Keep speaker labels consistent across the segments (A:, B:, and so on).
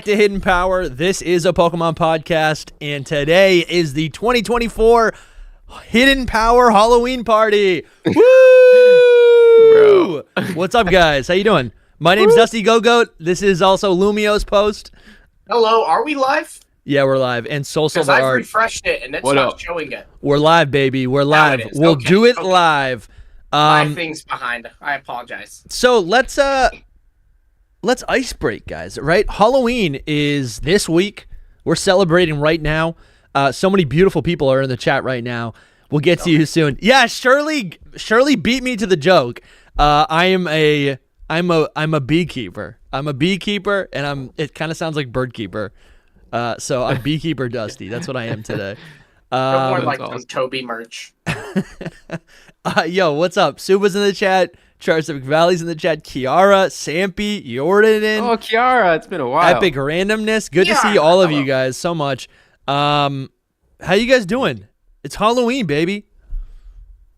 A: to Hidden Power. This is a Pokemon podcast, and today is the 2024 Hidden Power Halloween Party. Woo! What's up, guys? How you doing? My name's DustyGogoat. This is also LumiosePost.
B: Hello, are we live?
A: Yeah, we're live. And
B: Because I've
A: SoulSilverArt.
B: refreshed it and it's not showing it.
A: We're live, baby. We're live.
B: It is.
A: We'll
B: Okay,
A: do it
B: okay.
A: live.
B: My thing's behind. I apologize.
A: So let's ice break, guys, right? Halloween is this week. We're celebrating right now. So many beautiful people are in the chat right now. We'll get to you soon. Yeah, Shirley beat me to the joke. I'm a beekeeper. I'm a beekeeper, and it kind of sounds like bird keeper. So I'm beekeeper Dusty. That's what I am today.
B: More like some Toby merch.
A: Yo, what's up? Suba's in the chat. Charcific Valley's in the chat. Kiara, Sampy, Jordan.
C: Oh, Kiara, it's been a while.
A: Epic Randomness. Good to
B: Kiara,
A: see all of
B: hello.
A: you guys so much. How you guys doing? It's Halloween, baby.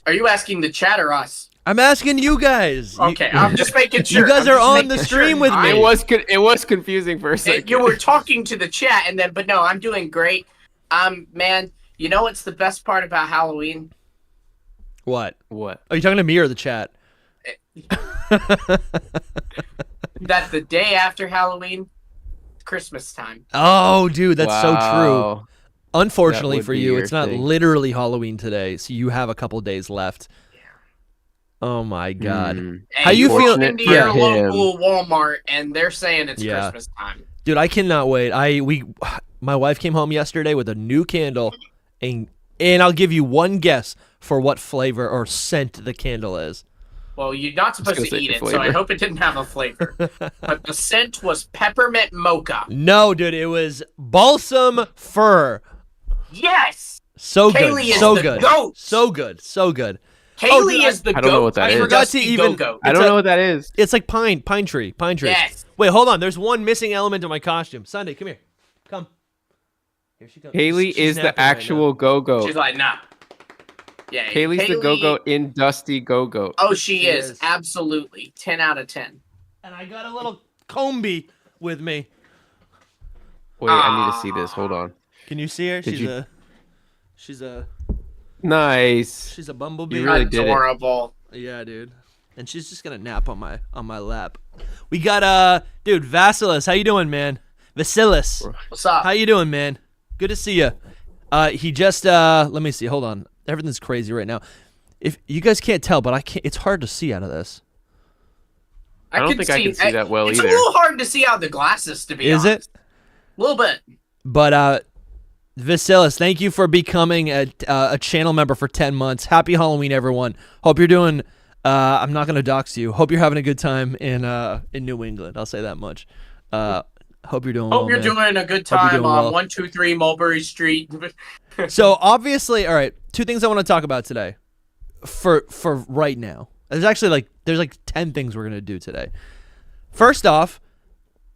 B: Are you asking the chat or us?
A: I'm asking you guys.
B: Okay, I'm just making sure.
A: You guys
B: I'm
A: are
B: just
A: on
B: making
A: the
B: sure.
A: stream with me.
C: It was confusing for a second.
B: You were talking to the chat but no, I'm doing great. Man, you know what's the best part about Halloween?
A: What?
C: What?
A: Are you talking to me or the chat?
B: That the day after Halloween, Christmas time.
A: Oh, dude, that's so true.
C: Wow.
A: Unfortunately
C: That would
A: for
C: be
A: you,
C: your
A: it's not
C: thing.
A: literally Halloween today, so you have a couple days left. Oh my god.
B: And
A: How you feel?
B: walk into
A: Yeah.
B: your local Walmart and they're saying it's
A: Yeah.
B: Christmas time.
A: Dude, I cannot wait. My wife came home yesterday with a new candle, and I'll give you one guess for what flavor or scent the candle is.
B: Well, you're not supposed
C: gonna
B: to
C: say
B: eat
C: for
B: it, so I
C: flavor.
B: hope it didn't have a flavor. But the scent was peppermint mocha.
A: No, dude, it was balsam fir.
B: Yes!
A: So
B: Kaylee
A: good,
B: is
A: so
B: the
A: good,
B: goat.
A: so good, so good.
B: Kaylee
A: dude,
B: is the
C: I
B: goat.
C: don't know what that
B: I
C: is.
A: forgot to even-
B: Goat.
C: I don't know what that is.
A: It's like pine tree.
B: Yes.
A: Wait, hold on. There's one missing element of my costume. Sunday, come here. Come. Here she comes.
C: Haley
A: She's
C: is the
A: napping right
C: actual Go-Go.
B: She's like, nah. Yeah.
C: Haley's the Go-Go in DustyGogoat.
B: Oh, she
A: She
B: is.
A: is.
B: Absolutely. 10 out of 10.
A: now. And I got a little Combi with me.
C: Wait, I need to see this. Hold on.
A: Can you see her?
C: Did
A: She's
C: you- Nice.
A: a bumblebee.
C: You really did it.
B: Adorable.
A: Yeah, dude. And she's just gonna nap on my lap. We got dude, Vasilis. How you doing, man? Vasilis.
B: What's up?
A: How you doing, man? Good to see you. He just let me see. Hold on. Everything's crazy right now. If you guys can't tell, but I can't. It's hard to see out of this.
C: I don't think I can see that well
B: it's
C: either.
B: a little hard to see out of the glasses, to be
A: Is
B: honest.
A: it?
B: A little bit.
A: But Vasilis, thank you for becoming a channel member for 10 months. Happy Halloween, everyone. Hope you're doing. I'm not gonna dox you. Hope you're having a good time in New England. I'll say that much. Hope you're doing well.
B: Hope you're
A: man.
B: doing a good
A: Hope you're
B: time
A: doing
B: on
A: well.
B: 123 Mulberry Street.
A: So obviously, all right. Two things I want to talk about today. For right now, there's 10 things we're gonna do today. First off,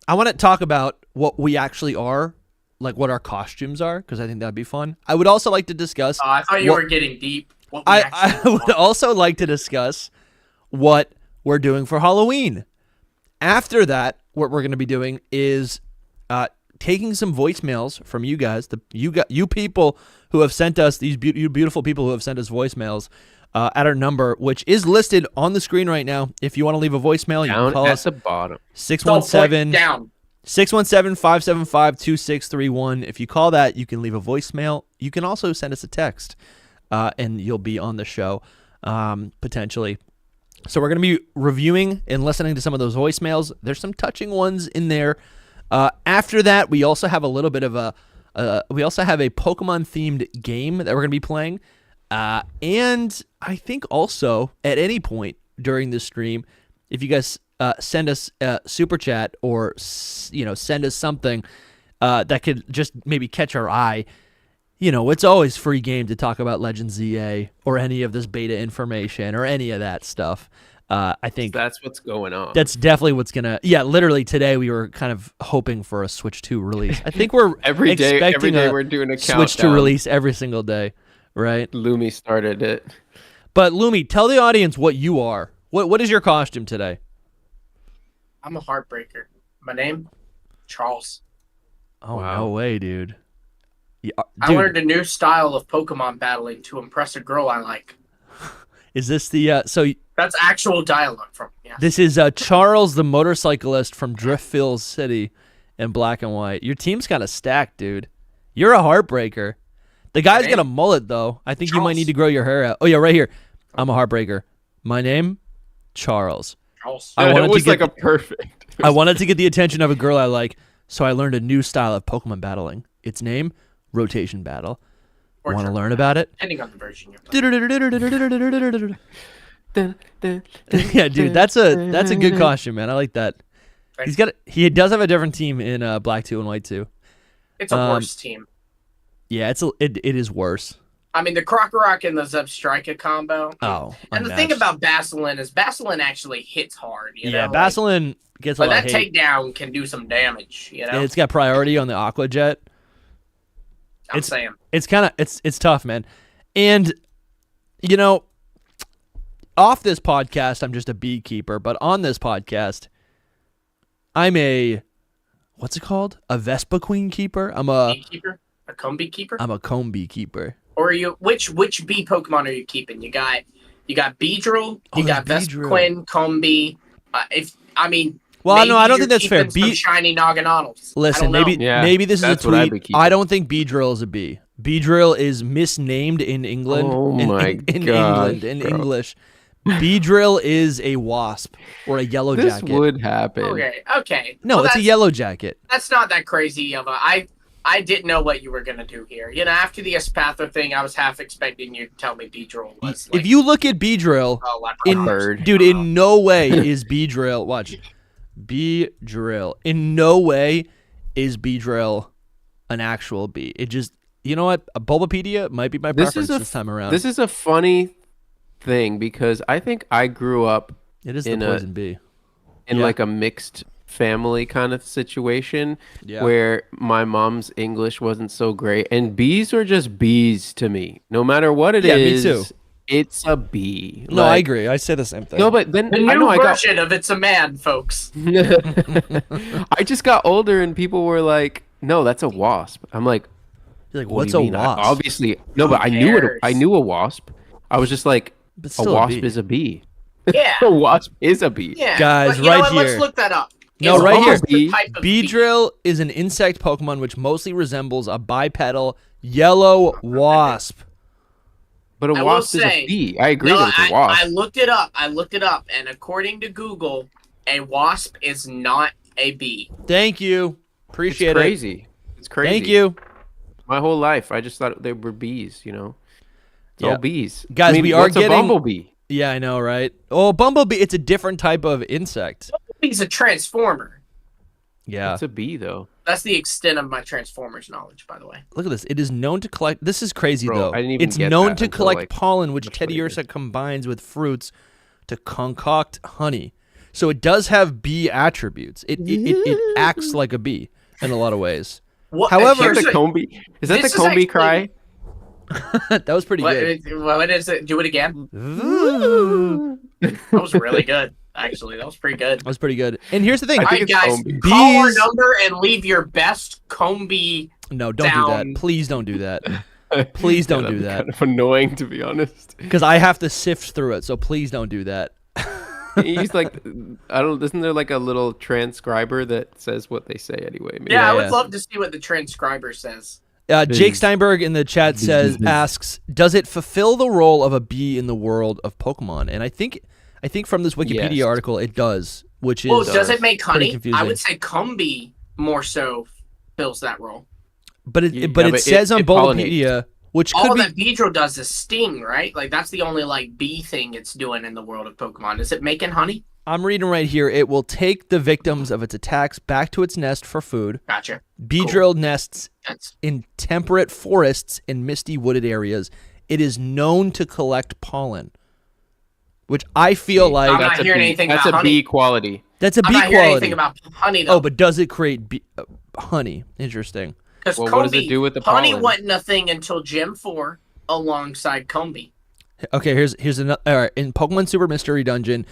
A: I want to talk about what we actually are, like what our costumes are, because I think that'd be fun. I would also like to discuss.
B: I thought you
A: what-
B: were getting deep. What we
A: I
B: actually
A: would also like to discuss what we're doing for Halloween. After that, what we're going to be doing is taking some voicemails from you guys, you people who have sent us you beautiful people who have sent us voicemails at our number, which is listed on the screen right now. If you want to leave a voicemail, you can
C: Down
A: call
C: at
A: us
C: the bottom.
A: 617
B: down.
A: 617-575-2631. If you call that, you can leave a voicemail. You can also send us a text, and you'll be on the show, potentially. So we're going to be reviewing and listening to some of those voicemails. There's some touching ones in there. After that, we also have a little bit of a Pokemon-themed game that we're going to be playing. And I think also, at any point during this stream, if you guys send us a super chat or send us something that could just maybe catch our eye, it's always free game to talk about Legends ZA or any of this beta information or any of that stuff. I think
C: That's what's going on.
A: that's definitely what's gonna. Yeah, literally today we were kind of hoping for a Switch 2 release. I think we're
C: every day
A: expecting
C: we're doing a
A: Switch 2
C: countdown.
A: release every single day, right?
C: Lumi started it.
A: But Lumi, tell the audience what you are. What is your costume today?
B: I'm a heartbreaker. My name? Charles.
A: Oh,
C: Wow.
A: no way, dude. Yeah,
B: I
A: dude,
B: learned a new style of Pokemon battling to impress a girl I like.
A: is this the so
B: That's actual dialogue from yeah.
A: this is Charles the motorcyclist from Driftville City in Black and White. Your team's kind of stacked, dude. You're a heartbreaker. The guy's
B: name?
A: got a mullet though. I think you might
B: Charles.
A: need to grow your hair out. Oh yeah, right here. I'm a heartbreaker. My name, Charles.
B: Charles.
A: I wanted
C: it was
A: to get
C: like a perfect.
A: I wanted to get the attention of a girl I like, so I learned a new style of Pokemon battling. Its name, Rotation Battle.
B: Or
A: Want to
B: turn
A: learn
B: back,
A: about it?
B: depending on the version you're playing.
A: Yeah, dude, that's a good costume, man. I like that. He does have a different team in Black 2 and White 2.
B: It's a worse team.
A: Yeah, it is worse.
B: I mean, the Krokorok and the Zebstrika combo.
A: Oh,
B: And the thing about Basculin is Basculin actually hits hard. You know?
A: Basculin gets a
B: But
A: lot
B: that
A: of hate.
B: takedown can do some damage, you know?
A: It's got priority on the Aqua Jet.
B: I'm saying.
A: It's kind of it's tough, man. And you know, off this podcast, I'm just a beekeeper, but on this podcast, I'm a what's it called? A Vespa Queen keeper.
B: Beekeeper? A comb beekeeper?
A: I'm a comb beekeeper.
B: Or are you which bee Pokemon are you keeping? You got Beedrill, you got
A: there's
B: Vespiquen, Combee.
A: Well, no, I don't
B: you're
A: think that's fair.
B: keeping some shiny Naganadels.
A: Listen,
B: I don't know.
A: maybe this is a
C: that's what I'd be
A: tweet.
C: keeping.
A: I don't think Beedrill is a bee. Beedrill is misnamed in England.
C: Oh
A: in,
C: my
A: in
C: gosh,
A: England, in
C: bro.
A: English. Beedrill is a wasp or a yellow
C: This
A: jacket.
C: would happen.
B: Okay.
A: No,
B: Well,
A: it's a
B: that's-
A: yellow jacket.
B: That's not that crazy of a. I didn't know what you were gonna do here. You know, after the Espatho thing, I was half expecting you to tell me Beedrill was.
A: If you look at Beedrill,
C: Bird.
A: dude, in no way is Beedrill. Watch, Beedrill. In no way is Beedrill an actual bee. It just, you know what? A Bulbapedia might be my preference this time around.
C: This is a funny thing because I think I grew up
A: It is the
C: in
A: poison bee.
C: in
A: Yeah.
C: like a mixed family kind of situation
A: Yeah.
C: where my mom's English wasn't so great and bees were just bees to me. No matter what it is,
A: me too.
C: it's a bee.
A: No, I
C: Like-
A: agree. I say the same thing.
C: No, but then
B: the
C: I
B: new
C: know I got
B: version of It's a Man, folks.
C: I just got older and people were like, "No, that's a wasp." I'm like,
A: You're like,
C: "What
A: what's
C: do
A: a
C: you mean?"
A: wasp?
C: Obviously, no, but I
B: cares?
C: knew a wasp. I was just like,
A: But
C: a
A: still a
C: wasp
A: bee.
C: is a bee.
B: Yeah.
C: A wasp is a bee.
B: Yeah.
A: Guys,
B: but you know
A: right
B: what?
A: here.
B: Let's look that up.
A: No,
B: Is
A: right here.
B: wasp a type of bee?
A: Beedrill is an insect Pokemon which mostly resembles a bipedal yellow wasp.
C: But a
B: I will
C: wasp is
B: say-
C: a bee. I agree
B: No,
C: that it's a wasp.
B: I looked it up, and according to Google, a wasp is not a bee.
A: Thank you.
C: It's
A: Appreciate it.
C: crazy. It's crazy.
A: Thank you.
C: My whole life, I just thought they were bees. You know, it's
A: Yeah.
C: all bees.
A: Guys,
C: I mean,
A: we are
C: what's
A: getting-
C: a bumblebee.
A: Yeah, I know, right? Oh, Bumblebee, it's a different type of insect.
B: He's a transformer.
A: Yeah.
C: It's a bee though.
B: That's the extent of my Transformers knowledge, by the way.
A: Look at this. It is known to collect. This is crazy,
C: Bro,
A: though.
C: I didn't even
A: It's
C: get
A: known
C: that
A: to
C: until,
A: collect
C: like,
A: pollen, which
C: much
A: Teddy
C: later.
A: Ursa combines with fruits to concoct honey. So it does have bee attributes. It acts like a bee in a lot of ways.
B: What,
A: However-
C: Is
B: here's
C: that the
B: a-
C: Combi? Is that the
B: this is
C: Combi
B: actually-
C: cry?
A: That was pretty good.
B: what is it? Do it again. That was really good, actually. That was pretty good.
A: That was pretty good. And here's the thing.
C: I
B: All
C: think
B: right,
C: it's
B: guys,
C: Combi.
B: call our
A: Bees-
B: number and leave your best Combi.
A: No, don't do
B: down.
A: that. Please don't do that. Please don't do that.
C: Kind of annoying, to be honest.
A: Because I have to sift through it. So please don't do that.
C: He's like, I don't. Isn't there like a little transcriber that says what they say anyway? Maybe.
B: Yeah, I
A: Yeah.
B: would love to see what the transcriber says.
A: Jake
C: Biz.
A: Steinberg in the chat asks, "Does it fulfill the role of a bee in the world of Pokemon?" And I think from this Wikipedia
C: Yes.
A: article, it does, which is
B: Well, does it make
A: pretty
B: honey?
A: confusing.
B: I would say Combi more so fills that role.
A: but it
C: Yeah,
A: but it
C: but
A: says on
C: it pollinates.
A: Bulbapedia, which could
B: All
A: be
B: that Beedrill does is sting, right? Like that's the only like bee thing it's doing in the world of Pokemon. Is it making honey?
A: I'm reading right here. It will take the victims of its attacks back to its nest for food.
B: Gotcha.
A: Beedrill nests
B: That's
A: in temperate forests and misty wooded areas. It is known to collect pollen, which I feel
B: I'm
A: like
B: not
C: That's a
B: hearing
C: bee.
B: anything
C: That's
B: about
C: a
B: honey.
C: bee quality.
A: that's a
B: I'm
A: bee
B: not hearing
A: quality.
B: anything about honey though.
A: Oh, but does it create honey? Interesting.
B: because
C: Well, what does it do with the
B: honey
C: pollen?
B: wasn't a thing until Gem 4 alongside Combi.
A: Okay, here's another. All right, in Pokemon Super Mystery Dungeon.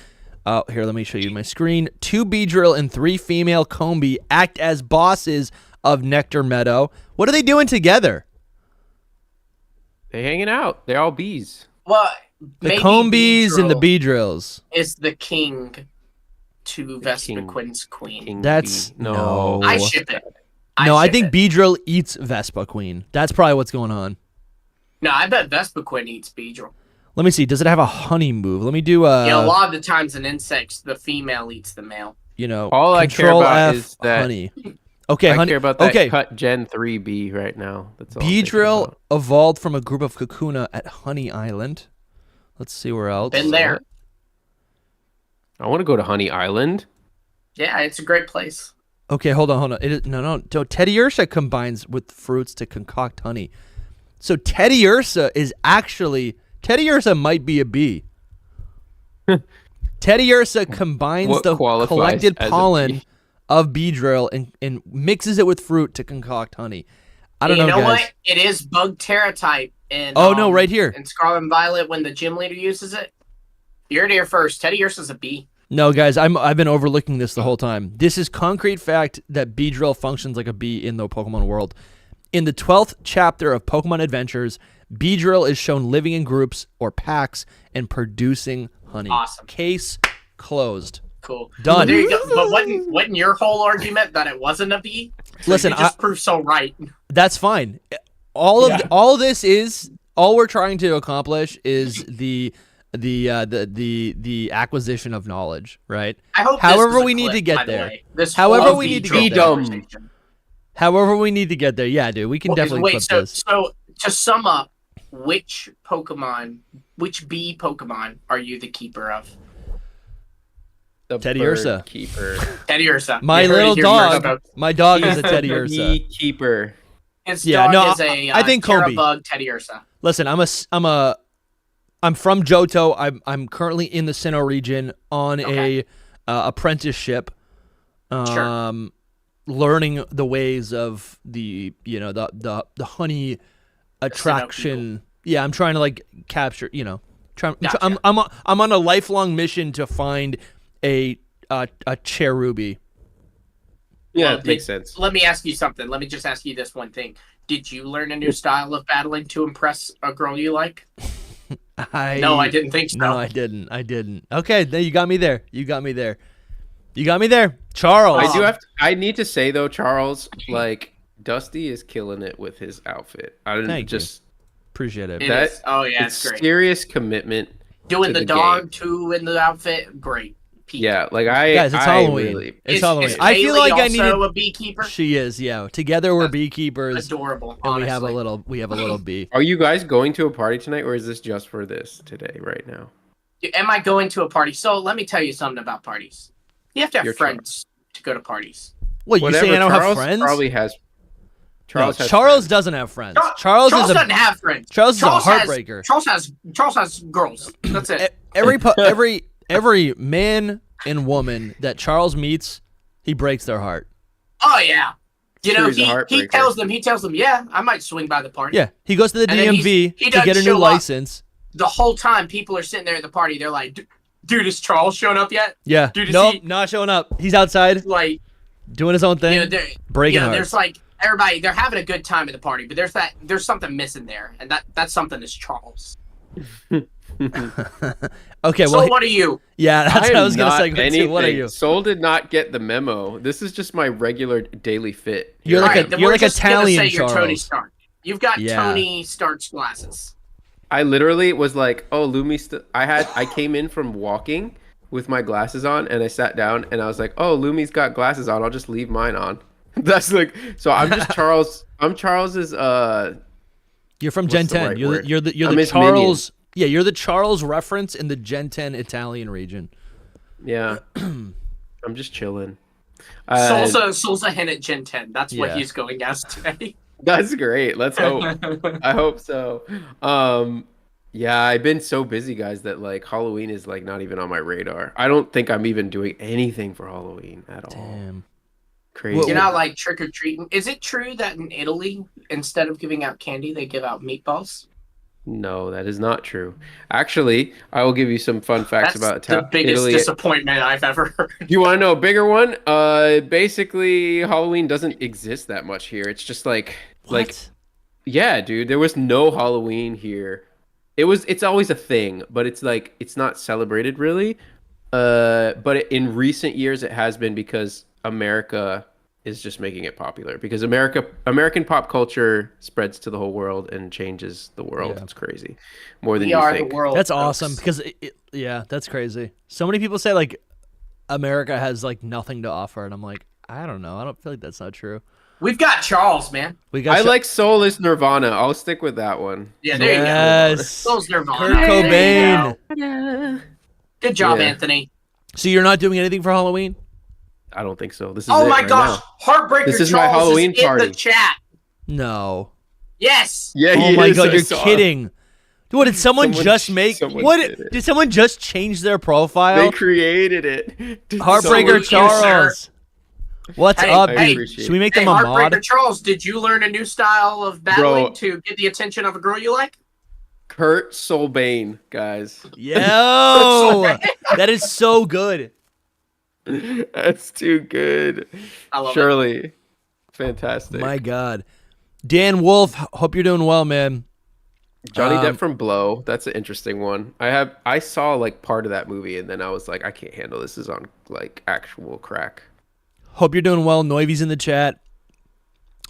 A: Here, let me show you my screen. 2 Beedrill and 3 female Combi act as bosses of Nectar Meadow. What are they doing together?
C: They hanging out. They're all bees.
B: Well,
A: The
B: maybe
A: comb bees and the
B: Beedrill
A: bee drills.
B: is the king to
C: king.
B: Vespiquin's queen.
C: King
A: That's
C: bee.
A: no.
B: I ship it.
A: No, I
B: ship
A: think
B: it.
A: Beedrill eats Vespa Queen. That's probably what's going on.
B: No, I bet Vespiquin eats Beedrill.
A: Let me see. Does it have a honey move? Let me do
B: You know, a lot of the times in insects, the female eats the male.
A: Control
C: All I care about
A: F,
C: is that
A: honey. Okay,
C: I
A: honey.
C: care about that
A: Okay,
C: cut Gen 3 bee right now. That's all I'm thinking
A: Beedrill
C: about.
A: evolved from a group of Kakuna at Honey Island. Let's see where else.
B: Been there.
C: I want to go to Honey Island.
B: Yeah, it's a great place.
A: Okay, hold on. It is, no. So Teddy Ursa combines with fruits to concoct honey. So Teddy Ursa might be a bee. Teddy Ursa combines
C: What
A: the
C: qualifies
A: collected
C: as a
A: pollen
C: bee?
A: of Beedrill and mixes it with fruit to concoct honey. I don't know,
B: You know
A: guys.
B: what? It is bug terra type. In,
A: Oh, no, right here.
B: In Scarlet and Violet, when the gym leader uses it. You're here first. Teddy Ursa's a bee.
A: No, guys, I've been overlooking this the whole time. This is concrete fact that Beedrill functions like a bee in the Pokemon world. In the 12th chapter of Pokemon Adventures, Beedrill is shown living in groups or packs and producing honey.
B: Awesome.
A: Case closed.
B: Cool.
A: Done.
B: There you go. But wasn't your whole argument that it wasn't a bee? So
A: Listen,
B: you just proved so right.
A: That's fine. All we're trying to accomplish is the acquisition of knowledge, right?
B: I hope.
A: However
B: this was a
A: we need
B: clip,
A: to get
B: by the
A: there.
B: way. This
A: However
B: whole
A: we need to
B: Beedrill
A: get there.
B: conversation.
A: However we need to get there. Yeah, dude, we can definitely
B: Wait,
A: clip
B: so
A: this.
B: so to sum up, which bee Pokemon are you the keeper of?
C: The
A: Teddy
C: bird
A: Ursa.
C: Keeper.
B: Teddy Ursa.
A: My
B: You heard it
A: little
B: here
A: dog.
B: first.
A: My dog is a Teddy Ursa.
C: Bee keeper.
B: His
A: Yeah,
B: dog
A: no,
B: is a
A: I think Kobe.
B: Terrabug Teddy Ursa.
A: Listen, I'm from Johto. I'm currently in the Sinnoh region on a apprenticeship, learning the ways of the honey attraction. Yeah, I'm trying to like capture.
B: Gotcha.
A: I'm on a lifelong mission to find a cherubi.
C: Yeah,
B: Well,
C: it makes sense.
B: Let me ask you something. Let me just ask you this one thing. Did you learn a new style of battling to impress a girl you like? No, I didn't think so.
A: No, I didn't. Okay, then you got me there. Charles.
C: I need to say though, Charles, like Dusty is killing it with his outfit. I didn't
A: Thank you.
C: just
A: Appreciate it.
B: It
C: that.
B: is. Oh yeah,
C: It's
B: it's great.
C: serious commitment.
B: Doing
C: to
B: the
C: the
B: dog
C: game.
B: too in the outfit, great. Peak.
C: Yeah, like
A: Guys, it's Halloween.
C: Really,
A: It's
B: Is
A: Halloween. I feel
B: Haley
A: like I
B: also
A: needed.
B: a beekeeper.
A: She is, yeah. Together we're
B: That's
A: beekeepers,
B: Adorable.
A: and we have a
B: honestly.
A: little bee.
C: Are you guys going to a party tonight, or is this just for this today, right now?
B: Am I going to a party? So let me tell you something about parties. You have to have
C: You're
B: friends to go to parties.
A: What you saying? I don't
C: Charles
A: have friends?
C: Probably has.
A: Charles
C: has
A: Charles
C: friends.
A: doesn't have friends.
B: Charles
A: Charles
B: doesn't have friends.
A: Charles is a
B: has-
A: heartbreaker.
B: Charles has girls. That's it.
A: Every man and woman that Charles meets, he breaks their heart.
B: Oh yeah. You know,
C: He's a
B: he
C: heartbreaker.
B: tells them, yeah, I might swing by the party.
A: Yeah, he goes to the
B: And then
A: DMV
B: he
A: to
B: doesn't
A: get a new
B: show up.
A: license.
B: The whole time people are sitting there at the party, they're like, dude, is Charles showing up yet?
A: Yeah,
B: Dude, is
A: nope,
B: he-
A: not showing up. He's outside
B: Like,
A: doing his own thing,
B: you know,
A: breaking hearts.
B: there's like everybody, they're having a good time at the party, but there's something missing there, and that something is Charles.
A: Okay,
B: So
A: well,
B: what are you?
A: yeah, that's what I
C: am
A: was gonna
C: not
A: say. What are
C: anything.
A: you?
C: Soul did not get the memo. This is just my regular daily fit.
A: You're like
B: Alright,
A: a
B: then
A: you're
B: we're
A: like
B: just gonna
A: Italian
B: say you're Tony
A: Charles.
B: Stark. You've got
A: Yeah.
B: Tony Stark's glasses.
C: I literally was like, "Oh, Lumi." I came in from walking with my glasses on, and I sat down, and I was like, "Oh, Lumi's got glasses on. I'll just leave mine on." That's like, so I'm just Charles. I'm Charles's.
A: You're from
C: What's
A: Gen
C: the
A: 10.
C: right
A: You're
C: word?
A: the
C: I'm his
A: Charles. Yeah, you're the Charles reference in the Gen 10 Italian region.
C: Yeah, I'm just chilling.
B: Soul's a hint at Gen 10. That's what
A: Yeah.
B: he's going as today.
C: That's great. Let's hope. I hope so. Yeah, I've been so busy, guys, that like Halloween is like not even on my radar. I don't think I'm even doing anything for Halloween at all.
A: Damn.
C: Crazy.
A: Well,
B: You're not like trick or treating. Is it true that in Italy, instead of giving out candy, they give out meatballs?
C: No, that is not true. Actually, I will give you some fun facts
B: That's
C: about
B: the biggest
C: Italy.
B: disappointment I've ever heard.
C: You want to know a bigger one? Basically, Halloween doesn't exist that much here. It's just
A: What?
C: yeah, dude, there was no Halloween here. It's always a thing, but it's not celebrated really. But in recent years, it has been because America is just making it popular because American pop culture spreads to the whole world and changes the world.
A: Yeah.
C: It's crazy, more than
B: We
C: you
B: are
C: think.
B: the world.
A: That's
B: folks.
A: awesome because yeah, that's crazy. So many people say like America has like nothing to offer, and I'm like, I don't know. I don't feel like that's not true.
B: We've got Charles, man.
A: We got
C: I like Soulless Nirvana. I'll stick with that one.
B: Yeah, there you go.
A: yes,
B: Souls Nirvana.
A: Kurt
B: There you
A: Cobain.
B: go. Good job,
C: Yeah.
B: Anthony.
A: So you're not doing anything for Halloween?
C: I don't think so. This is
B: Oh
C: it
B: my
C: right
B: gosh,
C: now.
B: Heartbreaker
C: This is
B: Charles
C: my Halloween
B: is in
C: party.
B: the chat.
A: No.
B: Yes.
C: Yeah,
A: Oh
C: he
A: my
C: is.
A: god,
C: I
A: you're
C: saw.
A: kidding. What did someone just make?
C: someone
A: What
C: did it.
A: did someone just change their
C: They
A: profile?
C: created it.
A: Heartbreaker
B: Salute you, sir.
A: Charles. What's
B: Hey,
A: up,
B: I
A: dude?
C: appreciate
A: Should we make
B: Hey,
A: them a
B: Heartbreaker
A: mod?
B: Charles, did you learn a new style of battling
C: Bro.
B: to get the attention of a girl you like?
C: Kurt Solbane, guys.
A: Yo, that is so good.
C: That's too good.
B: I love it.
C: Shirley. Fantastic.
A: My God, Dan Wolf. Hope you're doing well, man.
C: Johnny Depp from Blow. That's an interesting one. I saw like part of that movie and then I was like, I can't handle this. Is on like actual crack.
A: Hope you're doing well. Noivy's in the chat.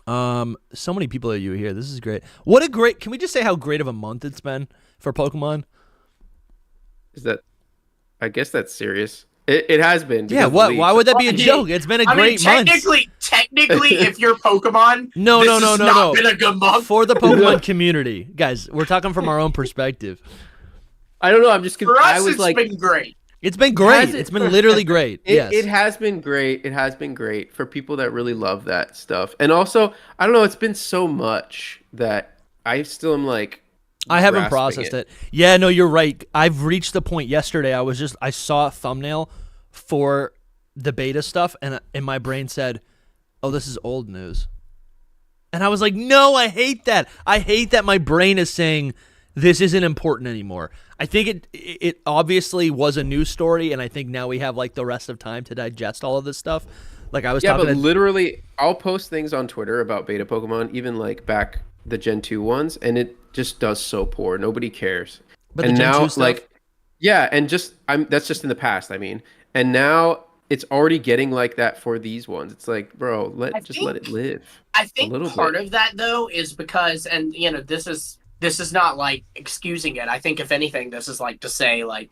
A: So many people are you here. This is great. What a great. Can we just say how great of a month it's been for Pokemon?
C: Is that? I guess that's serious. It has been.
A: Yeah.
C: because
A: What?
C: leaks-
A: Why would that be a
B: I mean-
A: joke? It's been a
B: I mean,
A: great month.
B: technically, if you're Pokemon,
A: No,
B: this
A: no,
B: has
A: no, no,
B: not
A: no.
B: been a good month.
A: For the Pokemon community, guys, we're talking from our own perspective.
C: I don't know. I'm just.
B: For
C: I
B: us,
C: was
B: it's
C: like,
B: been great.
A: It's been great.
C: Has it?
A: It's been literally great. Yes.
C: It has been great. It has been great for people that really love that stuff. And also, I don't know, it's been so much that I still am like
A: I haven't
C: grasping
A: processed it. Yeah, no, you're right. I've reached the point yesterday. I saw a thumbnail for the beta stuff, and my brain said, "Oh, this is old news," and I was like, "No, I hate that. I hate that my brain is saying this isn't important anymore." I think it obviously was a news story, and I think now we have like the rest of time to digest all of this stuff. Like I was
C: Yeah,
A: talking
C: but
A: to
C: literally, I'll post things on Twitter about beta Pokemon, even like back the Gen 2 ones, and it just does so poor. Nobody cares.
A: But
C: and
A: the Gen
C: now,
A: 2 stuff?
C: like, yeah, and that's just in the past, I mean. And now it's already getting like that for these ones. It's like, bro, let it live.
B: I think
C: little
B: part
C: bit.
B: of that though is because, and you know, this is not like excusing it. I think if anything, this is like to say like,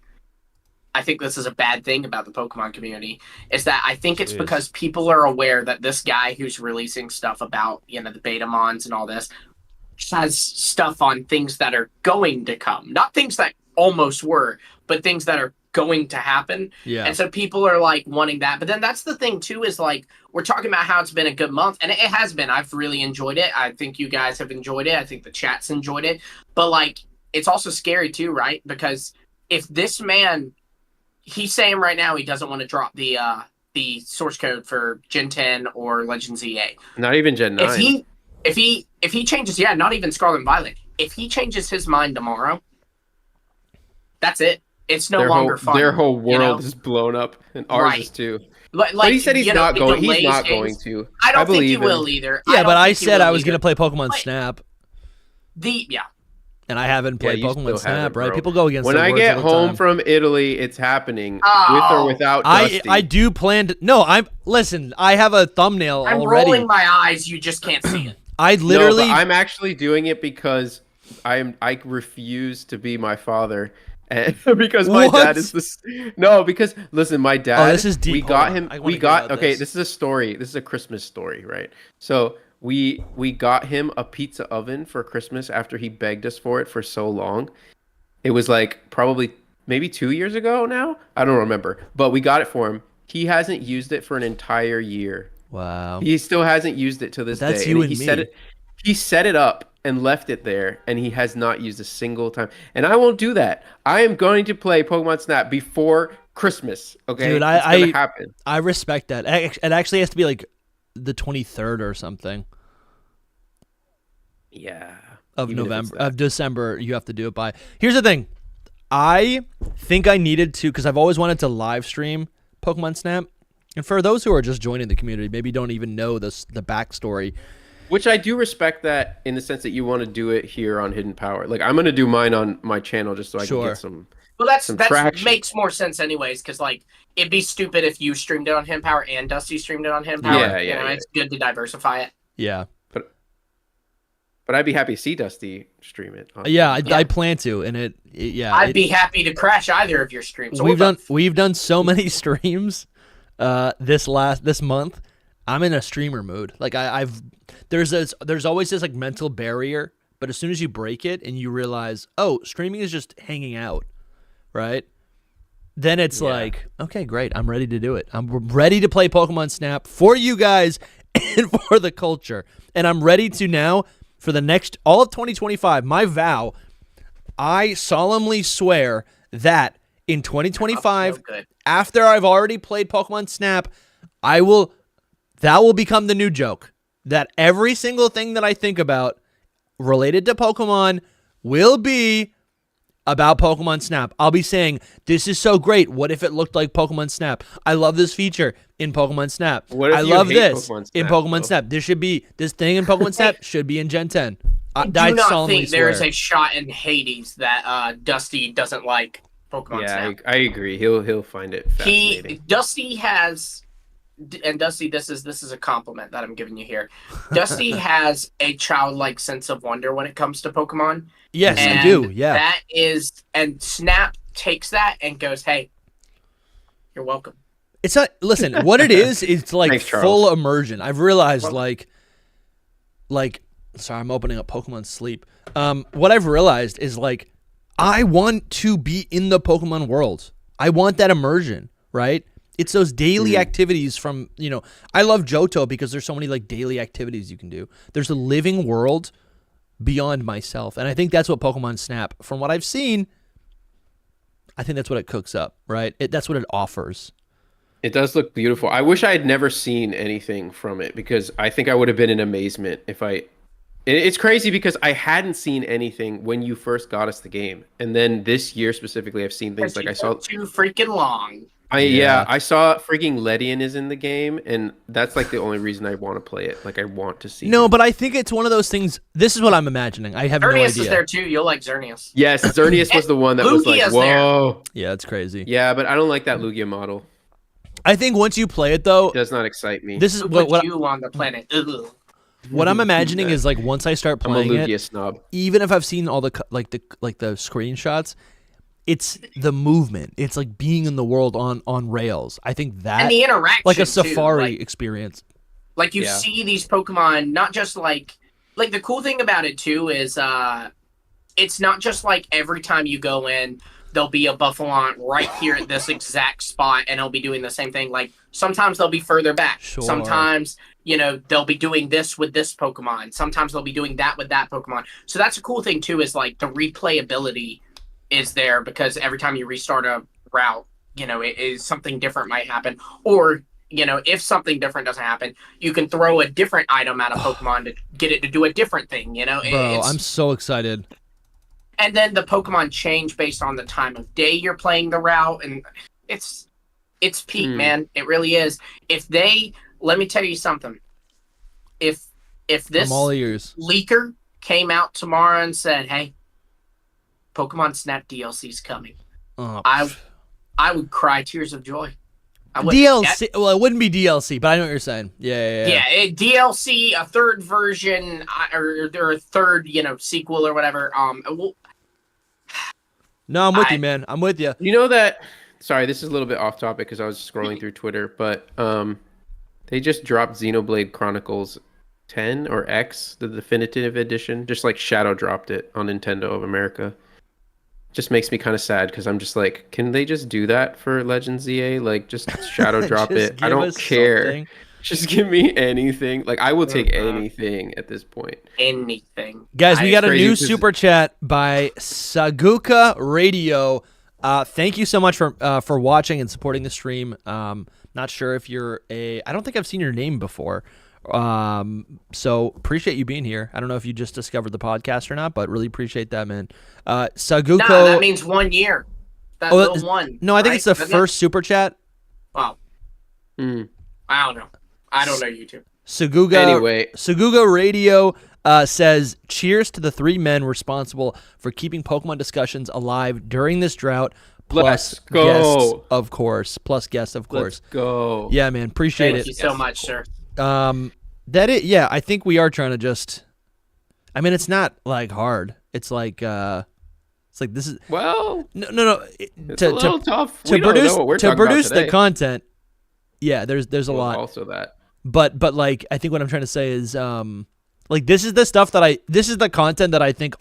B: I think this is a bad thing about the Pokemon community is that I think it's
A: Jeez.
B: because people are aware that this guy who's releasing stuff about, you know, the Betamons and all this has stuff on things that are going to come, not things that almost were, but things that are going to happen.
A: yeah.
B: And so people are like wanting that. But then that's the thing too, is like we're talking about how it's been a good month, and it has been. I've really enjoyed it. I think you guys have enjoyed it. I think the chat's enjoyed it. But like it's also scary too, right? Because if this man, he's saying right now he doesn't want to drop the source code for Gen 10 or Legends EA.
C: Not even Gen 9.
B: If he changes, yeah, not even Scarlet and Violet. If he changes his mind tomorrow, that's it. It's no longer fun.
C: Their whole world
B: you know?
C: is blown up, and ours
B: Right.
C: is too.
B: Like,
C: But he said he's
B: you know,
C: not
B: it
C: going. He's
B: delays
C: not
B: games.
C: going to.
B: I don't think he
C: believe him.
B: will either.
A: Yeah, but I said I was
B: going
A: going to play Pokemon
B: But-
A: Snap,
B: Yeah.
A: and I haven't played
C: you
A: Pokemon
C: still
A: Snap,
C: haven't,
A: right?
C: bro.
A: People go against
C: When
A: their
C: I
A: words
C: get
A: all the
C: home
A: time.
C: from Italy, it's happening with
B: Oh.
C: or without Dusty.
A: I do plan to. No, listen. I have a thumbnail
B: I'm
A: already.
B: rolling my eyes. You just can't see it.
A: I
C: No,
A: literally.
C: but I'm actually doing it because I refuse to be my father. And because my
A: What?
C: dad is this. No, because listen, my dad.
A: this is deep.
C: We
A: Hold
C: got
A: on.
C: him.
A: I wanna
C: We
A: hear
C: got.
A: about
C: Okay,
A: this.
C: this is a story. This is a Christmas story, right? So we got him a pizza oven for Christmas after he begged us for it for so long. It was like probably maybe 2 years ago now. I don't remember, but we got it for him. He hasn't used it for an entire year.
A: Wow.
C: He still hasn't used it to this
A: That's
C: day.
A: you and
C: he
A: me.
C: said it. He set it up and left it there, and he has not used a single time. And I won't do that. I am going to play Pokemon Snap before Christmas. Okay,
A: Dude,
C: it's gonna
A: I
C: happen.
A: I respect that. It actually has to be like the 23rd or something.
C: Yeah.
A: of
C: Even if it's
A: November
C: that.
A: of December. You have to do it by. Here's the thing. I think I needed to, because I've always wanted to live stream Pokemon Snap. And for those who are just joining the community, maybe don't even know the backstory.
C: Which I do respect that in the sense that you want to do it here on Hidden Power. Like I'm gonna do mine on my channel just so I can get some.
B: Well, that's
C: traction.
B: makes more sense anyways, because like it'd be stupid if you streamed it on Hidden Power and Dusty streamed it on Hidden Power.
C: Yeah.
B: It's good to diversify it.
A: Yeah.
C: But I'd be happy to see Dusty stream it.
A: I plan to, and
B: I'd be happy to crash either of your streams. So
A: we've done so many streams this month. I'm in a streamer mood. Like there's always this like mental barrier, but as soon as you break it and you realize, oh, streaming is just hanging out, right? Then it's like, okay, great. I'm ready to do it. I'm ready to play Pokemon Snap for you guys and for the culture. And I'm ready to now, for the next, all of 2025, my vow, I solemnly swear that in 2025, after I've already played Pokemon Snap, that will become the new joke. That every single thing that I think about related to Pokemon will be about Pokemon Snap. I'll be saying, this is so great. What if it looked like Pokemon Snap? I love this feature in Pokemon Snap. I love this in Pokemon Snap. This thing in Pokemon Snap should be in Gen 10.
B: I do not think there is a shot in Hades that Dusty doesn't like Pokemon Snap.
C: I agree. He'll find it fascinating.
B: Dusty has, and Dusty, this is a compliment that I'm giving you here. Dusty has a childlike sense of wonder when it comes to Pokemon.
A: Yes, I do. Yeah,
B: and Snap takes that and goes, "Hey, you're welcome."
A: It's not. Listen, what it is, it's like
C: Thanks,
A: full immersion. I've realized, like, sorry, I'm opening up Pokemon Sleep. What I've realized is like, I want to be in the Pokemon world. I want that immersion, right? It's those daily activities from, I love Johto because there's so many like daily activities you can do. There's a living world beyond myself. And I think that's what Pokemon Snap, from what I've seen, I think that's what it cooks up, right? That's what it offers.
C: It does look beautiful. I wish I had never seen anything from it because I think I would have been in amazement if I... It's crazy because I hadn't seen anything when you first got us the game. And then this year specifically, I've seen things like I saw...
B: Too freaking long.
C: I saw freaking Ledian is in the game, and that's like the only reason I want to play it. Like I want to see.
A: No,
C: him.
A: but I think it's one of those things. This is what I'm imagining. I have no idea.
B: Xerneas is there too. You'll like Xerneas.
C: Yes, Xerneas was the one that was like, whoa.
A: Yeah, it's crazy.
C: Yeah, but I don't like that Lugia model.
A: I think once you play it though,
C: it does not excite me.
B: This is what you on the planet. Ugh.
A: What I'm imagining is like once I start playing
C: I'm a Lugia snob.
A: Even if I've seen all the the screenshots. It's the movement. It's like being in the world on rails. I think that
B: and the interaction,
A: like a safari experience.
B: Like you see these Pokemon, not just like the cool thing about it too is it's not just like every time you go in, there'll be a Buffalon right here at this exact spot, and it'll be doing the same thing. Like sometimes they'll be further back.
A: Sure.
B: Sometimes they'll be doing this with this Pokemon. Sometimes they'll be doing that with that Pokemon. So that's a cool thing too. Is like the replayability is there because every time you restart a route, it is something different might happen. Or, if something different doesn't happen, you can throw a different item at a Pokemon to get it to do a different thing,
A: Bro, I'm so excited.
B: And then the Pokemon change based on the time of day you're playing the route, and it's peak, man. It really is. Let me tell you something. If this
A: I'm all ears.
B: leaker came out tomorrow and said, hey, Pokemon Snap DLC's coming. I would cry tears of joy.
A: DLC? Well, it wouldn't be DLC, but I know what you're saying. Yeah.
B: DLC, a third version, or a third, sequel or whatever.
A: No, I'm with you, man. I'm with you.
C: You know that... Sorry, this is a little bit off topic because I was scrolling through Twitter, but they just dropped Xenoblade Chronicles 10 or X, the definitive edition. Just like shadow dropped it on Nintendo of America. Just makes me kind of sad because I'm just like, can they just do that for Legends EA? Like, just shadow drop it. I don't care. Something. Just give me anything. Like, I will take anything at this point.
B: Anything.
A: Guys, we got a new super chat by Saguka Radio. Thank you so much for watching and supporting the stream. Not sure if you're I don't think I've seen your name before. So appreciate you being here. I don't know if you just discovered the podcast or not, but really appreciate that, man. Saguko.
B: No, that means 1 year. That little one.
A: No, I think
B: right?
A: it's the
B: Doesn't
A: first super chat.
B: Oh. I don't know. I don't know YouTube.
A: Sagugo Radio says, cheers to the 3 men responsible for keeping Pokemon discussions alive during this drought. Plus guests, of course.
C: Let's go.
A: Yeah, man. Appreciate
B: Thank you so much, sir.
A: I think we are trying to just, I mean, it's not like hard. It's like this is,
C: Well,
A: no.
C: It's a little tough.
A: To produce the content. Yeah, there's a lot.
C: Also that.
A: But like, I think what I'm trying to say is, like, this is the content that I think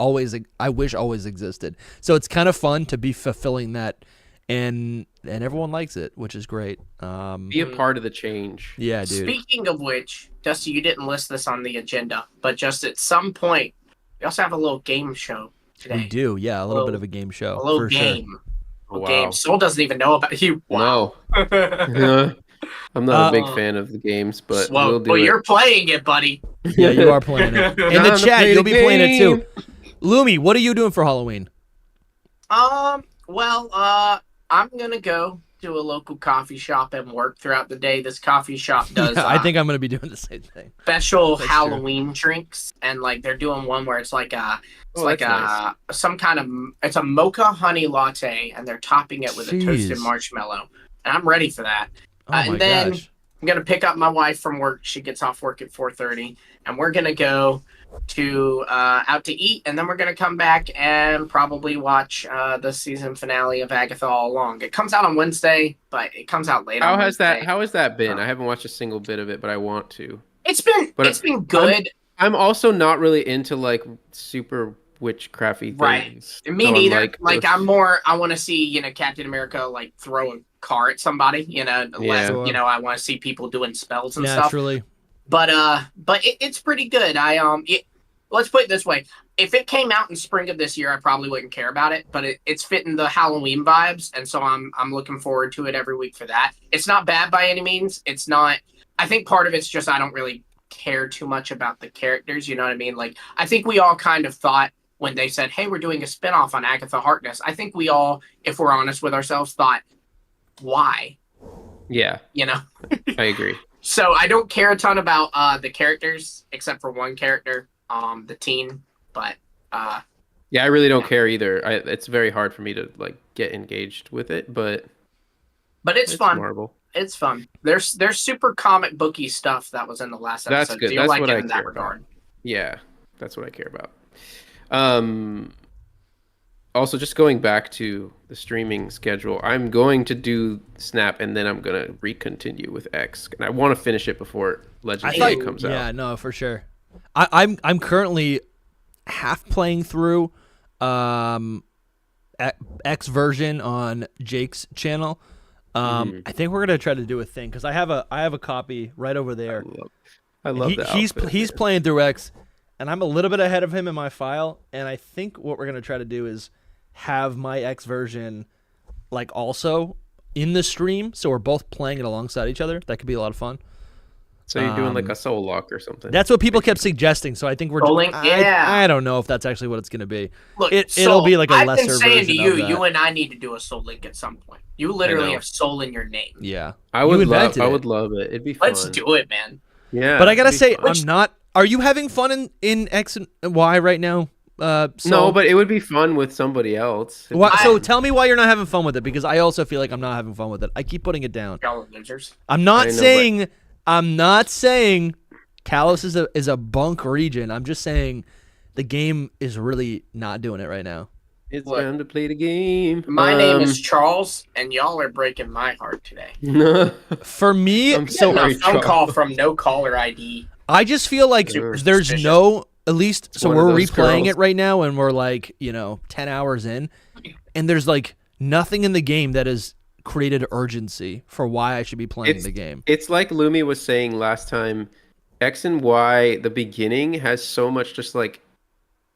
A: I wish always existed. So it's kind of fun to be fulfilling that, and everyone likes it, which is great.
C: Be a part of the change.
A: Yeah, dude.
B: Speaking of which, Dusty, you didn't list this on the agenda, but just at some point, we also have a little game show today.
A: We do, yeah, a little bit of a game show.
B: A little
A: for
B: game.
A: Sure.
C: Oh, wow.
B: Game. Soul doesn't even know about you. Wow.
C: No. I'm not a big fan of the games, but we'll do it.
B: You're playing it, buddy.
A: Yeah, you are playing it. In the chat, you'll be playing it too. Lumi, what are you doing for Halloween?
B: Well, I'm gonna go to a local coffee shop and work throughout the day. This coffee shop does.
A: I think I'm gonna be doing the same thing.
B: Special Halloween drinks, and like they're doing one where it's like some kind of, it's a mocha honey latte, and they're topping it with a toasted marshmallow. And I'm ready for that. And then I'm gonna pick up my wife from work. She gets off work at 4:30, and we're gonna go to out to eat, and then we're gonna come back and probably watch the season finale of Agatha All Along. It comes out on Wednesday, but it comes out late.
C: How has that been? I haven't watched a single bit of it, but I want to.
B: It's been good.
C: I'm also not really into like super witchcrafty things.
B: Right. Me neither. Like I'm more. I want to see Captain America like throw a car at somebody. Less, I want to see people doing spells and stuff.
A: Naturally.
B: But it's pretty good. Let's put it this way: if it came out in spring of this year, I probably wouldn't care about it. But it's fitting the Halloween vibes, and so I'm looking forward to it every week for that. It's not bad by any means. It's not. I think part of it's just I don't really care too much about the characters. You know what I mean? Like I think we all kind of thought when they said, "Hey, we're doing a spinoff on Agatha Harkness," I think we all, if we're honest with ourselves, thought, "Why?"
C: Yeah. I agree.
B: So I don't care a ton about the characters, except for one character, the teen. But
C: yeah, I really don't care either. It's very hard for me to like get engaged with it, but
B: it's fun.
C: Marvel.
B: It's fun. There's super comic booky stuff that was in the last episode.
C: That's good.
B: So you'll
C: That's
B: like
C: what
B: it
C: I
B: in that
C: care
B: regard.
C: about. Yeah, that's what I care about. Also, just going back to the streaming schedule, I'm going to do Snap, and then I'm going to recontinue with X. And I want to finish it before Legendary comes out.
A: Yeah, no, for sure. I'm currently half playing through X version on Jake's channel. I think we're gonna try to do a thing because I have a copy right over there.
C: I love that.
A: He's playing through X, and I'm a little bit ahead of him in my file. And I think what we're gonna try to do is have my X version like also in the stream, so we're both playing it alongside each other. That could be a lot of fun.
C: So you're doing like a soul lock or something.
A: That's what people kept suggesting. So I think we're
B: Soul Link,
A: I don't know if that's actually what it's gonna be.
B: Look,
A: it'll be like a lesser version.
B: I've been saying to you,
A: of that.
B: you and I need to do a Soul Link at some point. You literally have soul in your name.
A: Yeah,
C: I would love it. It'd be fun.
B: Let's do it, man.
C: Yeah,
A: but I gotta say, I'm not. Are you having fun in X and Y right now?
C: No, but it would be fun with somebody else.
A: So tell me why you're not having fun with it, because I also feel like I'm not having fun with it. I keep putting it down.
B: Y'all are losers.
A: I'm not saying Kalos is a bunk region. I'm just saying the game is really not doing it right now.
C: It's time to play the game.
B: My name is Charles, and y'all are breaking my heart today.
A: For me,
B: a phone call from no caller ID.
A: I just feel like there's no. At least, so we're replaying it right now, and we're like, 10 hours in, and there's like nothing in the game that has created urgency for why I should be playing the game.
C: It's like Lumi was saying last time, X and Y, the beginning has so much just like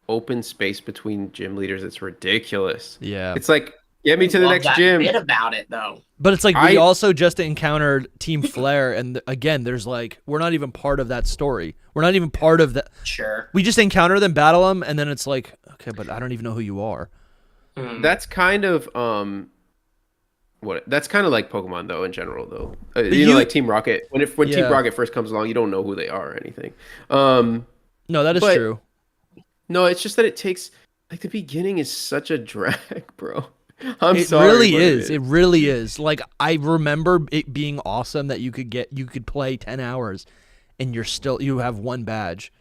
C: open space between gym leaders. It's ridiculous.
A: Yeah.
C: It's like Get me to the
B: love
C: next
B: that
C: gym.
B: bit about it though.
A: But it's like we also just encountered Team Flare, and again, there's like we're not even part of that story. We're not even part of that.
B: Sure.
A: We just encounter them, battle them, and then it's like, okay, but I don't even know who you are.
C: That's kind of that's kind of like Pokemon though in general though. Like Team Rocket. When Team Rocket first comes along, you don't know who they are or anything.
A: No, that is true.
C: No, it's just that it takes like the beginning is such a drag, bro.
A: It really is. It really is. Like I remember it being awesome that you could play 10 hours and you have one badge.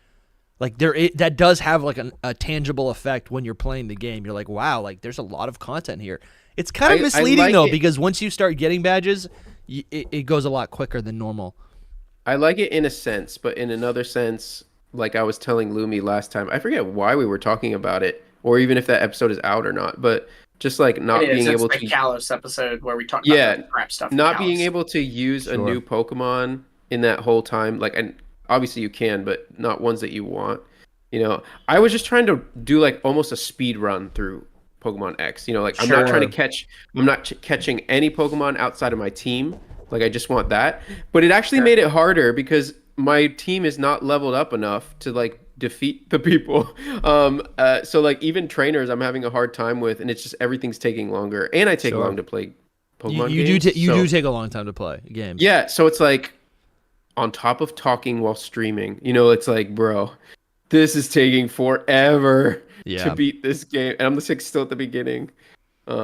A: Like that does have like a tangible effect when you're playing the game. You're like, wow, like there's a lot of content here. It's kind of misleading though, because once you start getting badges, it goes a lot quicker than normal.
C: I like it in a sense, but in another sense, like I was telling Lumi last time, I forget why we were talking about it, or even if that episode is out or not, but just like not being able to.
B: It's the Kalos episode where we talked about the crap stuff.
C: Not being able to use a new Pokemon in that whole time, like, and obviously you can, but not ones that you want. I was just trying to do like almost a speed run through Pokemon X. Like I'm not trying to catch. I'm not catching any Pokemon outside of my team. Like I just want that. But it actually made it harder because my team is not leveled up enough to like defeat the people. So like even trainers I'm having a hard time with, and it's just everything's taking longer, and I take long to play Pokemon games.
A: You do take a long time to play games.
C: Yeah, so it's like on top of talking while streaming, it's like, bro, this is taking forever to beat this game, and I'm just like still at the beginning.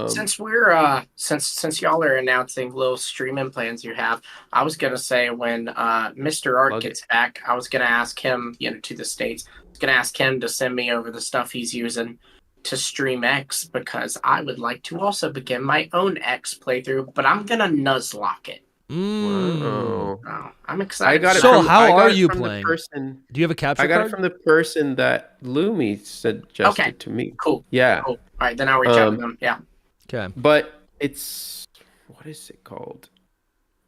B: Since we're since y'all are announcing little streaming plans you have, I was gonna say when Mr. Art gets back, I was gonna ask him, to the States. I was gonna ask him to send me over the stuff he's using to stream X, because I would like to also begin my own X playthrough, but I'm gonna nuzlocke it.
C: Wow.
B: Oh, I'm excited.
A: How are you playing? Do you have a capture card?
C: I got it from the person that Lumi suggested to me.
B: Cool.
C: Yeah.
B: Cool. All right, then I'll reach out to them. Yeah.
A: Okay.
C: But what is it called?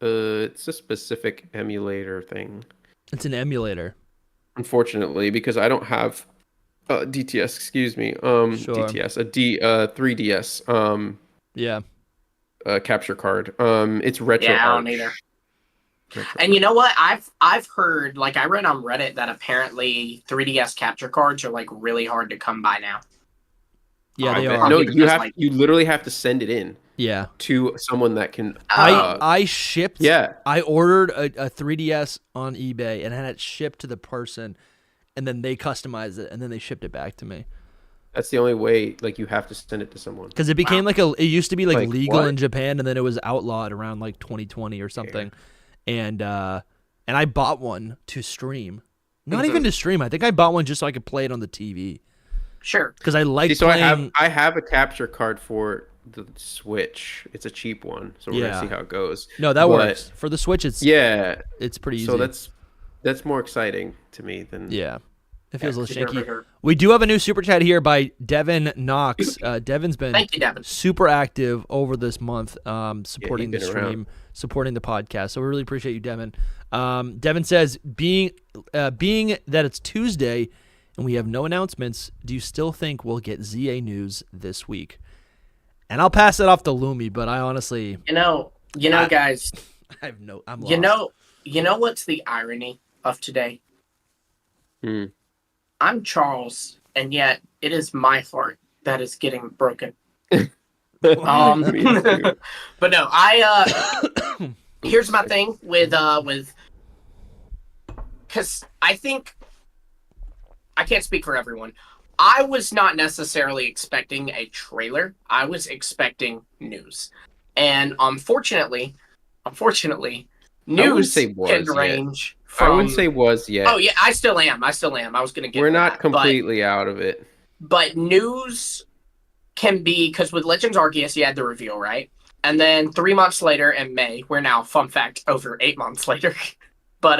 C: It's a specific emulator thing.
A: It's an emulator.
C: Unfortunately, because I don't have DTS. Excuse me. DTS. 3DS.
A: Yeah.
C: Capture card. It's retro.
B: Yeah, I don't either. And you know what? I've heard, like, I read on Reddit that apparently 3DS capture cards are like really hard to come by now.
A: Yeah, they are.
C: No, you literally have to send it in.
A: Yeah.
C: To someone that can.
A: I shipped.
C: Yeah.
A: I ordered a 3DS on eBay and had it shipped to the person, and then they customized it and then they shipped it back to me.
C: That's the only way. Like you have to send it to someone.
A: Because it became it used to be like legal in Japan, and then it was outlawed around like 2020 or something. Yeah. And I bought one to stream. Not even to stream. I think I bought one just so I could play it on the TV.
B: Sure.
A: Because I like playing.
C: I have a capture card for the Switch. It's a cheap one, so we're gonna see how it goes.
A: No, that works for the Switch. It's pretty easy.
C: So that's more exciting to me than
A: It feels a little shaky. We do have a new super chat here by Devin Knox. Devin's been super active over this month, supporting the stream, supporting the podcast. So we really appreciate you, Devin. Devin says, being that it's Tuesday and we have no announcements, do you still think we'll get ZA news this week? And I'll pass it off to Lumi, but I honestly,
B: guys,
A: I'm lost.
B: You know what's the irony of today? I'm Charles, and yet it is my heart that is getting broken. But no, here's my thing with because I think I can't speak for everyone. I was not necessarily expecting a trailer. I was expecting news, and unfortunately, news can range.
C: I wouldn't say was yet.
B: Oh yeah, I still am. I was gonna get.
C: We're not completely out of it.
B: But news can be, because with Legends Arceus, you had the reveal, right? And then 3 months later in May, we're now, fun fact, over 8 months later. But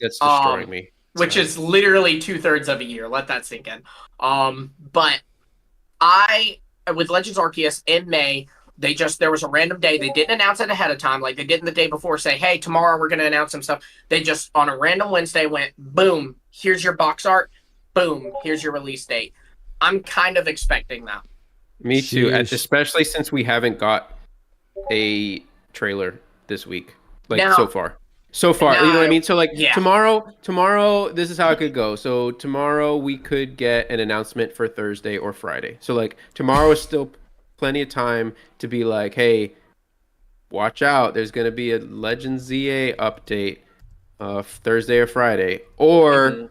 C: that's destroying me.
B: Which is literally 2/3 of a year. Let that sink in. But with Legends Arceus in May, there was a random day. They didn't announce it ahead of time like they did in the day before, say, hey, tomorrow we're going to announce some stuff. They just, on a random Wednesday, went, boom, here's your box art. Boom, here's your release date. I'm kind of expecting that.
C: Me too,
A: Sheesh.
C: especially since we haven't got a trailer this week, like
B: Now-
C: so far. So far, you know what I mean? So like
B: Yeah.
C: tomorrow, this is how it could go. So tomorrow we could get an announcement for Thursday or Friday. So like tomorrow is still plenty of time to be like, hey, watch out, there's gonna be a Legends ZA update Thursday or Friday. Or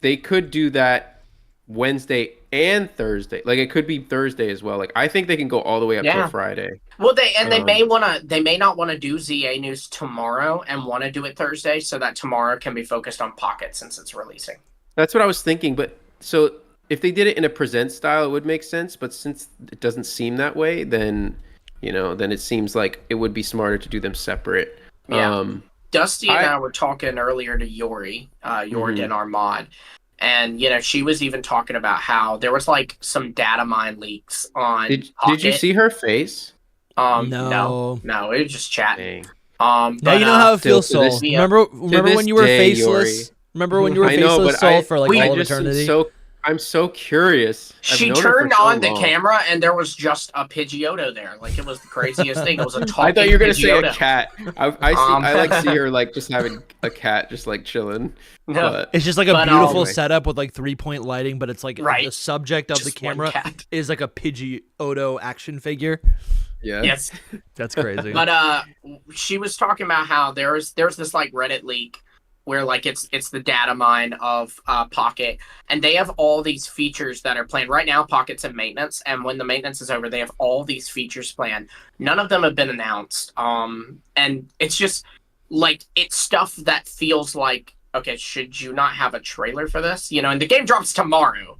C: they could do that Wednesday and Thursday. Like it could be Thursday as well. Like I think they can go all the way up
B: Yeah.
C: to Friday.
B: Well, they may not want to do ZA news tomorrow and want to do it Thursday, so that tomorrow can be focused on Pocket since it's releasing.
C: That's what I was thinking. But so if they did it in a present style, it would make sense. But since it doesn't seem that way, then then it seems like it would be smarter to do them separate.
B: Yeah. Dusty and I were talking earlier to Yori, Yori did our mod, and she was even talking about how there was like some data mine leaks on.
C: Did you see her face?
B: No, it was just chatting.
C: Dang.
A: Now you know how it feels,
C: to this-
A: Soul. Remember when you were
C: day,
A: faceless?
C: Yori.
A: Remember when you were
C: I know,
A: faceless,
C: but
A: Soul, for like
C: I
A: all of
C: just am
A: eternity?
C: I'm so curious. I've
B: She
C: known her for
B: turned
C: so
B: on the
C: long.
B: camera and there was just a Pidgeotto there. Like it was the craziest thing. It was a talking
C: I thought you were gonna say
B: Pidgeotto.
C: a cat. I like see her like just having a cat just like chilling.
B: No.
C: But
A: It's just like a
B: But,
A: beautiful
C: anyway.
A: setup with like 3-point lighting, but it's like
B: Right.
A: the subject of
B: Just
A: the
B: one
A: camera
B: cat.
A: is like a Pidgeotto action figure.
C: yeah.
B: Yes.
A: That's crazy.
B: But she was talking about how there's this like Reddit leak where like it's the data mine of Pocket, and they have all these features that are planned right now. Pocket's in maintenance, and when the maintenance is over, they have all these features planned. None of them have been announced. And it's just like it's stuff that feels like, okay, should you not have a trailer for this? And the game drops tomorrow,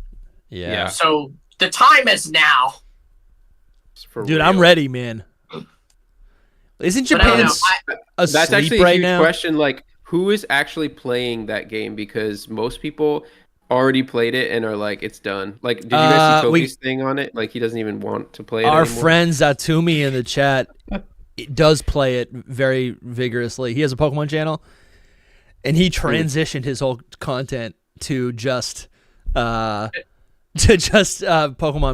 A: yeah.
B: so the time is now.
C: For
A: Dude,
C: real.
A: I'm ready, man. Isn't
B: But I don't
A: Japan
B: know.
C: That's
A: asleep
C: actually a
A: right
C: huge
A: now?
C: question. Like, who is actually playing that game? Because most people already played it and are like, it's done. Like, did you guys see Toby's thing on it? Like, he doesn't even want to play it
A: Our
C: anymore.
A: friend Zatumi in the chat does play it very vigorously. He has a Pokemon channel, and he transitioned his whole content to just Pokemon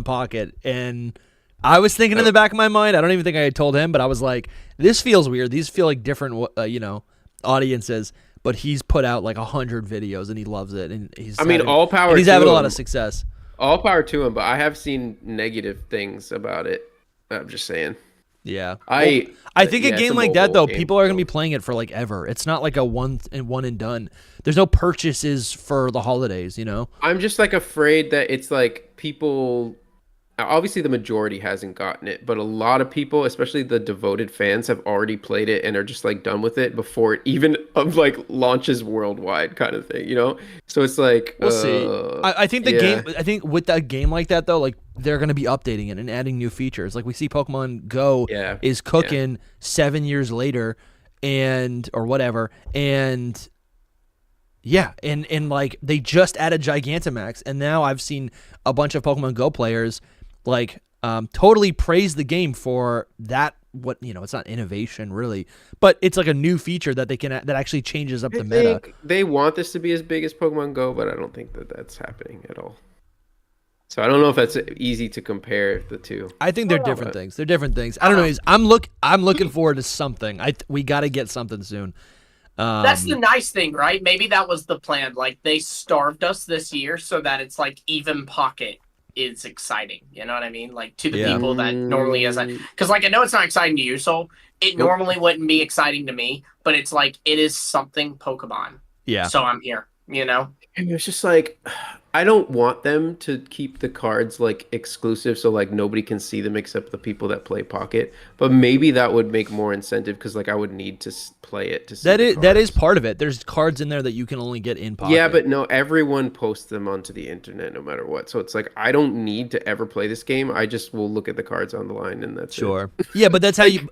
A: Pocket. And I was thinking in the back of my mind, I don't even think I had told him, but I was like, this feels weird. These feel like different, audiences. But he's put out like 100 videos, and he loves it. And
C: all power.
A: And he's
C: to
A: having a
C: him.
A: lot of success.
C: All power to him, but I have seen negative things about it. I'm just saying.
A: Yeah.
C: I
A: think a game like that, though, people are going to be playing it for like ever. It's not like a one and done. There's no purchases for the holidays,
C: I'm just like afraid that it's like people. Obviously, the majority hasn't gotten it, but a lot of people, especially the devoted fans, have already played it and are just like done with it before it even like launches worldwide, kind of thing. So it's like
A: We'll see. I think the
C: yeah.
A: game. I think with that game like that, though, like they're going to be updating it and adding new features. Like we see Pokemon Go is cooking 7 years later, or whatever, and. Yeah, and like they just added Gigantamax, and now I've seen a bunch of Pokemon Go players like totally praise the game for that. It's not innovation really, but it's like a new feature that that actually changes up the meta.
C: They want this to be as big as Pokemon Go, but I don't think that that's happening at all. So I don't know if that's easy to compare the two.
A: I think they're different things. They're different things. I don't know. I'm looking forward to something. We got to get something soon.
B: That's the nice thing, right? Maybe that was the plan. Like they starved us this year so that it's like even Pocket is exciting. You know what I mean? Like to the people that normally because like I know it's not exciting to you, so it normally wouldn't be exciting to me, but it's like it is something Pokemon.
A: Yeah.
B: So I'm here.
C: And it's just like I don't want them to keep the cards like exclusive so like nobody can see them except the people that play Pocket. But maybe that would make more incentive because like I would need to play it to see
A: that is part of it. There's cards in there that you can only get in Pocket.
C: Yeah, but no, everyone posts them onto the internet no matter what. So it's like I don't need to ever play this game. I just will look at the cards on the line and that's
A: sure. Yeah, but that's how you.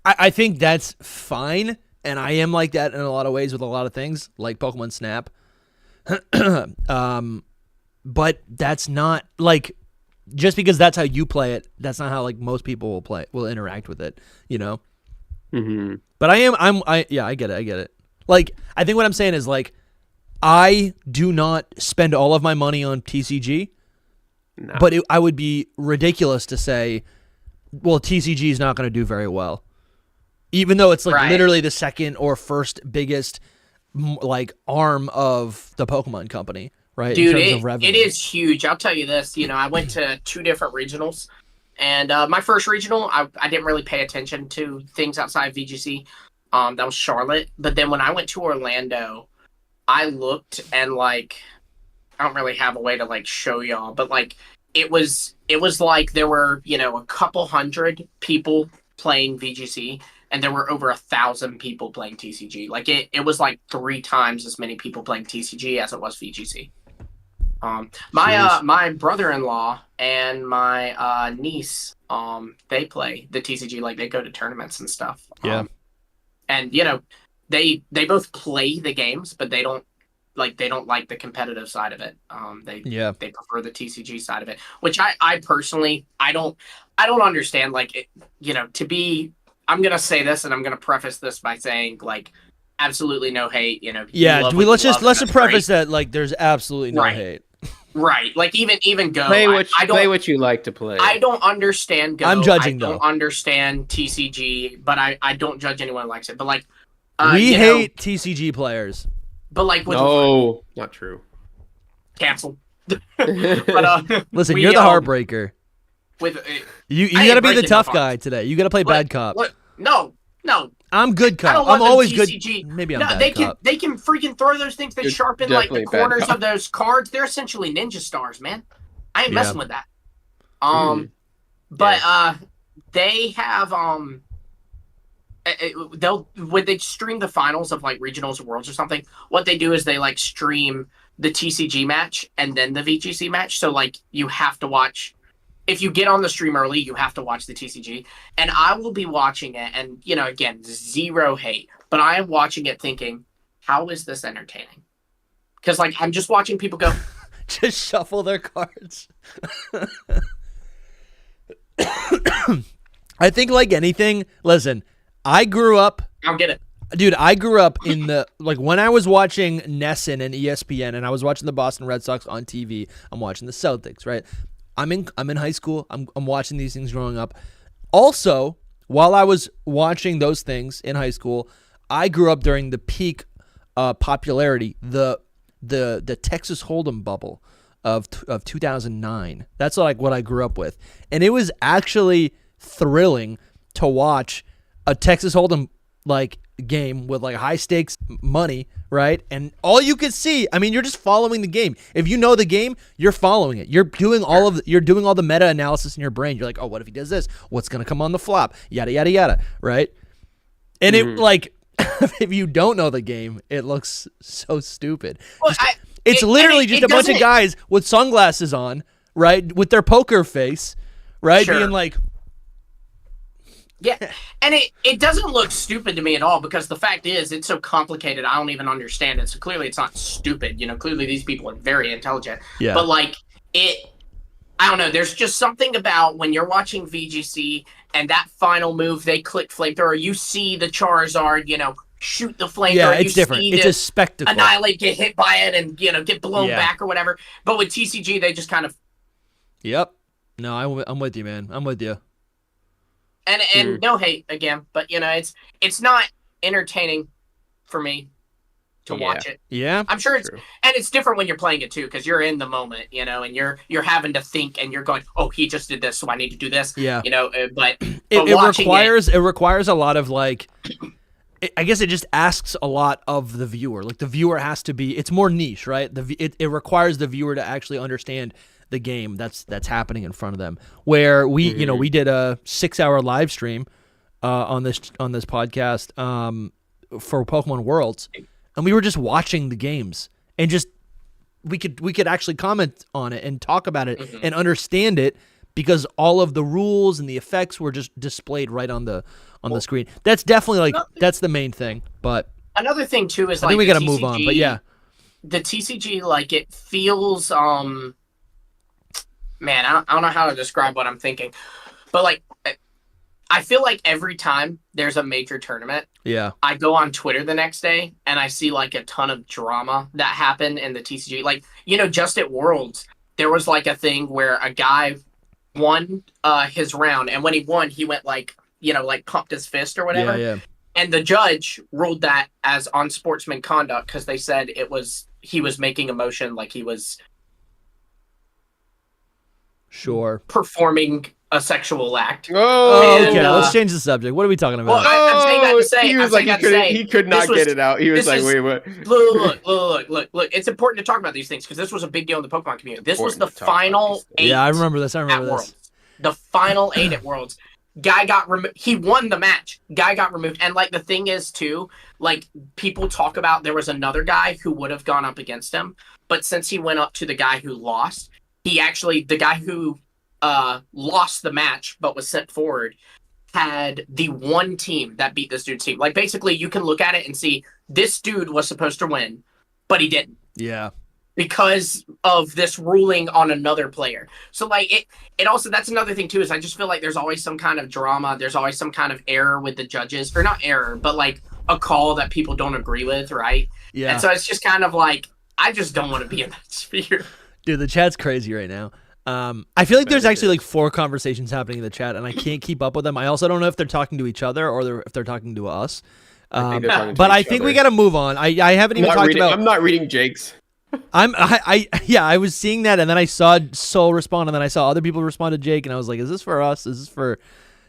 A: I think that's fine, and I am like that in a lot of ways with a lot of things, like Pokemon Snap. But that's not like just because that's how you play it. That's not how like most people will interact with it.
C: Mm-hmm.
A: But I get it. Like I think what I'm saying is like I do not spend all of my money on TCG,
C: No.
A: But I would be ridiculous to say, well, TCG is not going to do very well, even though it's like literally the second or first biggest like arm of the Pokemon company, right?
B: Dude,
A: in terms of revenue.
B: it is huge. I'll tell you this. I went to 2 different regionals, and my first regional, I didn't really pay attention to things outside VGC. That was Charlotte. But then when I went to Orlando, I looked and like, I don't really have a way to like show y'all, but like it was like there were, a couple hundred people playing VGC, and there were over 1,000 people playing TCG. Like it was like 3 times as many people playing TCG as it was VGC. My brother-in-law and my niece, they play the TCG, like they go to tournaments and stuff.
A: Yeah.
B: And they both play the games, but they don't like the competitive side of it. They prefer the TCG side of it, which I personally I don't understand. Like to be, I'm gonna say this, and I'm gonna preface this by saying like absolutely no hate.
A: Yeah, let's just preface that like there's absolutely no hate.
B: Right, like even Go.
C: Play what you like to play.
B: I don't understand Go.
A: I'm judging
B: though. I don't understand TCG, but I don't judge anyone who likes it. But like,
A: we hate TCG players.
B: But like,
C: no, not true.
B: Cancel.
A: But listen, you're the heartbreaker. You gotta be the tough guy today. You gotta play bad cop.
B: No.
A: I'm good cop. I'm always
B: TCG.
A: good. Maybe I'm bad cop.
B: They can freaking throw those things. They sharpen like the corners of those cards. They're essentially ninja stars, man. I ain't messing with that. But they have when they stream the finals of like regionals or worlds or something, what they do is they like stream the TCG match and then the VGC match. So like you have to watch. If you get on the stream early, you have to watch the TCG. And I will be watching it, and, again, zero hate. But I am watching it thinking, how is this entertaining? Because, like, I'm just watching people go...
A: just shuffle their cards. I think, like anything, listen, I grew up...
B: I'll get it.
A: Dude, I grew up in the... Like, when I was watching Nesson and ESPN, and I was watching the Boston Red Sox on TV, I'm watching the Celtics, right? I'm in high school. I'm watching these things growing up. Also, while I was watching those things in high school, I grew up during the peak popularity, the Texas Hold'em bubble of 2009. That's like what I grew up with, and it was actually thrilling to watch a Texas Hold'em like game with like high stakes money, right? And all you could see, I mean, you're just following the game. If you know the game, you're following it. You're doing all the meta analysis in your brain. You're like, oh, what if he does this? What's gonna come on the flop? Yada yada yada, right? And it like, if you don't know the game, it looks so stupid. Well, it's literally just a bunch of guys with sunglasses on, right, with their poker face, right, being like.
B: Yeah, and it doesn't look stupid to me at all, because the fact is it's so complicated I don't even understand it. So clearly it's not stupid. Clearly these people are very intelligent. Yeah. But like I don't know. There's just something about when you're watching VGC and that final move, they click flamethrower. You see the Charizard, shoot the flamethrower.
A: Yeah, it's different. It's a spectacle.
B: Annihilate, get hit by it, and get blown back or whatever. But with TCG, they just kind of.
A: Yep. No, I'm with you, man. I'm with you.
B: And no hate again, but it's not entertaining for me to watch it.
A: Yeah,
B: I'm sure it's different when you're playing it too, because you're in the moment, and you're having to think, and you're going, oh, he just did this, so I need to do this. Yeah, but
A: it requires a lot of like, I guess it just asks a lot of the viewer. Like the viewer has to be, it's more niche, right? It requires the viewer to actually understand the game that's happening in front of them. Where we we did a 6-hour live stream on this podcast for Pokemon Worlds, and we were just watching the games, and just we could actually comment on it and talk about it and understand it, because all of the rules and the effects were just displayed right on the screen. That's definitely that's the main thing. But
B: another thing too is
A: I think we got to move on. But yeah,
B: the TCG, like, it feels man, I don't know how to describe what I'm thinking, but like, I feel like every time there's a major tournament, I go on Twitter the next day and I see like a ton of drama that happened in the TCG. Like, just at Worlds, there was like a thing where a guy won his round, and when he won, he went like, like pumped his fist or whatever.
A: Yeah.
B: And the judge ruled that as unsportsman conduct because they said he was making a motion like he was performing a sexual act.
C: Oh,
A: okay. Let's change the subject. What are we talking about?
B: Well, I'm saying that to say,
C: he was like, he could not get it out. He was like, wait, what?
B: Look. It's important to talk about these things because this was a big deal in the Pokemon community. This was the final 8.
A: Yeah, I remember this.
B: Worlds. The final 8 at Worlds. Guy got removed. He won the match. Guy got removed. And like the thing is too, like people talk about there was another guy who would have gone up against him, but since he went up to the guy who lost, the guy who lost the match but was sent forward had the one team that beat this dude's team. Like basically you can look at it and see this dude was supposed to win, but he didn't.
A: Yeah.
B: Because of this ruling on another player. So like it also, that's another thing too, is I just feel like there's always some kind of drama. There's always some kind of error with the judges, or not error, but like a call that people don't agree with. Right.
A: Yeah.
B: And so it's just kind of like, I just don't want to be in that sphere.
A: Dude, the chat's crazy right now. I feel like there's actually like 4 conversations happening in the chat and I can't keep up with them. I also don't know if they're talking to each other or if they're talking to us. But I think we got to move on. I haven't even talked about.
C: I'm not reading Jake's.
A: I was seeing that and then I saw Soul respond and then I saw other people respond to Jake and I was like, is this for us? Is this for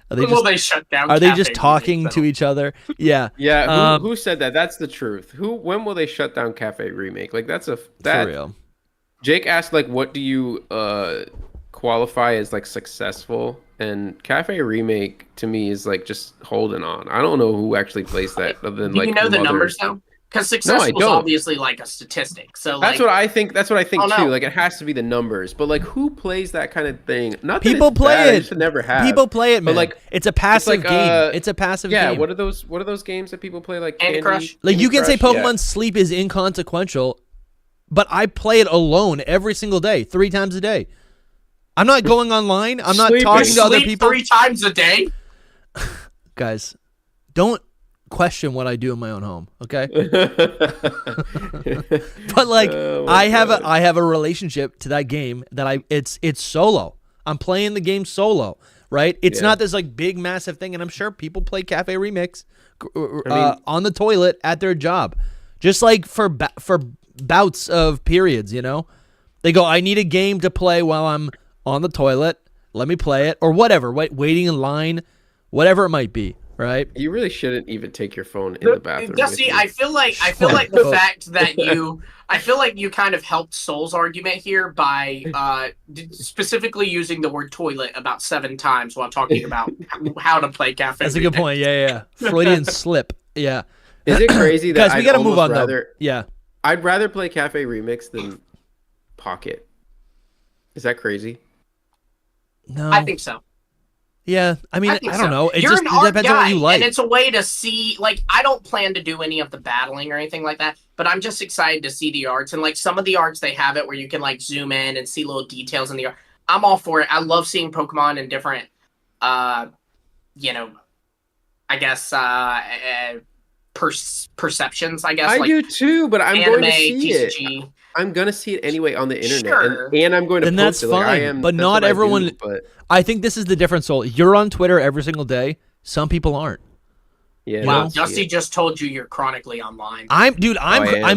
B: they shut down?
A: Are they just talking to each other? Yeah.
C: Yeah, who said that? That's the truth. When will they shut down Cafe Remake? Like for
A: real.
C: Jake asked like what do you qualify as like successful? And Cafe Remake to me is like just holding on. I don't know who actually plays that other than
B: do you know the numbers though? Because success was obviously like a statistic. So like,
C: that's what I think too. Like it has to be the numbers. But like who plays that kind of thing? Not that
A: people play
C: bad,
A: it.
C: Should never have.
A: People play it, man. But
C: like
A: it's a passive game. It's a passive game.
C: Yeah, what are those games that people play like
B: Candy Crush?
A: Like you can say Pokemon Sleep is inconsequential, but I play it alone every single day, 3 times a day. I'm not going online. I'm not talking to other people
B: 3 times a day.
A: Guys, don't question what I do in my own home, okay? But like I have a relationship to that game that it's solo. I'm playing the game solo, right? It's not this like big massive thing, and I'm sure people play Cafe Remix on the toilet at their job, just like for bouts of periods, They go, I need a game to play while I'm on the toilet. Let me play it, or whatever. Waiting in line, whatever it might be. Right.
C: You really shouldn't even take your phone in the bathroom.
B: Dusty, I feel like the fact that you kind of helped Soul's argument here by specifically using the word toilet about 7 times while talking about how to play Cafe.
A: That's a good point. Yeah. Freudian slip. Yeah.
C: Is it crazy that
A: guys, we got to move on though? Yeah.
C: I'd rather play Cafe Remix than Pocket. Is that crazy?
A: No.
B: I think so.
A: Yeah, I mean, I don't know. It
B: You're
A: just
B: an art
A: depends
B: guy,
A: on what you like.
B: and it's a way to see. Like, I don't plan to do any of the battling or anything like that, but I'm just excited to see the arts. And like some of the arts, they have it where you can like zoom in and see little details in the art. I'm all for it. I love seeing Pokemon in different, I guess, perceptions. I guess
C: I
B: like
C: do too, but I'm
B: anime,
C: going to see
B: TCG.
C: it. I'm gonna see it anyway on the internet,
B: Sure.
C: and I'm going to.
A: Then
C: post
A: that's
C: it. Like,
A: fine, but not everyone. I think this is the difference, Soul. You're on Twitter every single day. Some people aren't.
C: Yeah.
B: Wow, Dusty just told you you're chronically online.
A: I'm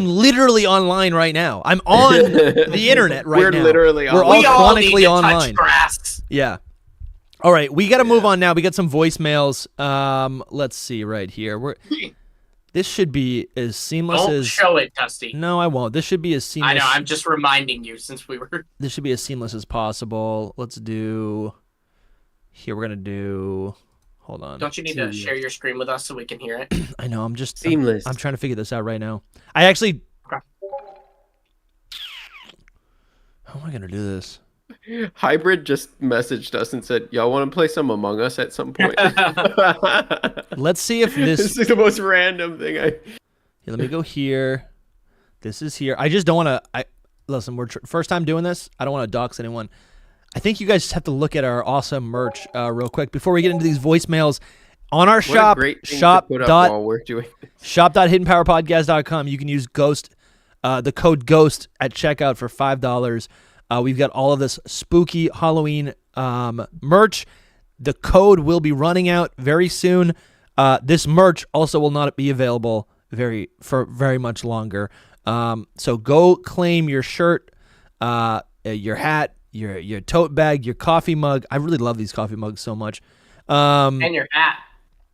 A: literally online right now. I'm on the internet right now.
C: We're literally
A: We're
C: online.
A: all chronically online.
B: Grass.
A: Yeah. All right, we got to move on now. We got some voicemails. Let's see right here. This should be as seamless
B: Don't
A: as.
B: show it, Dusty.
A: No, I won't. This should be as seamless.
B: I know. I'm just reminding you since we were.
A: This should be as seamless as possible. Let's do. Here we're gonna do. Hold on.
B: Don't you need to share your screen with us so we can hear it?
A: I know. I'm just
C: seamless.
A: I'm trying to figure this out right now. I actually.
B: Okay.
A: How am I gonna do this?
C: Hybrid just messaged us and said, "Y'all want to play some Among Us at some point?"
A: Let's see if this.
C: This is the most random thing.
A: Here, let me go here. This is here. I just don't want to. Listen. We're first time doing this. I don't want to dox anyone. I think you guys just have to look at our awesome merch real quick before we get into these voicemails. On our shop.hiddenpowerpodcast.com, you can use Ghost, the code GHOST at checkout for $5. We've got all of this spooky Halloween merch. The code will be running out very soon. This merch also will not be available for very much longer. So go claim your shirt, your hat, your tote bag, your coffee mug. I really love these coffee mugs so much.
B: And your hat.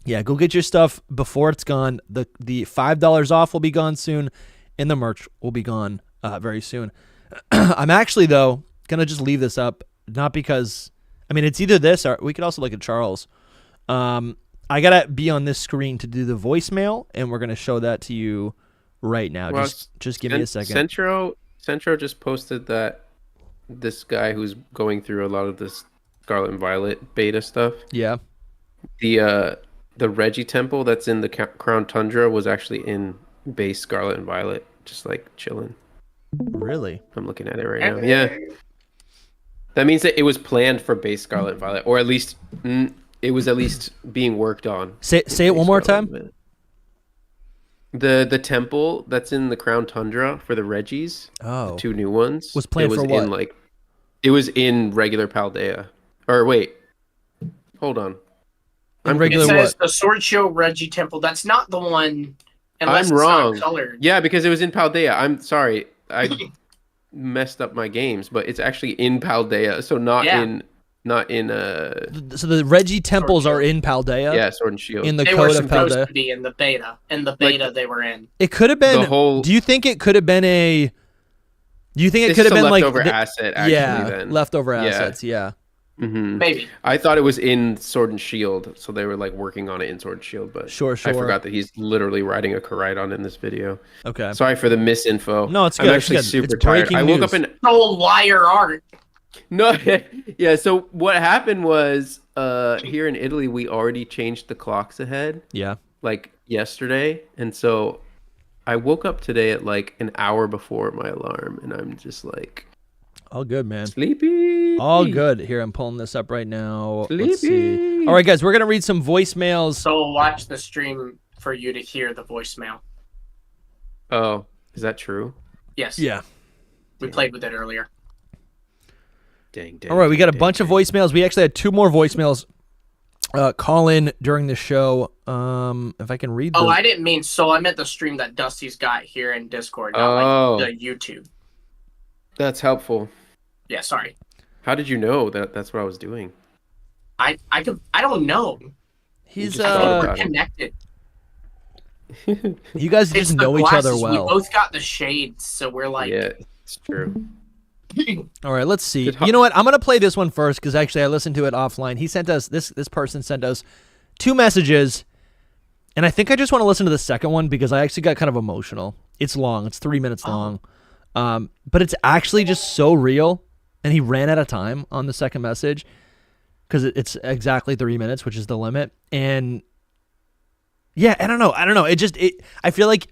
A: Yeah, go get your stuff before it's gone. The $5 off will be gone soon, and the merch will be gone very soon. I'm actually, though, going to just leave this up, not because, I mean, it's either this or we could also look at Charles. I got to be on this screen to do the voicemail, and we're going to show that to you right now.
C: Well,
A: just give me a second.
C: Centro just posted that this guy who's going through a lot of this Scarlet and Violet beta stuff.
A: Yeah.
C: The Reggie Temple that's in the Crown Tundra was actually in base Scarlet and Violet, just like chilling.
A: Really?
C: I'm looking at it right now. Yeah. That means that it was planned for base Scarlet and Violet, or at least it was at least being worked on.
A: Say it one more time.
C: The temple that's in the Crown Tundra for the Reggies, the 2 new ones,
A: was planned for what?
C: It was in regular Paldea. Or wait, hold on.
A: Regular
B: it says
A: what?
B: the Sword Shield Reggie Temple. That's not the one. Unless
C: I'm wrong.
B: It's not colored.
C: Yeah, because it was in Paldea. I'm sorry. I messed up my games, but it's actually in Paldea, so not in.
A: So the Reggie temples are in Paldea.
C: Yeah, Sword and Shield.
A: In the
B: they
A: code
B: were
A: of
B: supposed
A: Paldea.
B: to be in the beta. In the beta, they were in.
A: It could have been. Do you think it could have been a? Do you think it could have been like
C: leftover asset? Actually, then.
A: Leftover assets. Yeah.
C: Mm-hmm.
B: Maybe.
C: I thought it was in Sword and Shield, so they were like working on it in Sword and Shield, but
A: sure.
C: I forgot that he's literally riding a Koraidon in this video.
A: Okay.
C: Sorry for the misinfo.
A: No, it's good.
C: I'm actually super tired. I woke up in
B: liar art.
C: No, yeah. So what happened was, here in Italy, we already changed the clocks ahead.
A: Yeah.
C: Like yesterday, and so I woke up today at like an hour before my alarm, and I'm just like,
A: all good, man.
C: Sleepy.
A: All good. Here, I'm pulling this up right now.
C: Sleepy.
A: Let's see. All right, guys, we're gonna read some voicemails.
B: So we'll watch the stream for you to hear the voicemail.
C: Oh, is that true?
B: Yes.
A: Yeah.
B: We played with it earlier.
C: Dang.
A: All right, we got a bunch of voicemails. We actually had 2 more voicemails call in during the show. If I can read them.
B: Oh, I didn't mean so. I meant the stream that Dusty's got here in Discord, not like the YouTube.
C: That's helpful.
B: Yeah, sorry.
C: How did you know that that's what I was doing?
B: I don't know.
A: He's
B: we're connected.
A: You guys just know each other well.
B: We both got the shades, so we're like.
C: Yeah, it's true.
A: All right, let's see. You know what? I'm gonna play this one first because actually I listened to it offline. He sent us this person sent us 2 messages, and I think I just want to listen to the second one because I actually got kind of emotional. It's long. It's 3 minutes long, but it's actually just so real. And he ran out of time on the second message because it's exactly 3 minutes, which is the limit. And yeah, I don't know. I feel like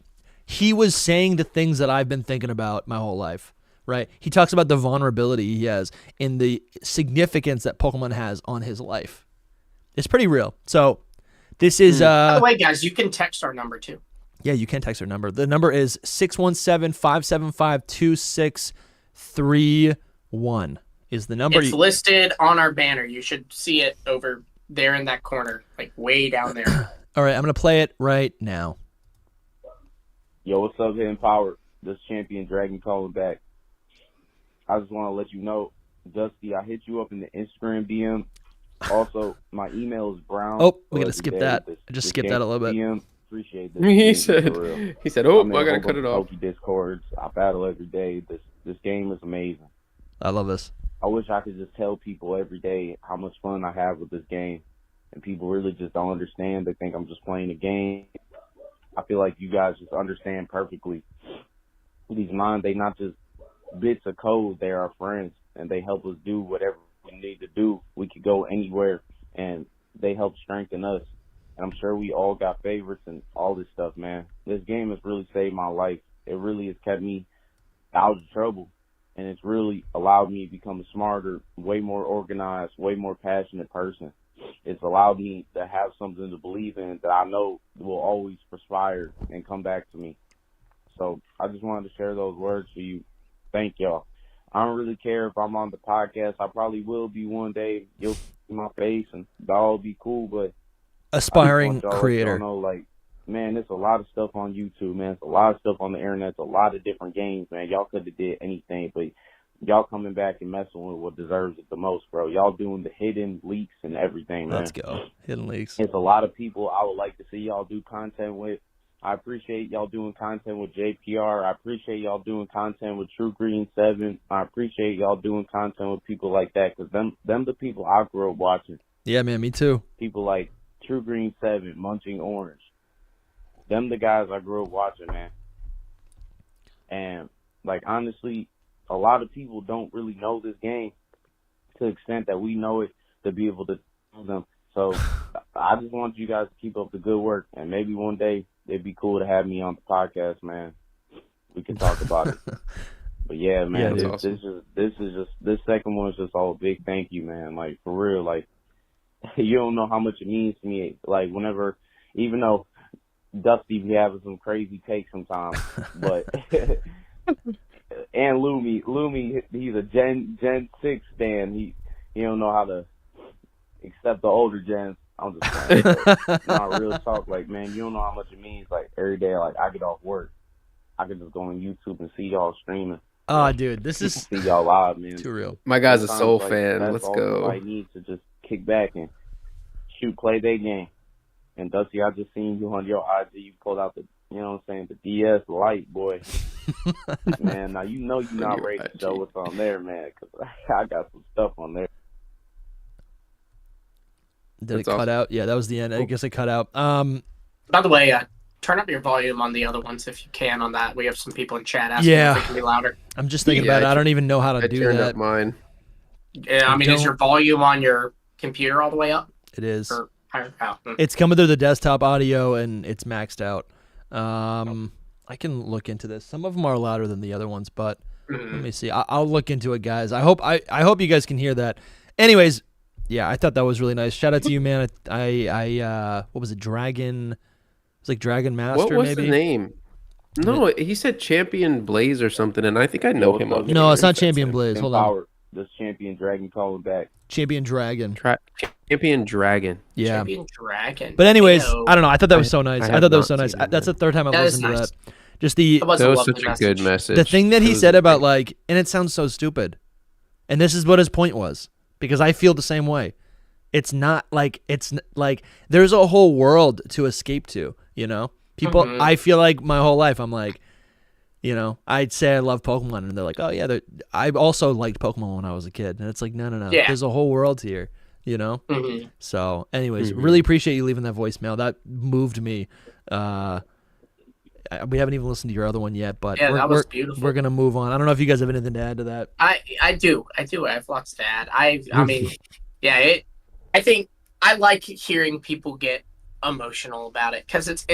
A: he was saying the things that I've been thinking about my whole life. Right? He talks about the vulnerability he has and the significance that Pokemon has on his life. It's pretty real. So this is
B: By the way, guys, you can text our number too.
A: Yeah, you can text our number. The number is 617-575-2631 is the number.
B: It's listed on our banner. You should see it over there in that corner, like way down there.
A: All right, I'm going to play it right now.
D: Yo, what's up, Hidden Power? This Champion Dragon calling back. I just want to let you know, Dusty, I hit you up in the Instagram DM. Also, my email is brown.
A: Oh, we got to skip that. I just skipped that a little bit.
D: DM. Appreciate this.
C: He said, oh, I got to cut it off.
D: Discords. I battle every day. This game is amazing.
A: I love this.
D: I wish I could just tell people every day how much fun I have with this game. And people really just don't understand. They think I'm just playing a game. I feel like you guys just understand perfectly. These minds, they not just bits of code. They are friends, and they help us do whatever we need to do. We could go anywhere, and they help strengthen us. And I'm sure we all got favorites and all this stuff, man. This game has really saved my life. It really has kept me out of trouble, and it's really allowed me to become a smarter, way more organized, way more passionate person. It's allowed me to have something to believe in that I know will always perspire and come back to me. So I just wanted to share those words for you. Thank y'all. I don't really care if I'm on the podcast. I probably will be one day. You'll see my face and that'll all be cool. But
A: Aspiring
D: I just want y'all to
A: creator.
D: know, like, man, there's a lot of stuff on YouTube, man. There's a lot of stuff on the internet. There's a lot of different games, man. Y'all could have did anything, but y'all coming back and messing with what deserves it the most, bro. Y'all doing the hidden leaks and everything, man.
A: Let's go. Hidden leaks.
D: There's a lot of people I would like to see y'all do content with. I appreciate y'all doing content with JPR. I appreciate y'all doing content with True Green 7. I appreciate y'all doing content with people like that, because them the people I grew up watching.
A: Yeah, man, me too.
D: People like True Green 7, Munching Orange. Them the guys I grew up watching, man. And, like, honestly, a lot of people don't really know this game to the extent that we know it to be able to tell them. So I just want you guys to keep up the good work, and maybe one day it'd be cool to have me on the podcast, man. We can talk about it. But yeah, man,
A: Yeah,
D: this second one is just all a big thank you, man. Like, for real, like, you don't know how much it means to me. Like, whenever, even though Dusty be having some crazy takes sometimes, but and Lumi, he's a Gen 6 fan. He don't know how to accept the older gens. I'm just playing. Not real talk. Like, man, you don't know how much it means. Like, every day, like, I get off work, I can just go on YouTube and see y'all streaming.
A: Oh, dude, this is
D: See y'all live, man.
A: too real.
C: My guy's a
D: Sometimes,
C: Soul
D: like,
C: fan.
D: that's
C: Let's
D: all
C: go.
D: I need to just kick back and play their game. And Dusty, I just seen you on your IG. You pulled out the, you know what I'm saying, the DS Lite, boy. Man, now you know you're not
C: Your
D: ready to
C: IG.
D: show what's on there, man, because I got some stuff on there.
A: Did
C: That's
A: it cut
C: awesome.
A: out? Yeah, that was the end. I guess it cut out.
B: By the way, turn up your volume on the other ones if you can on that. We have some people in chat asking
A: Yeah.
B: if it can be louder.
A: I'm just thinking
C: Yeah,
A: about it.
C: I
A: I don't even know how to
C: I
A: do
C: turned
A: that.
C: up mine.
B: Yeah, I mean, is your volume on your computer all the way up?
A: It is.
B: Or higher? Oh,
A: It's coming through the desktop audio and it's maxed out. I can look into this. Some of them are louder than the other ones, but let me see. I'll look into it, guys. I hope you guys can hear that. Anyways, yeah, I thought that was really nice. Shout out to you, man. I what was it? Dragon. It was like Dragon Master,
C: What was
A: maybe.
C: the name? No, he said Champion Blaze or something, and I think I know him. on
A: No, it's
C: Twitter.
A: not Champion Blaze. Hold on.
D: Empowered. This champion dragon calling back.
A: Champion Dragon.
C: Champion Dragon.
A: Yeah.
B: Champion Dragon.
A: But anyways,
B: Ew.
A: I don't know. I thought that was so nice.
C: I
A: I
C: have
A: thought that was
C: not
A: so nice.
C: seen that.
A: That's the third time I've
B: That is
A: listened to
B: nice.
A: that. Just the
B: That was
C: That
B: a
C: was
B: lovely
C: such a
B: message.
C: good message.
A: the thing that he
C: It was
A: said about
C: great.
A: like, and it sounds so stupid, and this is what his point was, because I feel the same way. It's not like there's a whole world to escape to, you know? People,
B: Mhm.
A: I feel like my whole life I'm like, you know, I'd say I love Pokemon, and they're like, oh yeah, I also liked Pokemon when I was a kid, and it's like, no,
B: Yeah.
A: there's a whole world here, you know?
B: Mhm.
A: So, anyways,
C: Mhm.
A: really appreciate you leaving that voicemail. That moved me. We haven't even listened to your other one yet, but
B: Yeah, that was
A: we're
B: beautiful.
A: gonna move on. I don't know if you guys have anything to add to that.
B: I do. I have lots to add. I mean, yeah. I think I like hearing people get emotional about it because it's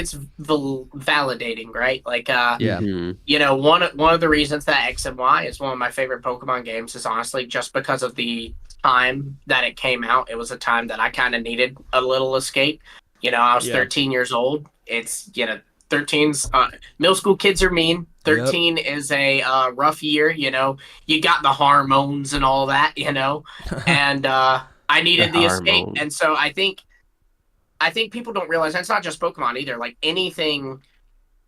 B: validating, right? Like,
A: Yeah.
C: Mhm.
B: you know, one of the reasons that X and Y is one of my favorite Pokemon games is honestly just because of the time that it came out. It was a time that I kind of needed a little escape. You know, I was
A: Yeah.
B: 13 years old. It's, you know, 13's middle school kids are mean. 13 is a rough year. You know, you got the hormones and all that. You know, and I needed the escape,
C: hormones.
B: and so I think people don't realize that's not just Pokemon either. Like anything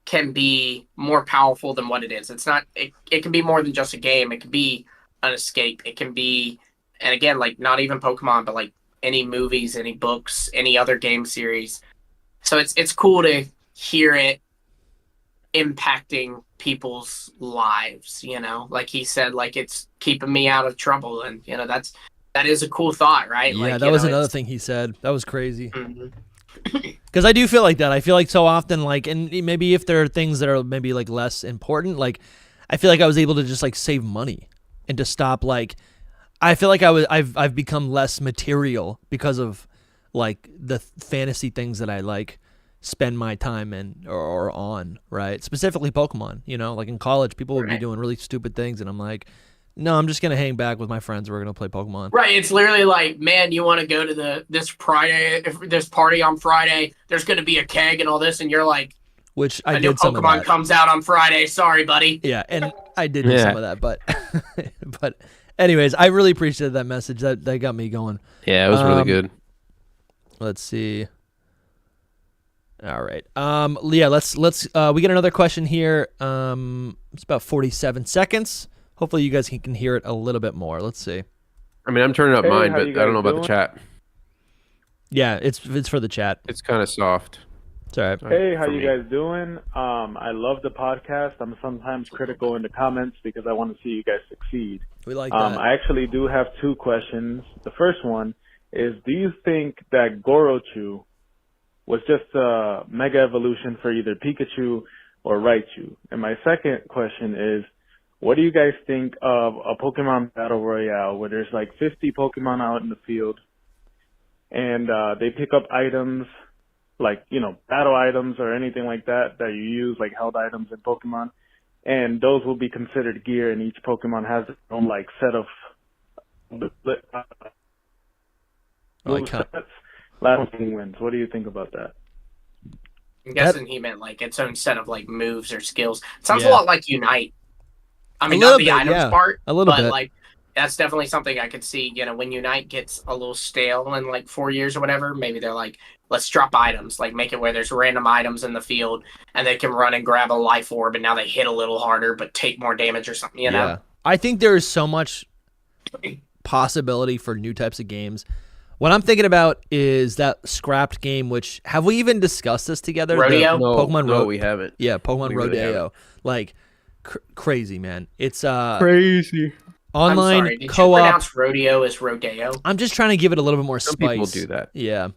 B: can be more powerful than what it is. It's not. It can be more than just a game. It can be an escape. It can be, and again, like not even Pokemon, but like any movies, any books, any other game series. So it's cool to hear it impacting people's lives. You know, like he said, like it's keeping me out of trouble, and you know that is a cool thought, right?
A: Yeah,
B: like,
A: that
B: you
A: was
B: know,
A: another
B: it's-
A: thing he said. That was crazy.
B: Mhm.
A: Because I do feel like that. I feel like so often, like, and maybe if there are things that are maybe like less important, like, I feel like I was able to just like save money and to stop. Like, I feel like I've become less material because of like the fantasy things that I like spend my time in or on, right? Specifically Pokemon. You know, like in college, people would be
B: Right.
A: doing really stupid things, and I'm like, no, I'm just gonna hang back with my friends. We're gonna play Pokemon.
B: Right, it's literally like, man, you want to go to this party on Friday? There's going to be a keg and all this, and you're like,
A: Which
B: a
A: I
B: new
A: did some of
B: Pokemon
A: that.
B: comes out on Friday. Sorry, buddy.
A: Yeah, and I did do some of that, but but anyways, I really appreciated that message. That got me going.
C: Yeah, it was really good.
A: Let's see. All right. Yeah, let's we get another question here. It's about 47 seconds. Hopefully you guys can hear it a little bit more. Let's see.
C: I mean, I'm turning up mine,
E: how
C: but
E: you
C: I don't know
E: guys
C: about the chat.
A: Yeah, it's for the chat.
C: It's kind of soft.
A: It's all right.
E: Hey, how
C: For
E: you
C: me.
E: guys doing? I love the podcast. I'm sometimes critical in the comments because I want to see you guys succeed.
A: We like that.
E: I actually do have two questions. The first one is, do you think that Gorochu was just a mega evolution for either Pikachu or Raichu? And my second question is, what do you guys think of a Pokemon Battle Royale where there's like 50 Pokemon out in the field and they pick up items like, battle items or anything like that you use, like held items in Pokemon, and those will be considered gear, and each Pokemon has its own like set of sets. Last one wins. What do you think about that?
B: I'm guessing he meant like its own set of like moves or skills. It sounds
A: Yeah.
B: a lot like Unite. I mean,
A: little
B: not the
A: bit,
B: items
A: yeah.
B: part,
A: A little
B: but
A: bit.
B: like that's definitely something I could see. When Unite gets a little stale in like 4 years or whatever, maybe they're like, let's drop items, like make it where there's random items in the field and they can run and grab a life orb, and now they hit a little harder but take more damage or something. You know?
A: Yeah. I think there is so much possibility for new types of games. What I'm thinking about is that scrapped game, which have we even discussed this together?
B: Rodeo?
C: No,
A: Pokemon
C: no, we haven't.
A: Yeah, Pokemon
C: We really
A: Rodeo. Like crazy, man. It's
C: Crazy.
B: I'm
A: online
B: sorry, did you
A: co-op.
B: pronounce rodeo as rodeo?
A: I'm just trying to give it a little bit more
C: Some
A: spice.
C: people do that.
A: Yeah.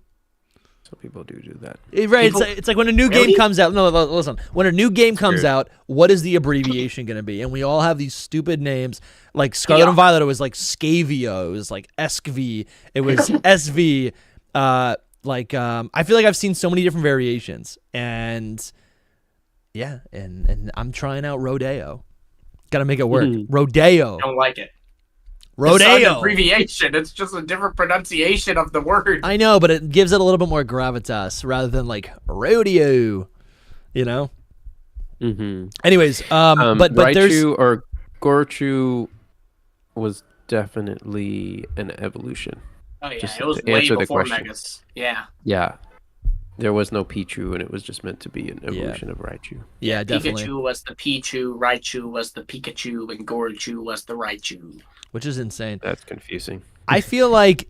C: Some people do that.
A: Right,
B: People-
A: it's like when a new
B: Really?
A: game comes out. No, listen. When a new game comes
C: Weird.
A: out, what is the abbreviation going to be? And we all have these stupid names. Like Scarlet
B: Yeah.
A: and Violet, it was like Scavio. It was like ESCV. It was SV. I feel like I've seen so many different variations. And yeah, and I'm trying out Rodeo. Got to make it work. Rodeo.
B: Don't like it. It's not an
A: Rodeo.
B: abbreviation. It's just a different pronunciation of the word.
A: I know, but it gives it a little bit more gravitas rather than like rodeo,
C: Mm-hmm.
A: Anyways, but there's
C: Raichu or Gorochu was definitely an evolution.
B: Oh yeah,
C: Just
B: it was
C: to
B: way
C: answer the
B: before
C: question.
B: Megas. Yeah.
C: Yeah. There was no Pichu, and it was just meant to be an evolution of Raichu.
A: yeah, definitely,
B: Pikachu was the Pichu, Raichu was the Pikachu, and Gorochu was the Raichu.
A: which is insane.
C: That's confusing.
A: I feel like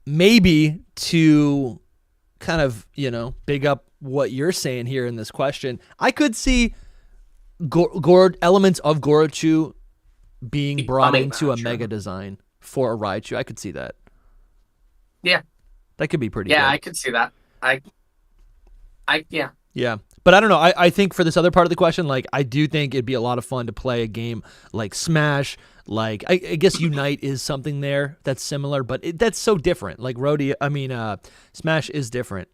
A: maybe to kind of, big up what you're saying here in this question, I could see elements of Gorochu being brought
B: Becoming
A: into a
B: Raichu.
A: mega design for a Raichu. I could see that.
B: Yeah.
A: That could be pretty
B: Yeah,
A: good.
B: I could see that. Yeah.
A: Yeah. But I don't know. I think for this other part of the question, like, I do think it'd be a lot of fun to play a game like Smash. Like, I guess Unite is something there that's similar, but that's so different. Like, Smash is different.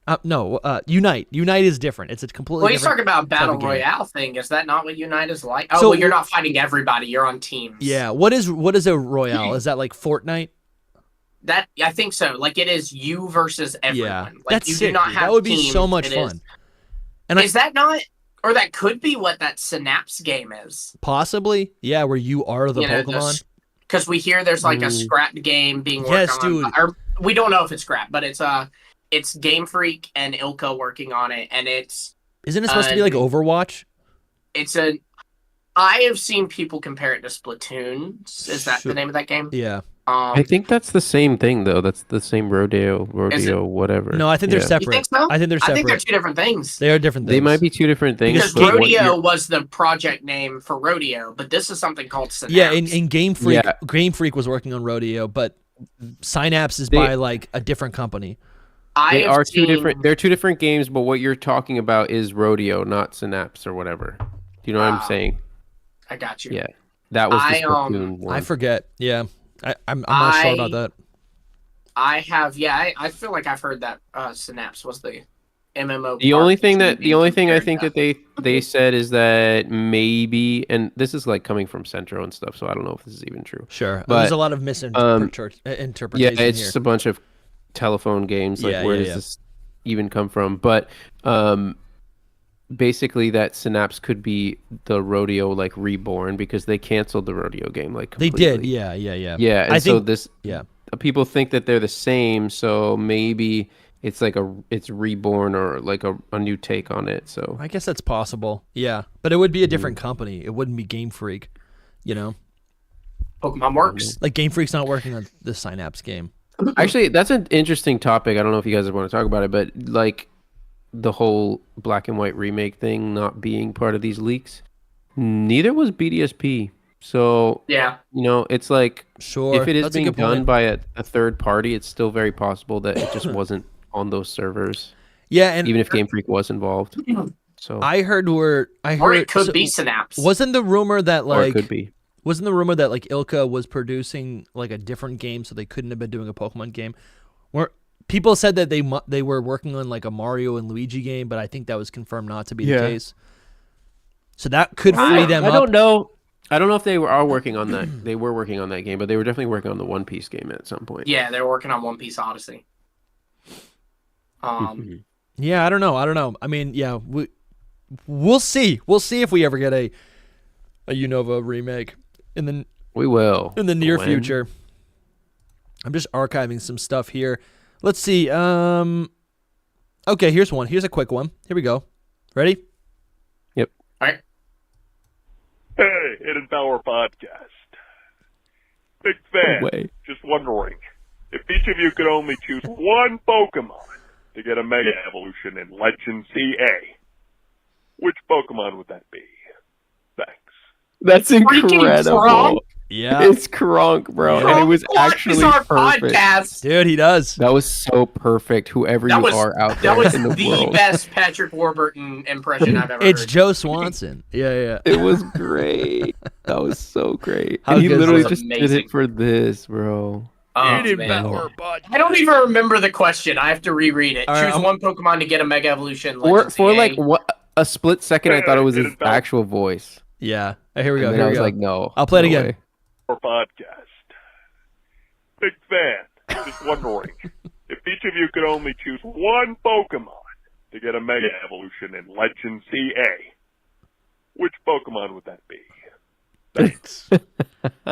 A: Unite. Unite is different. It's a completely
B: Well, he's
A: different.
B: talking about Battle
A: of game.
B: Royale thing. Is that not what Unite is like? Oh,
A: So-
B: well, you're not fighting everybody. You're on teams.
A: Yeah. What is a Royale? Is that like Fortnite?
B: That I think so. Like it is you versus everyone.
A: Yeah.
B: Like
A: That's
B: you
A: sick.
B: do not
A: Dude.
B: have
A: That would be
B: teams.
A: so much
B: It
A: fun.
B: Is,
A: And
B: is that not, or that could be what that Synapse game is?
A: Possibly. Yeah, where you are the Pokemon.
B: Because we hear there's like a scrapped game being worked
A: Yes,
B: on.
A: dude.
B: Or we don't know if it's scrapped, but it's Game Freak and Ilka working on it, and it's
A: Isn't it supposed to be like Overwatch?
B: I have seen people compare it to Splatoon. Is that the name of that game?
A: Yeah.
C: I think that's the same thing, though. That's the same rodeo, whatever.
A: No, I think they're
C: Yeah.
A: separate.
B: You think so?
A: I think they're separate.
B: I think they're two different things.
A: They are different things.
C: They might be two different things.
B: Because
A: Because
C: but what
B: Rodeo
C: you're-
B: was the project name for Rodeo, but this is something called Synapse.
A: Yeah, in Game Freak,
C: Yeah.
A: Game Freak was working on Rodeo, but Synapse is
C: They-
A: by like a different company.
C: They
B: have
C: are two
B: seen-
C: different. They're two different games, but what you're talking about is rodeo, not Synapse or whatever. Do you know what I'm saying?
B: I got you.
C: Yeah, that was the
B: I,
C: Splatoon one.
A: I forget. Yeah, I'm not sure about that.
B: I have. Yeah, I feel like I've heard that Synapse was the MMO.
C: The only thing
B: part
C: I think that they said is that maybe, and this is like coming from Centro and stuff, so I don't know if this is even true.
A: Sure,
C: but,
A: there's a lot of misinterpretation
C: Yeah, it's
A: here.
C: just a bunch of telephone games. Like,
A: Yeah,
C: where
A: yeah,
C: does
A: yeah.
C: this even come from? But basically that Synapse could be the Rodeo like reborn because they canceled the Rodeo game like
A: They
C: completely.
A: did, yeah.
C: Yeah, and
A: I
C: so
A: think,
C: this
A: yeah.
C: people think that they're the same, so maybe it's like it's reborn or like a new take on it. So
A: I guess that's possible, yeah. But it would be a different company. It wouldn't be Game Freak, you know?
B: Pokemon works.
A: Like, Game Freak's not working on the Synapse game.
C: actually, that's an interesting topic. I don't know if you guys want to talk about it, but like the whole black and white remake thing not being part of these leaks, neither was BDSP. So
B: Yeah.
C: you know, it's like
A: Sure,
C: if it is
A: that's a
C: being
A: good point.
C: done by a third party, it's still very possible that it just wasn't on those servers,
A: Yeah, and
C: even if Game Freak was involved. So
A: I heard
B: Or it could
A: so
B: be Synapse.
A: Wasn't the rumor that
C: or it
A: like
C: could be.
A: wasn't the rumor that like Ilka was producing like a different game, so they couldn't have been doing a Pokemon game? Where people said that they were working on like a Mario and Luigi game, but I think that was confirmed not to be the
C: Yeah.
A: case. So that could free them
C: I
A: up.
C: don't know. I don't know if they are working on that. They were working on that game, but they were definitely working on the One Piece game at some point.
B: Yeah, they're working on One Piece Odyssey.
A: Yeah, I don't know. I mean, yeah, we'll see. We'll see if we ever get a Unova remake in the
C: We will
A: in the near
C: When?
A: future. I'm just archiving some stuff here. Let's see. Okay, here's one. Here's a quick one. Here we go. Ready?
C: Yep.
B: All right.
F: Hey, Hidden Power Podcast. Big fan.
C: No way.
F: Just wondering, if each of you could only choose one Pokemon to get a Mega Evolution in Legend CA, which Pokemon would that be? Thanks.
C: That's
B: Freaking
C: incredible.
B: Kronk?
A: Yeah.
C: It's Kronk, bro, and it was
B: What is
C: actually
B: our
C: perfect.
B: podcast?
A: Dude, he does.
C: That was so perfect. Whoever
B: That
C: you
B: was
C: are out
B: that
C: there
B: was
C: in the,
B: the
C: world,
B: best Patrick Warburton impression I've ever
A: It's
B: heard.
A: Joe Swanson. Yeah.
C: it was great. That was so great.
A: How
C: And he
A: good is
C: literally
A: that?
C: just did
B: Amazing.
C: it for this, bro.
B: Oh,
A: Hidden
B: man.
A: Power Podcast.
B: I don't even remember the question. I have to reread it.
A: All right,
B: Choose
A: I'm-
B: one Pokemon to get a Mega Evolution.
C: For
B: Legend CA.
C: like what a split second, I thought it was his actual voice.
A: Yeah. Here we go.
C: And then
A: Here
C: I
A: we
C: was
A: go.
C: like, no.
A: I'll play it
C: no
A: again.
C: way.
F: Power Podcast. Big fan. Just wondering, if each of you could only choose one Pokemon to get a Mega Evolution in Legend CA, which Pokemon would that be? Thanks.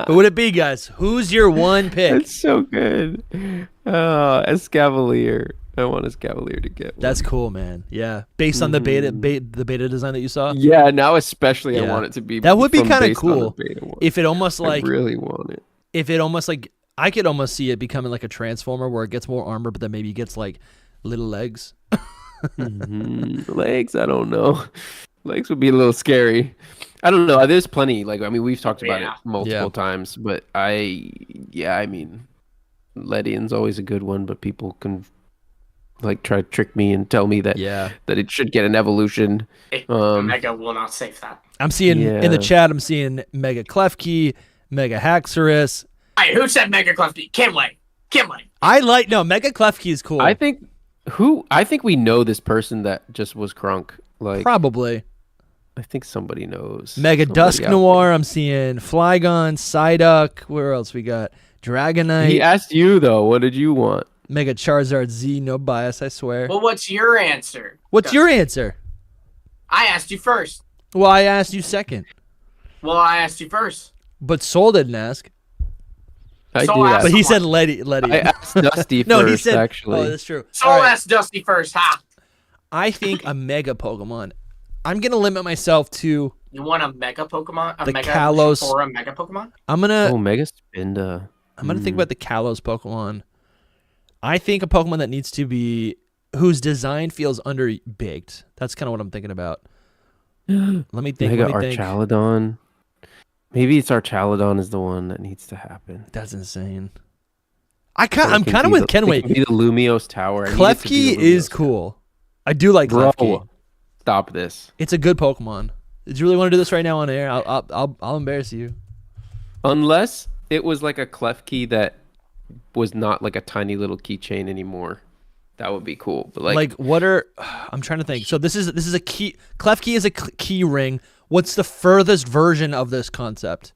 A: Who would it be, guys? Who's your one pick?
C: It's so good. Escavalier. I want Escavalier to get one.
A: That's cool, man. Yeah. Based on the beta design that you saw?
C: Yeah, now especially I
A: Yeah.
C: want it to be.
A: That would be
C: from
A: kinda
C: based on the
A: cool
C: beta one.
A: If it almost like
C: I really want it.
A: if it almost like I could almost see it becoming like a transformer where it gets more armor, but then maybe it gets like little legs.
C: Legs, I don't know. Legs would be a little scary. I don't know. There's plenty. Like, I mean, we've talked about
B: Yeah.
C: it multiple times, but I mean, Ledian's always a good one, but people can like try to trick me and tell me that
A: Yeah.
C: that it should get an evolution.
B: Mega will not save that.
A: I'm seeing in
C: Yeah.
A: the chat, I'm seeing Mega Klefki, Mega Haxorus.
B: Hey, who said Mega Clefty? Kimley.
A: Mega Klefki is cool.
C: I think we know this person that just was Krunk. Like,
A: Probably.
C: I think somebody knows.
A: Mega
C: Somebody
A: Dusk
C: out
A: Noir, I'm seeing Flygon, Psyduck. Where else we got?
C: there.
A: Dragonite.
C: He asked you though. What did you want?
A: Mega Charizard Z, no bias, I swear.
B: Well, what's your answer?
A: What's your answer?
B: I asked you first.
A: Well, I asked you second,
B: Well, I asked you first.
A: but Soul didn't ask.
C: I
B: So
C: did
B: I-
C: ask.
A: But he said
B: Someone.
A: Letty.
C: I asked Dusty
A: No,
C: first.
A: he said.
C: Actually,
A: Oh, that's true.
B: So
A: All right.
B: asked Dusty first. Ha!
A: I think a Mega Pokemon. I'm gonna limit myself to.
B: You want a Mega Pokemon? A
A: The
B: Mega
A: Kalos.
B: or a Mega Pokemon?
A: I'm gonna.
C: oh, Mega Spinda.
A: Think about the Kalos Pokemon. I think a Pokemon that needs to be whose design feels underbaked. That's kind of what I'm thinking about. Let me think.
C: Mega
A: let me think.
C: Archaladon. Maybe it's Archaladon is the one that needs to happen.
A: That's insane.
C: Or it
A: I'm
C: can
A: kind of
C: be
A: with
C: the- it
A: Kenway.
C: can be the Lumiose Tower. I need it to be
A: Klefki
C: the
A: is
C: Lumiose
A: cool. I do like
C: Tower.
A: Klefki.
C: Bro, stop this.
A: It's a good Pokemon. Did you really want to do this right now on air? I'll embarrass you.
C: Unless it was like a Klefki that was not like a tiny little keychain anymore. That would be cool. But
A: Like what are? I'm trying to think. So this is a key. Klefki is a key ring. What's the furthest version of this concept?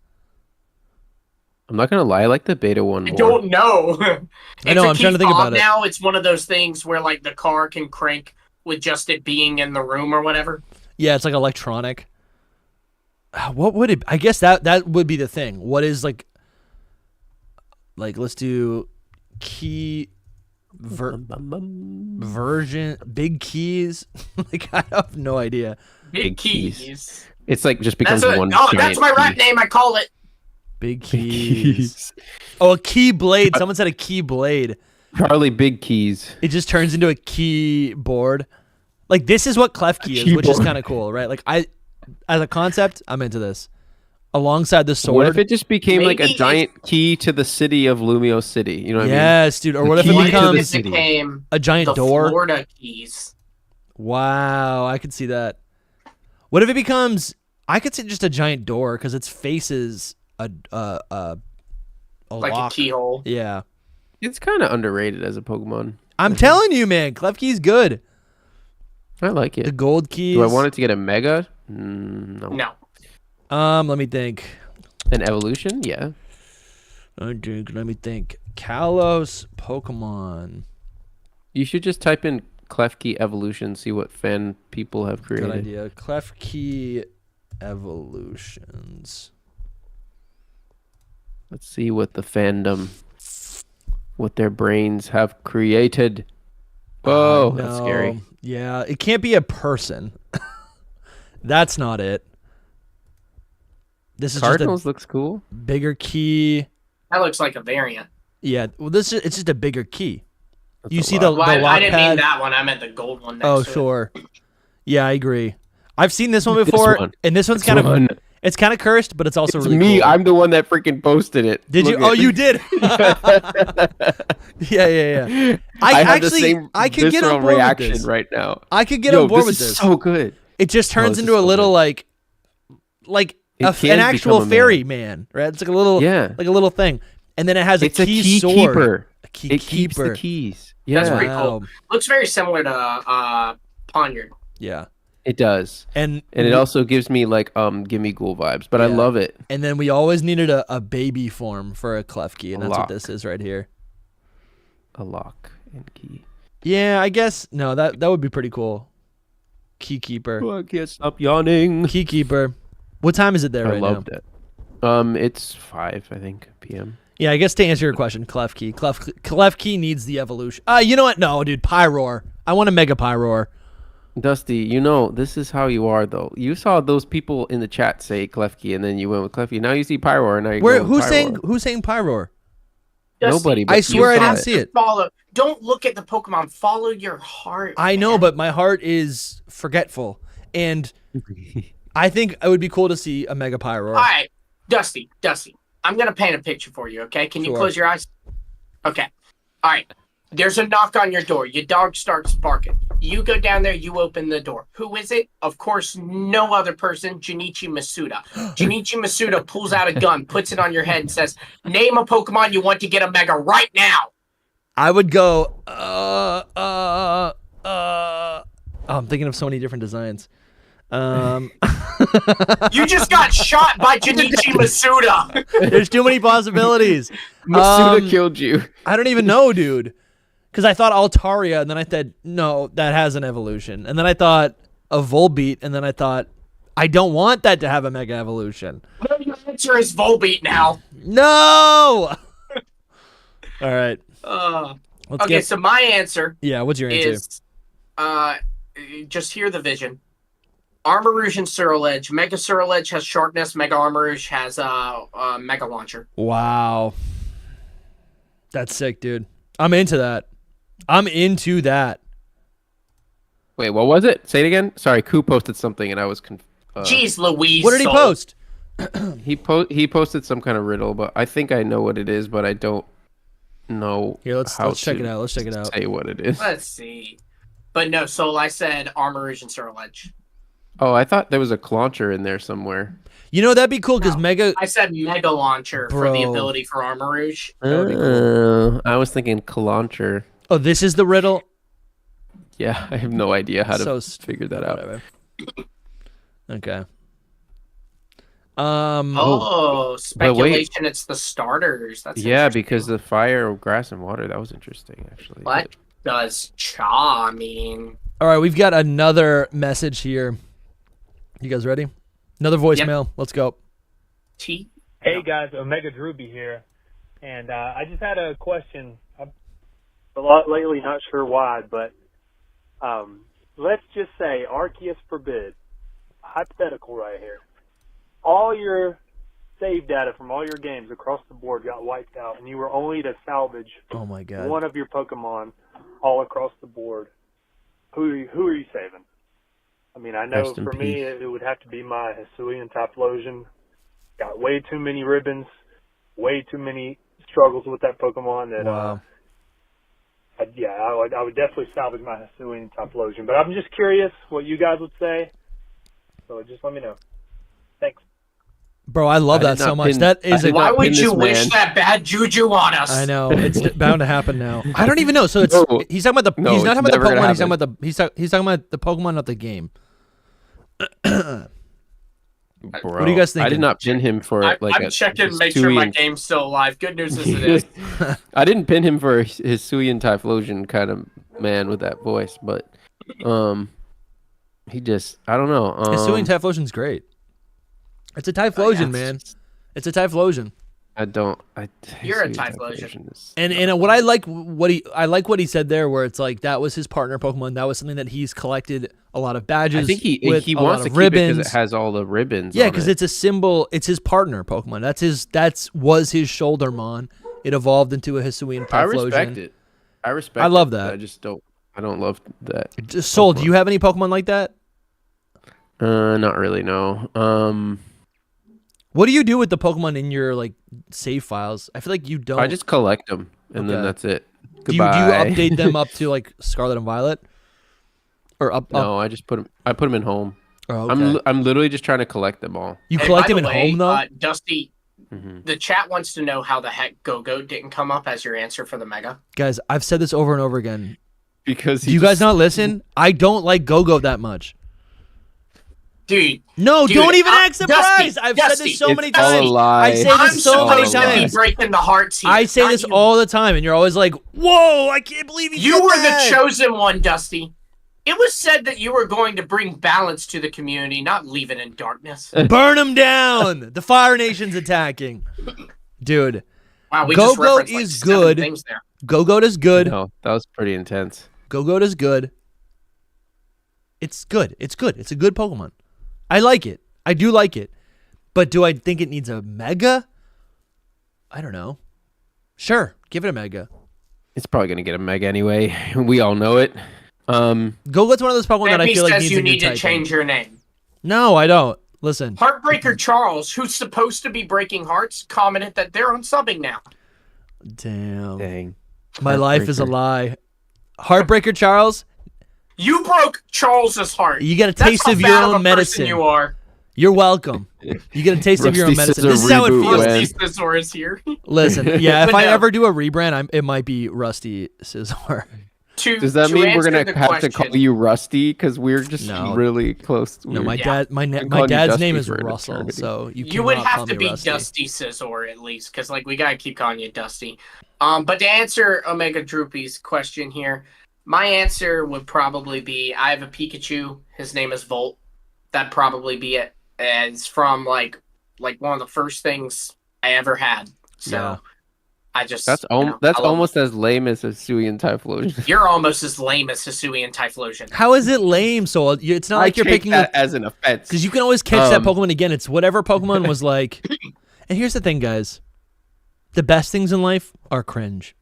C: I'm not gonna lie, I like the beta one
B: I
C: more.
B: don't know.
A: I know,
B: It's a
A: I'm trying to think
B: key fob
A: about it.
B: Now it's one of those things where like the car can crank with just it being in the room or whatever.
A: Yeah, it's like electronic. What would it? I guess that would be the thing. What is like let's do key version, big keys. Like I have no idea.
B: Big keys.
C: It's like just becomes one.
B: That's my rap name. I call it.
A: Big keys. Oh, a key blade. Someone said a key blade.
C: Charlie Big Keys.
A: It just turns into a keyboard. Like this is what clef key is, which is kind of cool, right? Like as a concept, I'm into this. Alongside the sword.
C: What if it just became like a giant key to the city of Lumio City? You know what I mean?
A: Yes, dude. Or what if it becomes a giant
B: the
A: door?
B: Florida keys.
A: Wow, I could see that. What if it becomes? I could see just a giant door because its faces a
B: like
A: lock.
B: a keyhole.
A: Yeah,
C: It's kind of underrated as a Pokemon.
A: I'm telling you, man. Clef key's good.
C: I like
A: The
C: it.
A: gold keys.
C: Do I want it to get a Mega? No.
B: No.
A: Let me think.
C: An evolution? Yeah.
A: Let me think. Kalos Pokemon.
C: You should just type in Klefki evolution, see what fan people have created.
A: Good idea. Clef key evolutions.
C: Let's see what the fandom, what their brains have created. Whoa, that's scary.
A: Yeah, it can't be a person. That's not it. This is
C: Cardinals
A: just a
C: looks cool.
A: bigger key.
B: That looks like a variant.
A: Yeah, well, it's just a bigger key.
C: That's
A: You
C: a
A: see
C: lot.
A: the
B: Well, I
A: lock
B: didn't mean
A: pad?
B: that one. I meant the gold one. Next
A: Oh,
B: to it.
A: sure. Yeah, I agree. I've seen this one
C: This
A: before,
C: one.
A: and this one's
C: This
A: kind of
C: one.
A: it's kind of cursed, but it's also
C: It's
A: really
C: me.
A: cool.
C: I'm the one that freaking posted it.
A: Did you?
C: Look
A: Oh,
C: at-
A: you did. Yeah.
C: I have the
A: actually,
C: same
A: I could get on
C: visceral
A: board
C: reaction
A: with this.
C: right now.
A: I could get
C: Yo,
A: on board
C: this
A: with
C: is
A: this.
C: so good.
A: It just turns
C: this
A: into
C: is
A: a
C: so
A: little
C: good.
A: like
C: It
A: an
C: can
A: actual
C: become a
A: fairy man, right? It's like a little,
C: Yeah.
A: like a little thing, and then it has
C: It's
A: a
C: a
A: key
C: key
A: sword.
C: keeper.
A: A key
C: It keeps
A: keeper.
C: the keys.
B: That's
C: Yeah,
B: pretty cool.
A: Wow.
B: Looks very similar to Poniard.
A: Yeah,
C: it does.
A: and
C: And it also gives me like Gimme Ghoul vibes, but I
A: Yeah.
C: love it.
A: and then we always needed a baby form for a Klefki, and
C: A
A: that's what
C: lock.
A: this is right here.
C: A lock and key.
A: Yeah, I guess no, that would be pretty cool. Key keeper,
C: Oh, I can't stop yawning.
A: key keeper. What time is it there
C: I
A: right
C: loved
A: now?
C: it. It's 5, I think, p.m.
A: Yeah, I guess to answer your question, Klefki needs the evolution. You know what? No, dude, Pyroar. I want a Mega Pyroar.
C: Dusty, you know, this is how you are, though. You saw those people in the chat say Klefki, and then you went with Klefki. Now you see Pyroar, and now you go with
A: Who's
C: Pyroar.
A: saying Pyroar?
C: Nobody. But
A: I swear I
C: you
A: didn't
C: saw
A: see it.
B: Follow. Don't look at the Pokemon. Follow your heart.
A: I know,
B: man.
A: but my heart is forgetful, and I think it would be cool to see a Mega Pyroar.
B: All right, Dusty. I'm gonna paint a picture for you. Okay? Can you
A: Sure.
B: close your eyes? Okay. All right. There's a knock on your door. Your dog starts barking. You go down there. You open the door. Who is it? Of course, no other person. Junichi Masuda. Junichi Masuda pulls out a gun, puts it on your head, and says, "Name a Pokemon you want to get a Mega right now."
A: I would go. I'm thinking of so many different designs.
B: You just got shot by Junichi Masuda.
A: There's too many possibilities.
C: Masuda killed you.
A: I don't even know, dude. Because I thought Altaria, and then I said, no, that has an evolution. And then I thought a Volbeat, and then I thought, I don't want that to have a Mega Evolution.
B: Well, your answer is Volbeat now.
A: No! All right. Let's
B: Okay, so my answer
A: Yeah, what's your answer?
B: is just hear the vision. Armarouge and Surledge. Mega Surledge has sharpness. Mega Armarouge has Mega Launcher.
A: Wow. That's sick, dude. I'm into that.
C: Wait, what was it? Say it again. Sorry, Koo posted something, and I was
B: Jeez Louise.
A: What did he
B: Soul.
A: post?
C: he posted some kind of riddle, but I think I know what it is, but I don't know.
A: Here, let's check it out. Let's check it out.
C: Say what it is.
B: Let's see. But no, Soul, I said Armarouge and Surledge.
C: Oh, I thought there was a Clauncher in there somewhere.
A: You know, that'd be cool because
B: No.
A: Mega.
B: I said Mega Launcher for the
A: Bro.
B: ability for Armarouge.
A: That would be cool.
C: I was thinking Clauncher.
A: Oh, this is the riddle?
C: Yeah, I have no idea how to
A: So
C: figure that out.
A: Whatever. Okay.
B: Speculation, it's the starters. That's
C: Yeah,
B: interesting.
C: because the fire, grass, and water, that was interesting, actually.
B: What does Cha mean?
A: All right, we've got another message here. You guys ready? Another voicemail. Let's go.
B: T.
G: Hey guys, Omega Droopy here, and I just had a question. I'm a lot lately, not sure why, but let's just say Arceus forbid, hypothetical right here. All your save data from all your games across the board got wiped out, and you were only to salvage
A: Oh my god.
G: one of your Pokemon all across the board. Who are you saving? I mean, I know
C: Rest in
G: for me
C: peace.
G: it would have to be my Hisuian Typhlosion. Got way too many ribbons, way too many struggles with that Pokemon that
A: Wow.
G: I would definitely salvage my Hisuian Typhlosion. But I'm just curious what you guys would say. So just let me know. Thanks.
A: Bro, I love
C: I
A: that
C: did
A: so
C: not
A: much.
C: pin-
A: That is
C: I
A: a
C: did
B: Why
C: not
B: would
C: pin
B: you
C: this
B: wish
C: man.
B: that bad juju on us?
A: I know it's bound to happen now. I don't even know. So it's
C: No.
A: he's talking about the
C: No,
A: he's not
C: it's
A: talking about the
C: never gonna
A: Pokemon. He's talking
C: happen.
A: about he's talking about the Pokemon, not the game.
C: Bro,
A: What do you guys
C: I
A: thinking?
C: did not pin him for
B: I'm
C: like a
B: checking to make sure my
C: Hisuian-
B: game's still alive. Good news is it is.
C: I didn't pin him for his Hisuian Typhlosion kind of man with that voice, but he just I don't know.
A: Hisuian Typhlosion's great. It's a Typhlosion,
C: yeah.
A: man. It's a Typhlosion.
C: I don't.
B: You're a
C: Hisuian
B: Typhlosion.
C: is-
A: And what I like what he said there, where it's like that was his partner Pokemon. That was something that he's collected a lot of badges.
C: I think he
A: with a lot
C: wants to
A: of
C: keep
A: ribbons.
C: it because it has all the ribbons.
A: Yeah,
C: on
A: because
C: it.
A: it's a symbol. It's his partner Pokemon. Was his shoulder mon. It evolved into a Hisuian
C: I
A: Typhlosion.
C: respect it. I respect.
A: I love
C: it,
A: that.
C: I just don't. I don't love that.
A: Soul, do you have any Pokemon like that?
C: Not really. No.
A: What do you do with the Pokemon in your like save files? I feel like you don't.
C: I just collect them and then
A: Okay.
C: that's it.
A: do you
C: Goodbye.
A: update them up to like Scarlet and Violet, or up?
C: No, I just put them. I put them in home.
A: Oh, okay.
C: I'm literally just trying to collect them all.
A: You
B: Hey,
A: collect
B: by
A: them in
B: the way,
A: home though.
B: Dusty,
C: hmm
B: the chat wants to know how the heck Gogoat didn't come up as your answer for the Mega.
A: Guys, I've said this over and over again.
C: Because
A: Do you guys not listen? I don't like Go-Go that much.
B: Dude,
A: No,
B: Dude,
A: don't even
B: I'm-
A: act surprised.
B: Dusty,
A: I've said
B: Dusty,
A: this so
C: it's
A: many
C: all a
A: times.
C: lie.
A: I say
B: I'm
A: this so many
B: supposed to be
A: times.
B: breaking the hearts here.
A: I say
B: not
A: this
B: you.
A: all the time, and you're always like, "Whoa, I can't believe he
B: You
A: said
B: were
A: that."
B: the chosen one, Dusty. It was said that you were going to bring balance to the community, not leave it in darkness.
A: Burn him down. The Fire Nation's attacking. Dude,
B: Wow, we
A: Go-Goat
B: just referenced like
A: is
B: 7
A: good.
B: things there.
A: Go-Goat is good.
C: No, that was pretty intense.
A: Go-Goat is good. It's good. It's good. It's a good Pokemon. I like it. I do like it. But do I think it needs a Mega? I don't know. Sure, give it a Mega.
C: It's probably gonna get a Mega anyway. We all know it.
A: Go-Goat's one of those Pokemon that I
B: Bambi
A: feel like
B: says
A: needs
B: you
A: a new
B: need to
A: typing.
B: change your name.
A: No, I don't. Listen.
B: Heartbreaker Charles, who's supposed to be breaking hearts, commented that they're unsubbing now.
A: Damn.
C: Dang.
A: My life is a
C: Heartbreaker.
A: lie. Heartbreaker Charles,
B: You broke Charles's heart.
A: you get a
B: That's
A: taste
B: how
A: of your
B: bad
A: own
B: of a person
A: medicine.
B: You are.
A: You're welcome. You get a taste of your own
C: Rusty
A: medicine.
C: says
A: This
C: a
A: is how it
C: reboot
A: feels.
C: when-
B: Rusty Scizor is here.
A: Listen, yeah, if
B: But
A: I
B: no.
A: ever do a rebrand, it might be Rusty Scizor.
C: Does that mean we're
B: answer
C: gonna
B: the
C: have to call
B: question-
C: you Rusty? Because we're just
A: No.
C: really close.
A: No, my
B: Yeah.
A: dad, my
C: Been
A: my
C: calling you
A: dad's
C: Dusty
A: name is
C: for an
A: Russell,
C: eternity.
A: so
B: You would
A: cannot
B: have
A: call
B: to
A: me
B: be
A: Rusty.
B: Dusty Scizor at least, because like we gotta keep calling you Dusty. But to answer Omega Droopy's question here, my answer would probably be I have a Pikachu. His name is Volt. That'd probably be it. And it's from like one of the first things I ever had. So
A: Yeah.
B: I just
C: That's
B: you know,
C: that's
B: I love
C: almost as lame as a Hisuian Typhlosion.
B: it. You're almost as lame as Hisuian Typhlosion.
A: How is it lame? So it's not like you're
C: take
A: picking
C: that as an offense.
A: because you can always catch that
C: Um,
A: Pokemon again. It's whatever Pokemon was like. And here's the thing, guys: the best things in life are cringe.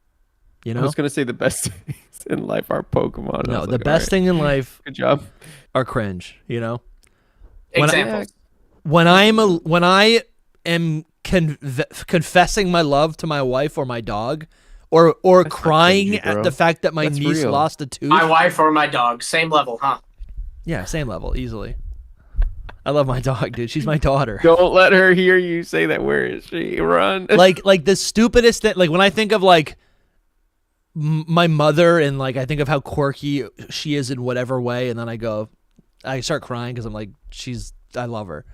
A: You
C: I
A: know,
C: was gonna say the best things in life are Pokemon. and I
A: no,
C: was
A: the
C: like,
A: best
C: all
A: thing in life
C: right, good job.
A: are cringe. You know, When I-
B: Examples.
A: when I am confessing my love to my wife or my dog, or
C: not
A: crying
C: cringy,
A: at
C: bro.
A: the fact that my
C: That's
A: niece
C: real.
A: lost a tooth.
B: My wife or my dog, same level, huh?
A: Yeah, same level, easily. I love my dog, dude. She's my daughter.
C: Don't let her hear you say that. Where is she? Run.
A: like the stupidest thing. Like when I think of like my mother and like I think of how quirky she is in whatever way, and then I start crying because I'm like, I love her.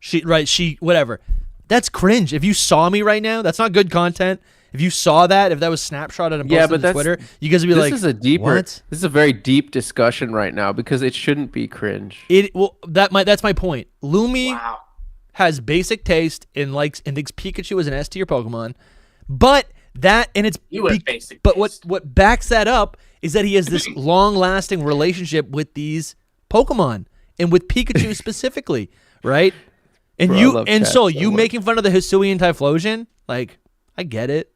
A: She whatever. That's cringe. If you saw me right now, that's not good content. If you saw that, if that was snapshotted and posted to Twitter, you guys would be like,
C: "This is a deeper.
A: What?
C: This is a very deep discussion right now because it shouldn't be cringe."
A: That's my point. Lumi
B: Wow.
A: has basic taste and likes and thinks Pikachu is an S tier Pokemon, but that and it's
B: You have basic
A: but
B: taste.
A: what backs that up is that he has this long lasting relationship with these Pokemon and with Pikachu specifically, right? And
C: Bro, I love
A: and
C: chat
A: so
C: so
A: you
C: much.
A: making fun of the Hisuian Typhlosion, like I get it,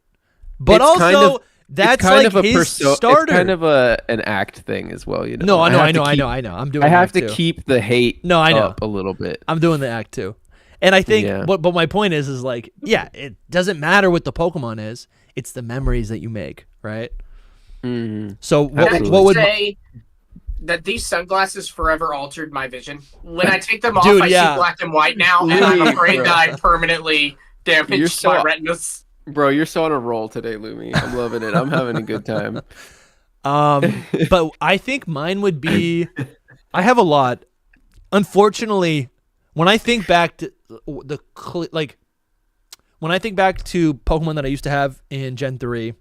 A: but
C: It's
A: also
C: kind of-
A: that's
C: it's kind
A: like
C: of a
A: his starter.
C: It's kind of an act thing as well, you know.
A: No, I
C: have to
A: know. I'm doing.
C: I
A: the
C: have
A: act
C: to
A: too.
C: keep the hate
A: No, I know.
C: up a little bit.
A: I'm doing the act too. And I think,
C: Yeah.
A: but my point is like, yeah, it doesn't matter what the Pokemon is. It's the memories that you make, right?
C: Mhm.
A: So
B: Can I
C: Absolutely.
A: what would
B: say that these sunglasses forever altered my vision? When I take them off,
A: Dude,
B: I
A: yeah.
B: see black and white now, and I'm
C: Lumi,
B: afraid
C: bro.
B: that I permanently
C: You're
B: damaged
C: so-
B: my retinas.
C: Bro, you're so on a roll today, Lumi. I'm loving it. I'm having a good time.
A: but I think mine would be, I have a lot. Unfortunately, when I think back to when I think back to Pokemon that I used to have in Gen 3,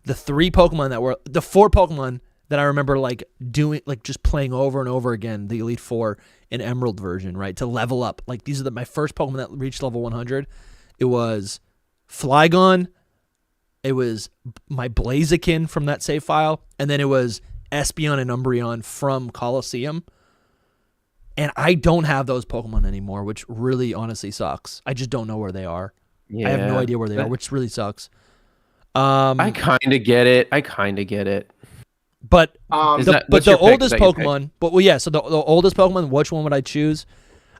A: the 4 Pokemon that I remember like doing, like just playing over and over again, the Elite Four in Emerald version, right? To level up. Like these are my first Pokemon that reached level 100. It was Flygon. It was my Blaziken from that save file. And then it was Espeon and Umbreon from Colosseum. And I don't have those Pokemon anymore, which really honestly sucks. I just don't know where they are.
C: Yeah.
A: I have no idea where they are, which really sucks.
C: I kind of get it.
A: But
C: Is
A: the,
C: that-
A: but
C: what's
A: the
C: your pick? Is
A: oldest
C: that your pick?
A: Pokemon, so the oldest Pokemon, which one would I choose?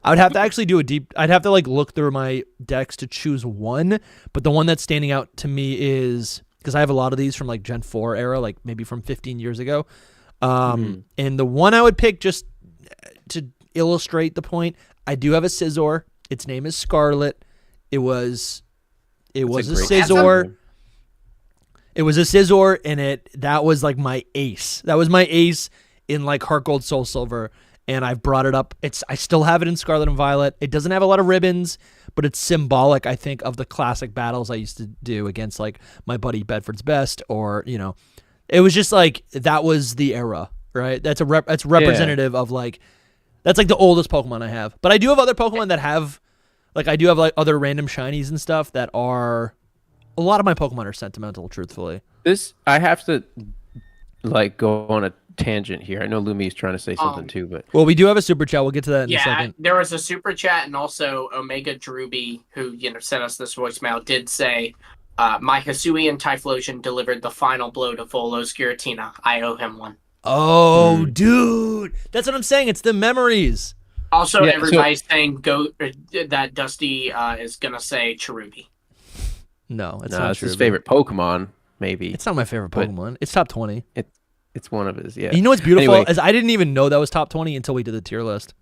A: I would have to actually I'd have to like look through my decks to choose one, but the one that's standing out to me is, because I have a lot of these from like Gen 4 era, like maybe from 15 years ago. And the one I would pick, just to illustrate the point, I do have a Scizor. Its name is Scarlet. It was a
C: great
A: Scizor. It was a Scizor, and that was like my ace. That was my ace in like Heart Gold, Soul Silver, and I've brought it up. I still have it in Scarlet and Violet. It doesn't have a lot of ribbons, but it's symbolic, I think, of the classic battles I used to do against like my buddy Bedford's Best, or it was just like that was the era, right? That's representative of like, that's like the oldest Pokemon I have. But I do have other Pokemon that have, like, I do have like other random shinies and stuff that are. A lot of my Pokemon are sentimental, truthfully.
C: I have to like go on a tangent here. I know Lumi's trying to say something too, but
A: Well, we do have a super chat. We'll get to that in a
B: Yeah,
A: second.
B: there was a super chat, and also Omega Druby, who sent us this voicemail, did say, "My Hisuian Typhlosion delivered the final blow to Volo's Giratina. I owe him one."
A: Oh, dude, that's what I'm saying. It's the memories.
B: Also,
C: Yeah,
B: everybody's saying that Dusty is gonna say Cherubi.
A: No, it's
C: no,
A: not
C: it's his
A: Cherubi.
C: favorite Pokemon. Maybe
A: It's not my favorite
C: But-
A: Pokemon. It's top 20.
C: it's one of his. Yeah,
A: You know what's beautiful
C: Anyway.
A: is I didn't even know that was top 20 until we did the tier list.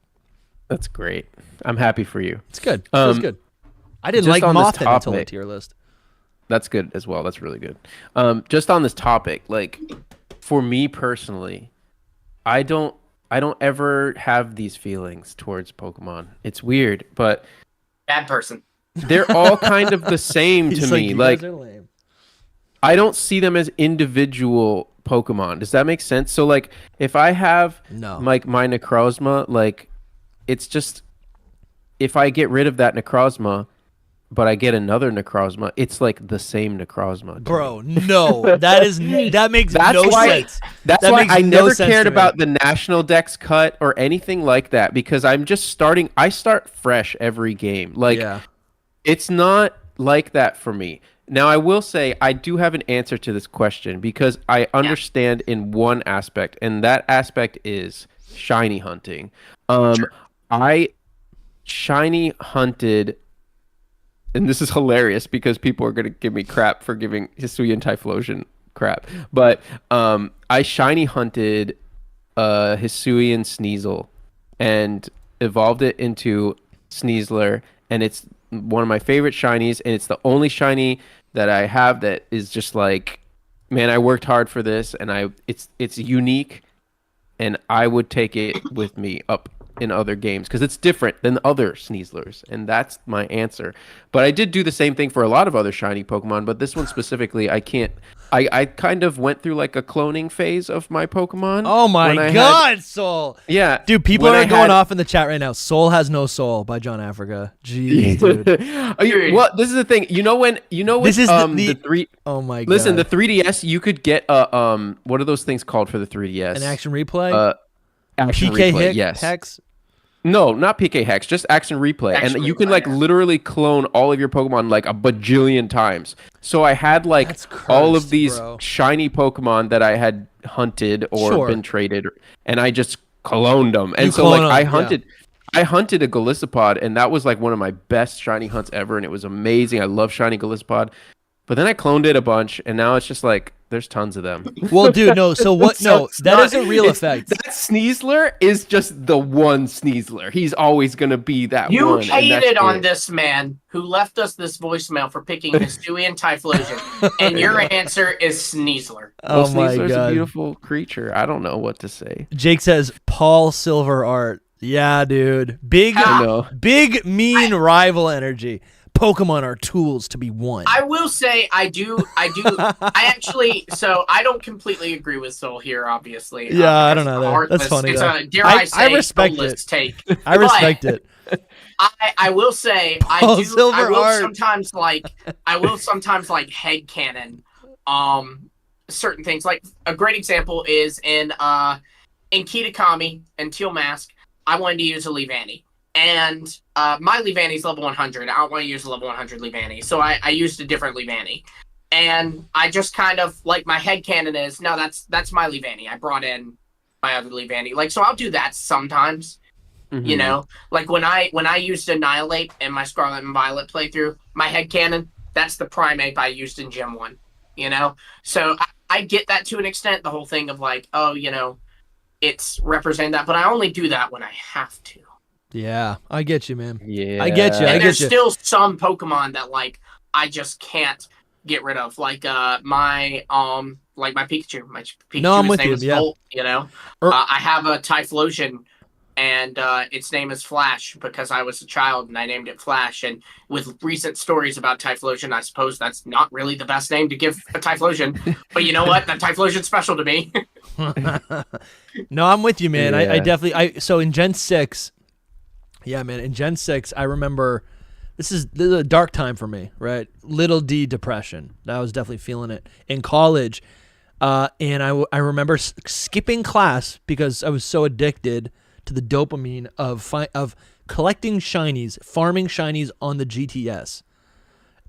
C: that's great. I'm happy for you.
A: It's good. It feels
C: Um,
A: good. I didn't
C: just
A: like
C: on this
A: Mothim until the
C: topic-
A: tier list.
C: That's good as well. That's really good. Just on this topic, like for me personally, I don't ever have these feelings towards Pokemon. It's weird, but
B: Bad person.
C: they're all kind of the same to
A: He's
C: me.
A: "You
C: Like
A: guys are lame."
C: I don't see them as individual Pokemon. Does that make sense? So like if I have
A: No.
C: like my Necrozma, like it's just if I get rid of that Necrozma, but I get another Necrozma, it's like the same Necrozma. to me.
A: Bro, no. That makes
C: That's
A: no
C: why-
A: sense.
C: That's
A: That
C: why
A: makes
C: I
A: no
C: never
A: sense
C: cared
A: to me.
C: about the national dex cut or anything like that because I'm just starting. I start fresh every game. Like
A: Yeah.
C: it's not like that for me. Now I will say I do have an answer to this question because I understand in one aspect, and that aspect is shiny hunting. I shiny hunted. And this is hilarious because people are going to give me crap for giving Hisuian Typhlosion crap. But I shiny hunted Hisuian Sneasel and evolved it into Sneasler. And it's one of my favorite shinies. And it's the only shiny that I have that is just like, man, I worked hard for this. And it's unique. And I would take it with me up in other games because it's different than other Sneaslers, and that's my answer. But I did do the same thing for a lot of other shiny Pokemon, but this one specifically, I can't. I kind of went through like a cloning phase of my Pokemon.
A: Oh my God, Soul!
C: Yeah,
A: Dude, people are going off in the chat right now. Soul Has No Soul by John Africa. Jeez, dude.
C: Well, this is the thing. You know when
A: this is
C: the three.
A: Oh my God!
C: Listen, the 3DS, you could get a what are those things called for the 3DS?
A: An action replay.
C: Action
A: PK
C: replay, yes.
A: Hex.
C: No, not PK Hex, just action replay.
B: Action
C: and you can
B: replay,
C: like
B: yeah.
C: literally clone all of your Pokemon like a bajillion times. So I had like
A: That's
C: all
A: cursed,
C: of these
A: bro.
C: shiny Pokemon that I had hunted or
A: Sure.
C: been traded, and I just cloned them. And
A: You
C: so like
A: clone 'em,
C: I hunted a Golisopod, and that was like one of my best shiny hunts ever, and it was amazing. I love shiny Golisopod. But then I cloned it a bunch, and now it's just like there's tons of them.
A: Well, dude, no. So what?
C: So
A: No,
C: it's
A: that
C: not-
A: is a real
C: it's-
A: effect.
C: That Sneasler is just the one Sneasler. He's always gonna be that
B: You
C: one. and that's
B: hated on
C: it.
B: this man who left us this voicemail for picking Hisuian Typhlosion, and your answer is Sneasler.
A: Oh
C: Well,
A: my
C: Sneasler's a
A: God!
C: beautiful creature. I don't know what to say.
A: Jake says Paul SoulSilverArt. Yeah, dude. Big,
B: Ah.
C: I know.
A: big, mean rival energy. Pokemon are tools to be won.
B: I will say I actually, so I don't completely agree with Soul here, obviously.
A: Yeah, I
B: because
A: don't know
B: it's
A: that.
B: a
A: That's
B: heartless-
A: funny,
B: It's
A: though.
B: a, dare I say,
A: respect
B: soulless
A: it.
B: take.
A: I respect it.
B: I will say
A: Paul
B: I will
A: SoulSilverArt.
B: sometimes like headcanon certain things. Like a great example is in Kitakami and Teal Mask, I wanted to use a Leavanny. And my Leavanny's level 100. I don't want to use a level 100 Leavanny. So I used a different Leavanny. And I just kind of, like, my headcanon is, no, that's my Leavanny. I brought in my other Leavanny. Like, so I'll do that sometimes.
C: Mm-hmm.
B: You know? Like, when I used Annihilate in my Scarlet and Violet playthrough, my headcanon, that's the Primeape I used in Gym 1. You know? So I get that to an extent, the whole thing of, like, oh, you know, it's representing that. But I only do that when I have to.
A: Yeah, I get you, man.
C: Yeah,
A: I get you.
B: And there's
A: you.
B: still some Pokemon that like I just can't get rid of, like my Pikachu. My Pikachu's
A: No, I'm with
B: name
A: you,
B: is
A: yeah.
B: Volt. You know, I have a Typhlosion, and its name is Flash because I was a child and I named it Flash. And with recent stories about Typhlosion, I suppose that's not really the best name to give a Typhlosion. But you know what? That Typhlosion's special to me.
A: No, I'm with you, man. I
C: Yeah.
A: definitely. So in Gen 6. Yeah, man. In Gen 6, I remember this is a dark time for me, right? Little D depression. I was definitely feeling it in college. And I remember skipping class because I was so addicted to the dopamine of collecting shinies, farming shinies on the GTS.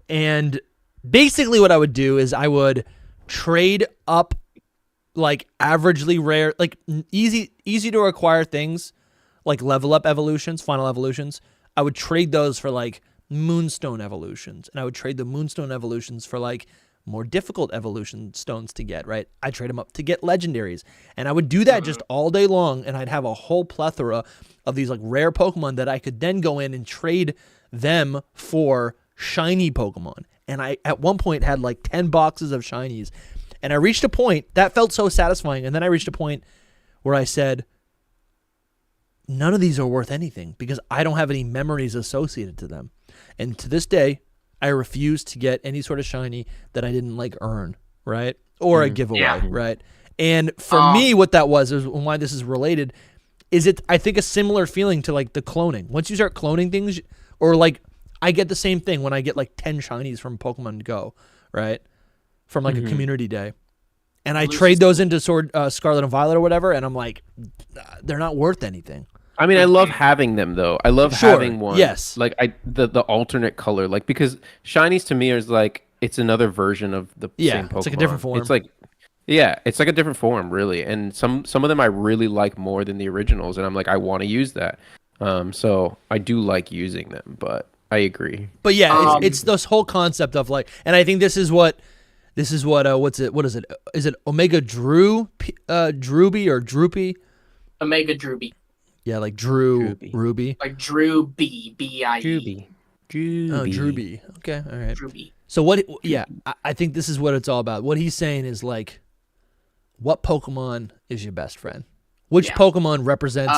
A: And basically what I would do is I would trade up like averagely rare, like easy to acquire things, like level up evolutions, final evolutions. I would trade those for like moonstone evolutions, and I would trade the moonstone evolutions for like more difficult evolution stones to get, right? I trade them up to get legendaries, and I would do that just all day long, and I'd have a whole plethora of these like rare Pokemon that I could then go in and trade them for shiny Pokemon. And I at one point had like 10 boxes of shinies, and I reached a point that felt so satisfying, and then I reached a point where I said, none of these are worth anything because I don't have any memories associated to them. And to this day, I refuse to get any sort of shiny that I didn't like earn, right? Or a giveaway,
B: Yeah.
A: right? And for me, what that was and why this is related is I think a similar feeling to like the cloning. Once you start cloning things, or like I get the same thing when I get like 10 shinies from Pokemon Go, right? From like a community day. And I trade those into Scarlet and Violet or whatever, and I'm like, they're not worth anything.
C: I mean, I love having them though. I love
A: Sure,
C: having one.
A: yes.
C: Like the alternate color, like because shinies to me is like it's another version of the same Pokemon.
A: It's like a different form.
C: It's like it's like a different form, really. And some of them I really like more than the originals, and I'm like I want to use that. So I do like using them, but I agree.
A: But yeah, it's this whole concept of like, and I think this is what what is it? Is it Omega Drewby or Droopy?
B: Omega Drewby.
A: Yeah, like Drew
C: Drewby.
A: Ruby.
B: Like Drew B-I-E.
A: Oh, Drewby. Okay, all right.
B: Drewby.
A: So what? Yeah, I think this is what it's all about. What he's saying is like, what Pokemon is your best friend? Which
B: Yeah.
A: Pokemon represents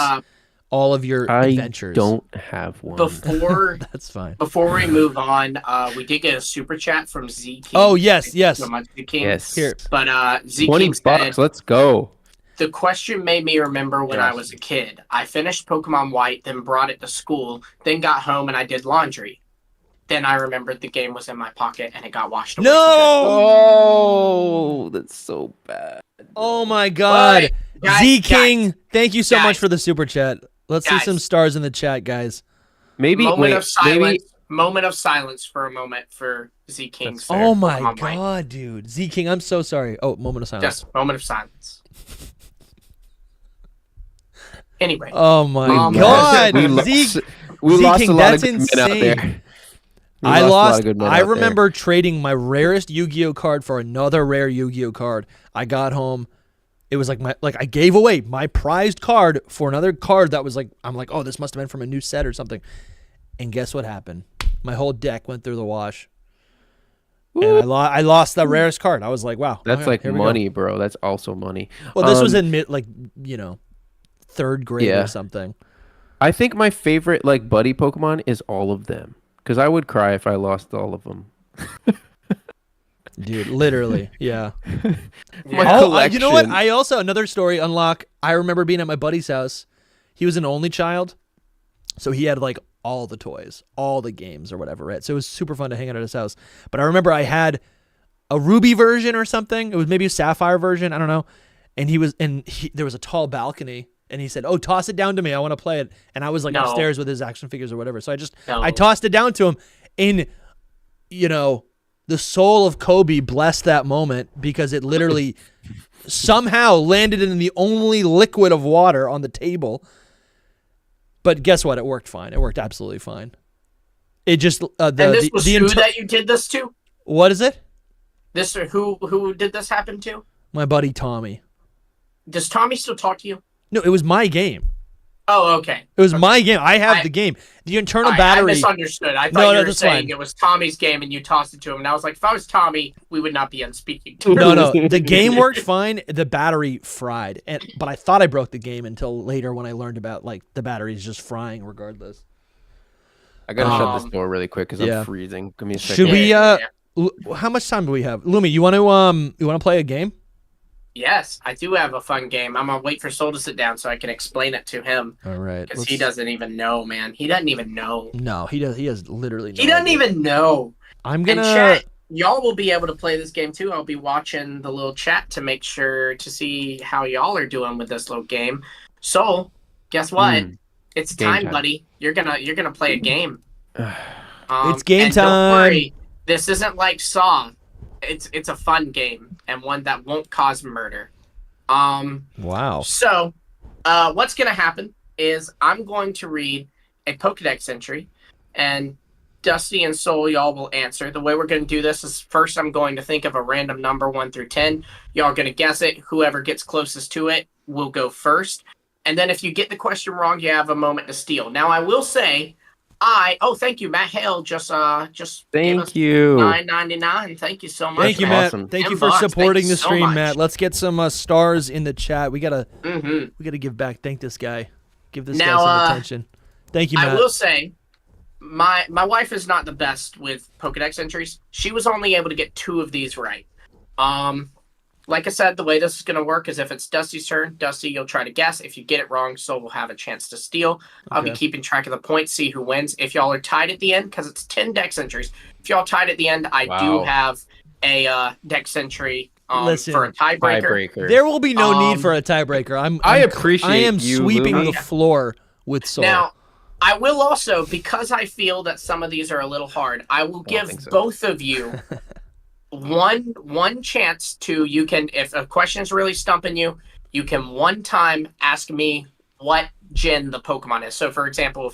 A: all of your adventures.
C: I don't have one.
A: That's fine.
B: Before we move on, we did get a super chat from Z King.
A: Oh yes,
B: Thank you
A: yes.
B: so much, Z King.
C: Yes.
A: Here.
B: But Z
C: $20.
B: King said,
C: Let's go.
B: the question made me remember when I was a kid. I finished Pokemon White, then brought it to school, then got home and I did laundry. Then I remembered the game was in my pocket and it got washed away.
A: No!
C: Oh, that's so bad.
A: Oh my God.
B: Guys,
A: Z King, thank you so much
B: guys.
A: for the super chat. Let's see
B: Guys.
A: some stars in the chat, guys.
C: Maybe
B: Moment of silence.
C: maybe
B: Moment of silence for a moment for Z King.
C: That's fair.
A: Oh my
B: Pokemon White.
A: God, dude. Z King, I'm so sorry. Oh, moment of silence.
B: Just moment of silence. Anyway.
A: Oh my
B: We
A: God.
C: lost- we
A: Z
C: lost
A: King,
C: a lot of
A: that's
C: good men out
A: insane.
C: there. We
A: I
C: lost a lot
A: lost.
C: of good men
A: I
C: out there.
A: remember trading my rarest Yu-Gi-Oh card for another rare Yu-Gi-Oh card. I got home. It was like I gave away my prized card for another card that was like, I'm like, oh, this must have been from a new set or something. And guess what happened? My whole deck went through the wash. And I lost the rarest card. I was like, wow.
C: That's
A: okay,
C: like
A: here we go.
C: money, bro. That's also money.
A: Well, this was in third grade
C: Yeah.
A: or something.
C: I think my favorite like buddy Pokemon is all of them because I would cry if I lost all of them.
A: Dude, literally, yeah.
C: My
A: Oh, you know what?
C: collection.
A: I also, another story, Unlock. I remember being at my buddy's house. He was an only child, so he had like all the toys, all the games or whatever, right? So it was super fun to hang out at his house. But I remember I had a Ruby version or something. It was maybe a Sapphire version. I don't know. And there was a tall balcony. And he said, "Oh, toss it down to me. I want to play it." And I was like upstairs with his action figures or whatever. So I tossed it down to him. And, the soul of Kobe blessed that moment because it literally somehow landed in the only liquid of water on the table. But guess what? It worked fine. It worked absolutely fine. It just
B: and this was who that you did this to?
A: What is it?
B: This or who did this happen to?
A: My buddy Tommy.
B: Does Tommy still talk to you?
A: No, it was my game.
B: Oh, okay.
A: It was my game. I have the game. The internal
B: I
A: battery.
B: misunderstood. I thought
A: No,
B: you were
A: that's
B: saying
A: fine.
B: it was Tommy's game and you tossed it to him. And I was like, if I was Tommy, we would not be on speaking
A: No. The game worked fine. The battery fried. But I thought I broke the game until later when I learned about like the battery's just frying regardless.
C: I gotta shut this door really quick because
A: yeah.
C: I'm freezing. Give me a second.
A: Should we? How much time do we have? Lumi, you want to play a game?
B: Yes, I do have a fun game. I'm gonna wait for Soul to sit down so I can explain it to him.
A: All right.
B: Because he doesn't even know, man. He doesn't even know.
A: No, he does. He has literally. No
B: He doesn't
A: idea.
B: even know.
A: I'm gonna.
B: And chat, y'all will be able to play this game too. I'll be watching the little chat to make sure to see how y'all are doing with this little game. Soul, guess what? It's
C: Game
B: time, buddy. You're gonna play a game.
A: It's game
B: and
A: time.
B: Don't worry, this isn't like Saw. It's a fun game and one that won't cause murder.
A: Wow.
B: So, what's gonna happen is I'm going to read a Pokédex entry, and Dusty and Soul, y'all will answer. The way we're gonna do this is first I'm going to think of a random number 1 through 10. Y'all are gonna guess it. Whoever gets closest to it will go first. And then if you get the question wrong, you have a moment to steal. Now I will say, thank you, Matt Hale. Just
C: Thank you.
B: $9.99. Thank you so much.
A: Thank you,
C: awesome.
A: Matt. Thank you
B: $10.
A: for supporting
B: Thank you
A: the
B: so
A: stream,
B: much.
A: Matt. Let's get some stars in the chat. We gotta
B: Mm-hmm.
A: give back. Thank this guy. Give this
B: Now,
A: guy some attention. Thank you, Matt.
B: I will say, my wife is not the best with Pokédex entries. She was only able to get 2 of these right. Like I said, the way this is going to work is if it's Dusty's turn, Dusty, you'll try to guess. If you get it wrong, Soul will have a chance to steal. I'll be keeping track of the points, see who wins. If y'all are tied at the end, because it's 10 dex entries, if y'all tied at the end, I do have a dex entry
A: Listen,
B: for a tiebreaker.
A: There will be no need for a tiebreaker.
C: I appreciate
A: I am
C: you,
A: sweeping
C: Lumi.
A: the floor with Soul.
B: Now, I will also, because I feel that some of these are a little hard, I will give both of you one chance to, you can, if a question is really stumping you, you can one time ask me what gen the Pokemon is. So for example,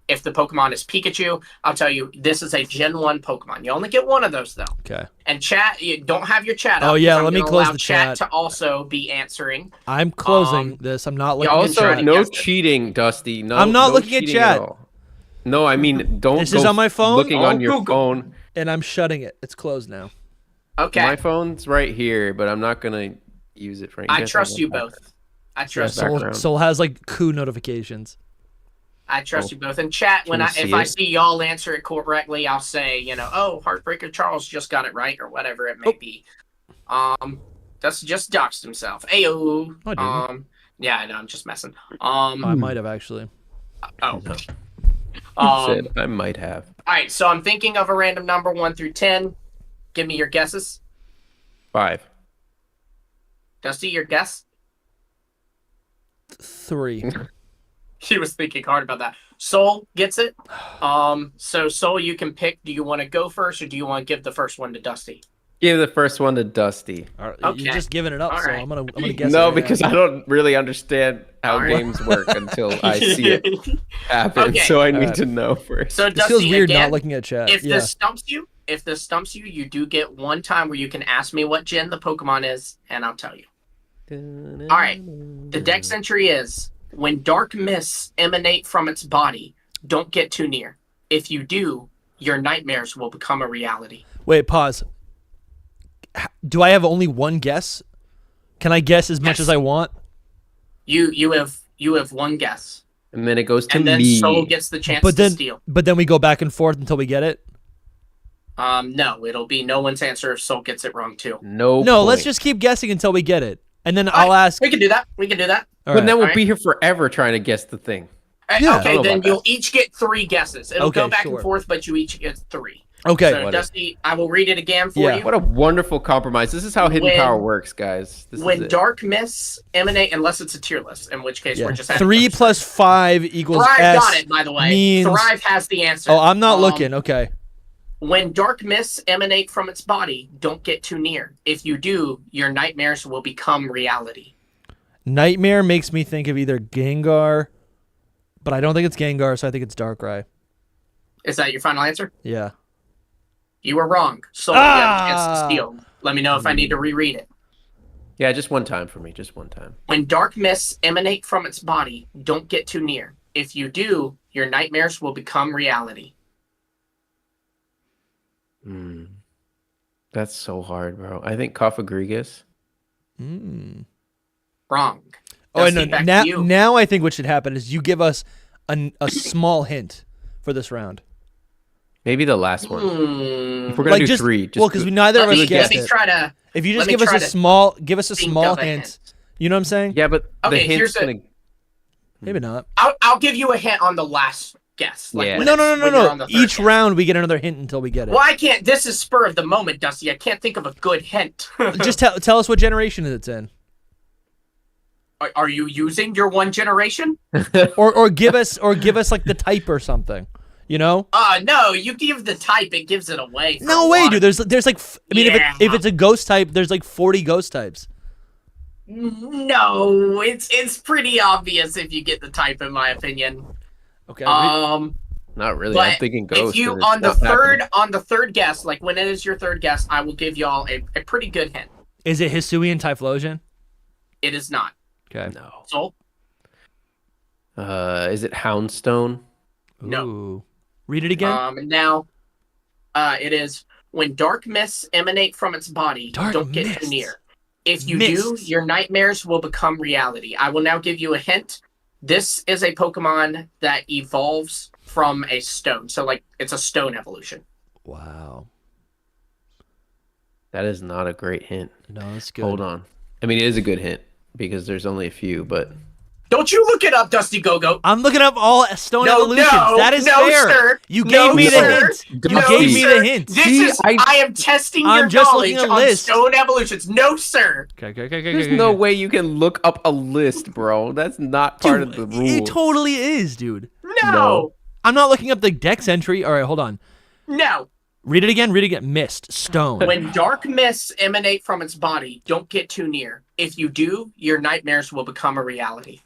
B: if the Pokemon is Pikachu, I'll tell you this is a Gen 1 Pokemon. You only get one of those though.
A: Okay.
B: And chat, you don't have your chat up.
A: Oh yeah,
B: I'm
A: let me
B: gonna
A: close
B: allow
A: the
B: chat
A: chat.
B: to also be answering.
A: I'm closing this. I'm not looking at
C: Also,
A: chat.
C: no cheating, Dusty. No,
A: I'm not
C: no
A: looking at
C: cheating
A: chat.
C: all. No, I mean, don't
A: This
C: go
A: is on my phone?
C: looking
A: Oh,
C: on your
A: Google.
C: phone.
A: And I'm shutting it. It's closed now.
B: Okay.
C: My phone's right here, but I'm not going to use it for anything.
B: I trust you both. I trust
A: Soul,
C: background.
A: Soul has like coup notifications.
B: I trust you both. In chat,
C: Can we
B: if
C: see
B: I
C: it?
B: see y'all answer it correctly, I'll say, oh, Heartbreaker Charles just got it right, or whatever it may be. That's just doxed himself. Ayo.
A: I didn't.
B: Yeah, I know. I'm just messing.
A: I might have actually.
B: Oh.
C: Said I might have.
B: All right. So I'm thinking of a random number 1 through 10. Give me your guesses.
C: 5.
B: Dusty, your guess?
A: 3.
B: He was thinking hard about that. Soul gets it. So Soul, you can pick. Do you want to go first, or do you want to give the first one to Dusty?
C: Give the first one to Dusty.
A: All right,
B: Okay.
A: You're just giving it up,
B: All
A: so
B: right.
A: I'm gonna guess.
C: No,
A: it.
C: because I don't really understand how
B: All right.
C: games work until I see it happen.
B: Okay.
C: So I need
A: Alright.
C: to know first.
B: So
A: It
B: Dusty,
A: feels weird
B: again,
A: not looking at chat.
B: if
A: Yeah.
B: this stumps you, you do get one time where you can ask me what gen the Pokemon is, and I'll tell you. All right. The dex entry is: when dark mists emanate from its body, don't get too near. If you do, your nightmares will become a reality.
A: Wait, pause. Do I have only one guess? Can I guess as much
B: Yes.
A: as I want?
B: You have one guess,
C: And then it goes to
B: and then
C: me.
B: Soul gets the chance
A: But
B: to
A: then,
B: steal.
A: we go back and forth until we get it.
B: No, it'll be no one's answer if Soul gets it wrong too.
C: No,
A: No, let's
C: point.
A: just keep guessing until we get it, and then
B: All
A: I'll
B: right,
A: ask.
B: We can do that. We can do that.
A: All
C: But
A: right.
C: then we'll
B: Alright.
C: be here forever trying to guess the thing.
A: Yeah.
C: I
B: Okay,
C: don't know
B: then
C: about
B: you'll each get 3 guesses. It'll
A: Okay,
B: go back
A: sure.
B: and forth, but you each get 3.
A: Okay.
B: So, Dusty, I will read it again for
A: Yeah.
B: you.
C: What a wonderful compromise. This is how hidden
B: When-
C: power works, guys. This is
B: When
C: it.
B: dark mists emanate, unless it's a tier list, in which case
A: Yeah.
B: we're just having
A: 3
B: fun.
A: plus 5 equals
B: Thrive
A: S.
B: got it, by the way.
A: means-
B: Thrive has the answer.
A: Oh, I'm not looking. Okay.
B: When dark mists emanate from its body, don't get too near. If you do, your nightmares will become reality.
A: Nightmare makes me think of either Gengar, but I don't think it's Gengar, so I think it's Darkrai.
B: Is that your final answer?
A: Yeah.
B: You were wrong. So you have a chance to steal. Let me know if I need to reread it.
C: Yeah, just one time for me. Just one time.
B: When dark mists emanate from its body, don't get too near. If you do, your nightmares will become reality.
C: That's so hard, bro. I think Coffagrigus.
B: Wrong.
A: Oh,
B: Dusty,
A: no.
B: back
A: Now,
B: to you.
A: now I think what should happen is you give us a small hint for this round.
C: Maybe the last one. If we're gonna
A: Like
C: do
A: just
C: 3, just
A: well, because neither of us
B: let
A: guessed
B: me
A: it.
B: try to.
A: If you
B: let
A: just
B: me
A: give us
B: try
A: a
B: to
A: small,
B: think
A: small
B: of a
A: hint. You know what I'm saying?
C: yeah, but the
B: Okay, here's
C: hint's
B: a-
C: gonna.
A: Maybe not.
B: I'll give you a hint on the last guess.
C: Yeah.
B: when
A: No,
B: it's- when you're on the third
A: Each
B: guess.
A: round we get another hint until we get it.
B: Well, I can't. This is spur of the moment, Dusty. I can't think of a good hint.
A: Just tell us what generation it's in,
B: Are you using your one generation?
A: or give us like the type or something. You know?
B: No. You give the type, it gives it away. for
A: No
B: a
A: way,
B: lot
A: dude.
B: of-
A: There's like I mean,
B: Yeah.
A: if it's a ghost type, there's like 40 ghost types.
B: No, it's pretty obvious if you get the type, in my opinion.
A: Okay.
C: Not really.
B: But
C: I'm thinking Ghost.
B: if you
C: 'cause it's
B: on the
C: not happening.
B: third guess, like when it is your third guess, I will give y'all a pretty good hint.
A: Is it Hisuian Typhlosion?
B: It is not.
A: Okay.
C: No.
B: Soul?
C: Is it Houndstone?
B: No.
A: Ooh. Read it again.
B: And now, it is when dark mists emanate from its body.
A: Dark
B: don't get
A: mists.
B: too near. If you do,
A: Mists.
B: your nightmares will become reality. I will now give you a hint. This is a Pokemon that evolves from a stone. So, like, it's a stone evolution.
A: Wow.
C: That is not a great hint.
A: No, that's good.
C: Hold on. I mean, it is a good hint because there's only a few, but
B: Don't you look it up, DustyGogoat.
A: I'm looking up all stone
B: No,
A: evolutions.
B: no,
A: that is
B: no,
A: fair.
B: sir.
A: You
B: No,
A: gave me the
B: sir.
A: hint. You
C: No,
A: gave me
B: sir.
A: the hint.
B: This
C: See,
B: is
C: I-
B: I am testing
A: I'm
B: your
A: just
B: knowledge
A: looking at a
B: on
A: list.
B: stone evolutions. No, sir.
A: Okay.
C: there's no way you can look up a list, bro. That's not part of the rule.
A: It totally is, dude.
B: No.
A: I'm not looking up the dex entry. All right, hold on.
B: No.
A: Read it again. Mist. Stone.
B: When dark mists emanate from its body, don't get too near. If you do, your nightmares will become a reality.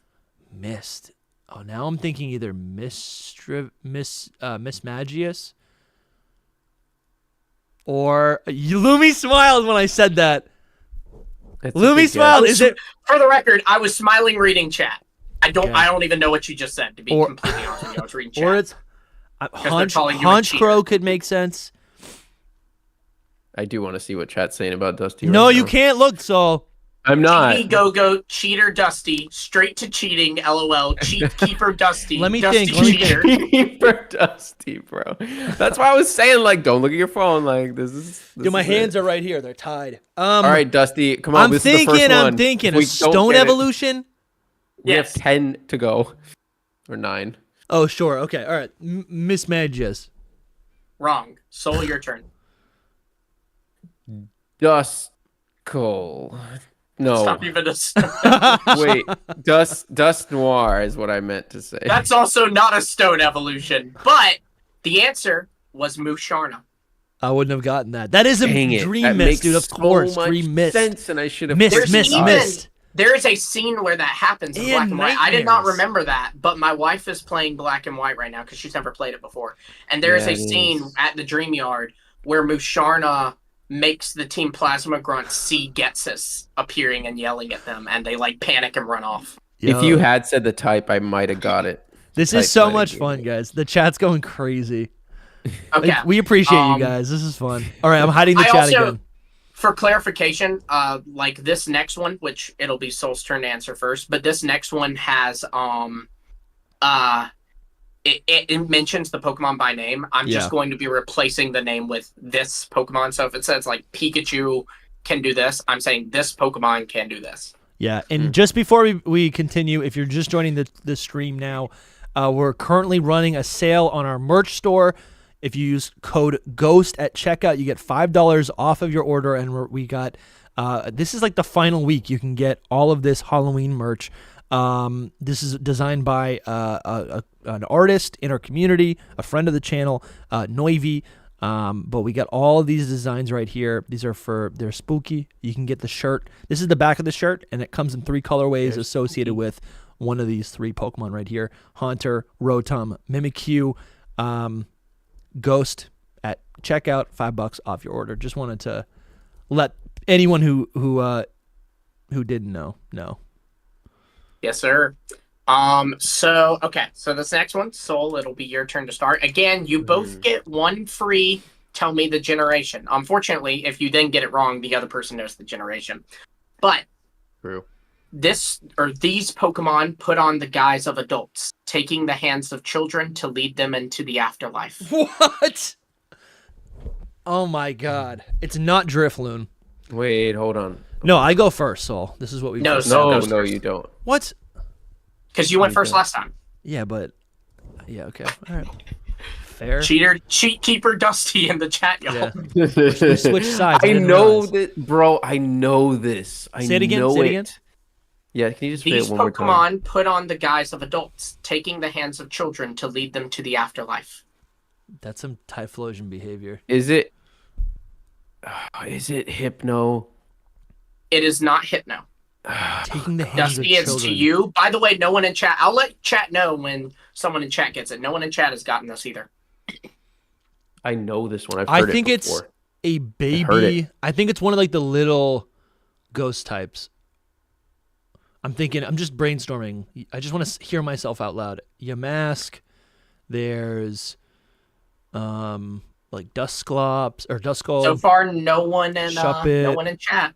A: Mist. Oh, now I'm thinking either Miss Magius or Lumi smiled when I said that.
C: That's a
A: Lumi
C: good guess.
A: smiled. Is it
B: For the record, I was smiling reading chat. I don't
A: Okay.
B: even know what you just said, to be
A: Or-
B: completely honest with you. I was reading chat.
A: or it's
B: they're calling you a
A: Hunch
B: cheater.
A: Crow could make sense.
C: I do want to see what chat's saying about Dusty.
A: No,
C: right
A: you
C: now.
A: can't look. So
C: I'm not.
B: DustyGogoat, cheater Dusty, straight to cheating, LOL, cheat keeper Dusty.
A: Let me
B: Dusty
A: think, let me
B: cheater.
C: Keeper Dusty, bro. That's why I was saying, like, don't look at your phone. Like, this
A: Dude, my
C: is
A: hands
C: it.
A: are right here. They're tied.
C: All right, Dusty, come on.
A: I'm
C: This is the first one.
A: I'm thinking.
C: If
A: A
C: we don't
A: stone
C: get it,
A: evolution?
C: we
B: Yes.
C: have 10 to go. Or 9.
A: Oh, sure. Okay. All right. Mismages.
B: Wrong. Soul, your turn.
C: Duskull. No.
B: Stop even a
C: Wait. Dust Noir is what I meant to say.
B: That's also not a stone evolution, but the answer was Musharna.
A: I wouldn't have gotten that. That is a
C: Dang it.
A: dream
C: That
A: mist,
C: makes
A: dude. Of
C: so
A: course.
C: much
A: Dream mist.
C: sense, and I should have.
A: Mist,
B: There's
A: mist,
B: even-
A: mist.
B: There is a scene where that happens in
A: And
B: black and white. I did not
A: nightmares.
B: remember that, but my wife is playing black and white right now because she's never played it before. And there is
C: Yeah,
B: a
C: it
B: scene
C: is.
B: at the Dream Yard where Musharna makes the Team Plasma Grunt see Getsus appearing and yelling at them, and they like panic and run off.
C: If you had said the type, I might have got it.
A: This
C: Type
A: is so
C: might
A: much
C: have
A: fun,
C: given
A: guys. The chat's going crazy.
B: Okay.
A: Like, we appreciate you guys. This is fun. All right, I'm hiding the
B: I
A: chat
B: also-
A: again.
B: For clarification, like this next one, which it'll be Soul's turn to answer first, but this next one has it mentions the Pokemon by name. I'm just going to be replacing the name with this Pokemon. So if it says like Pikachu can do this, I'm saying this Pokemon can do this.
A: Yeah, and just before we continue, if you're just joining the stream now, we're currently running a sale on our merch store. If you use code GHOST at checkout, you get $5 off of your order, and we got this is like the final week. You can get all of this Halloween merch. This is designed by an artist in our community, a friend of the channel, Noivi. But we got all of these designs right here. These are they're spooky. You can get the shirt. This is the back of the shirt, and it comes in 3 colorways associated with one of these 3 Pokemon right here: Haunter, Rotom, Mimikyu, Ghost. At checkout, $5 off your order. Just wanted to let anyone who didn't know.
B: Yes, sir. So this next one, Soul, it'll be your turn to start. Again, you both get 1 free Tell Me the Generation. Unfortunately, if you then get it wrong, the other person knows the generation. But
C: True.
B: these Pokemon put on the guise of adults, taking the hands of children to lead them into the afterlife.
A: What? Oh my God! It's not Drifloon.
C: Wait, hold on.
A: No, I go first, Soul. This is what we.
B: No,
A: first
B: Soul
C: No,
B: goes
C: no,
B: first.
C: you don't.
A: What?
B: Because you went first last time.
A: Yeah, but yeah, okay, all right, fair.
B: Cheat keeper Dusty in the chat, y'all.
A: Yeah. We switched sides.
C: I
A: didn't
C: know
A: realize.
C: that, bro. I know this. I
A: Say it again,
C: know
A: say it
C: it.
A: again.
C: Yeah, can you just say
B: These
C: it one more time?
B: Pokemon put on the guise of adults, taking the hands of children to lead them to the afterlife.
A: That's some Typhlosion behavior.
C: Is it? Is it Hypno?
B: It is not Hypno.
A: Taking the hands
B: Dusty,
A: of
B: it's
A: children.
B: to you. By the way, no one in chat. I'll let chat know when someone in chat gets it. No one in chat has gotten this either.
C: I know this one. I've
A: I
C: heard
A: think
C: it
A: it's
C: before.
A: a
C: heard
A: baby.
C: it.
A: I think it's one of like the little ghost types. I'm just brainstorming. I just want to hear myself out loud. Yamask. There's like Dusclops or Duskull.
B: So far, no one in
A: Shuppet.
B: chat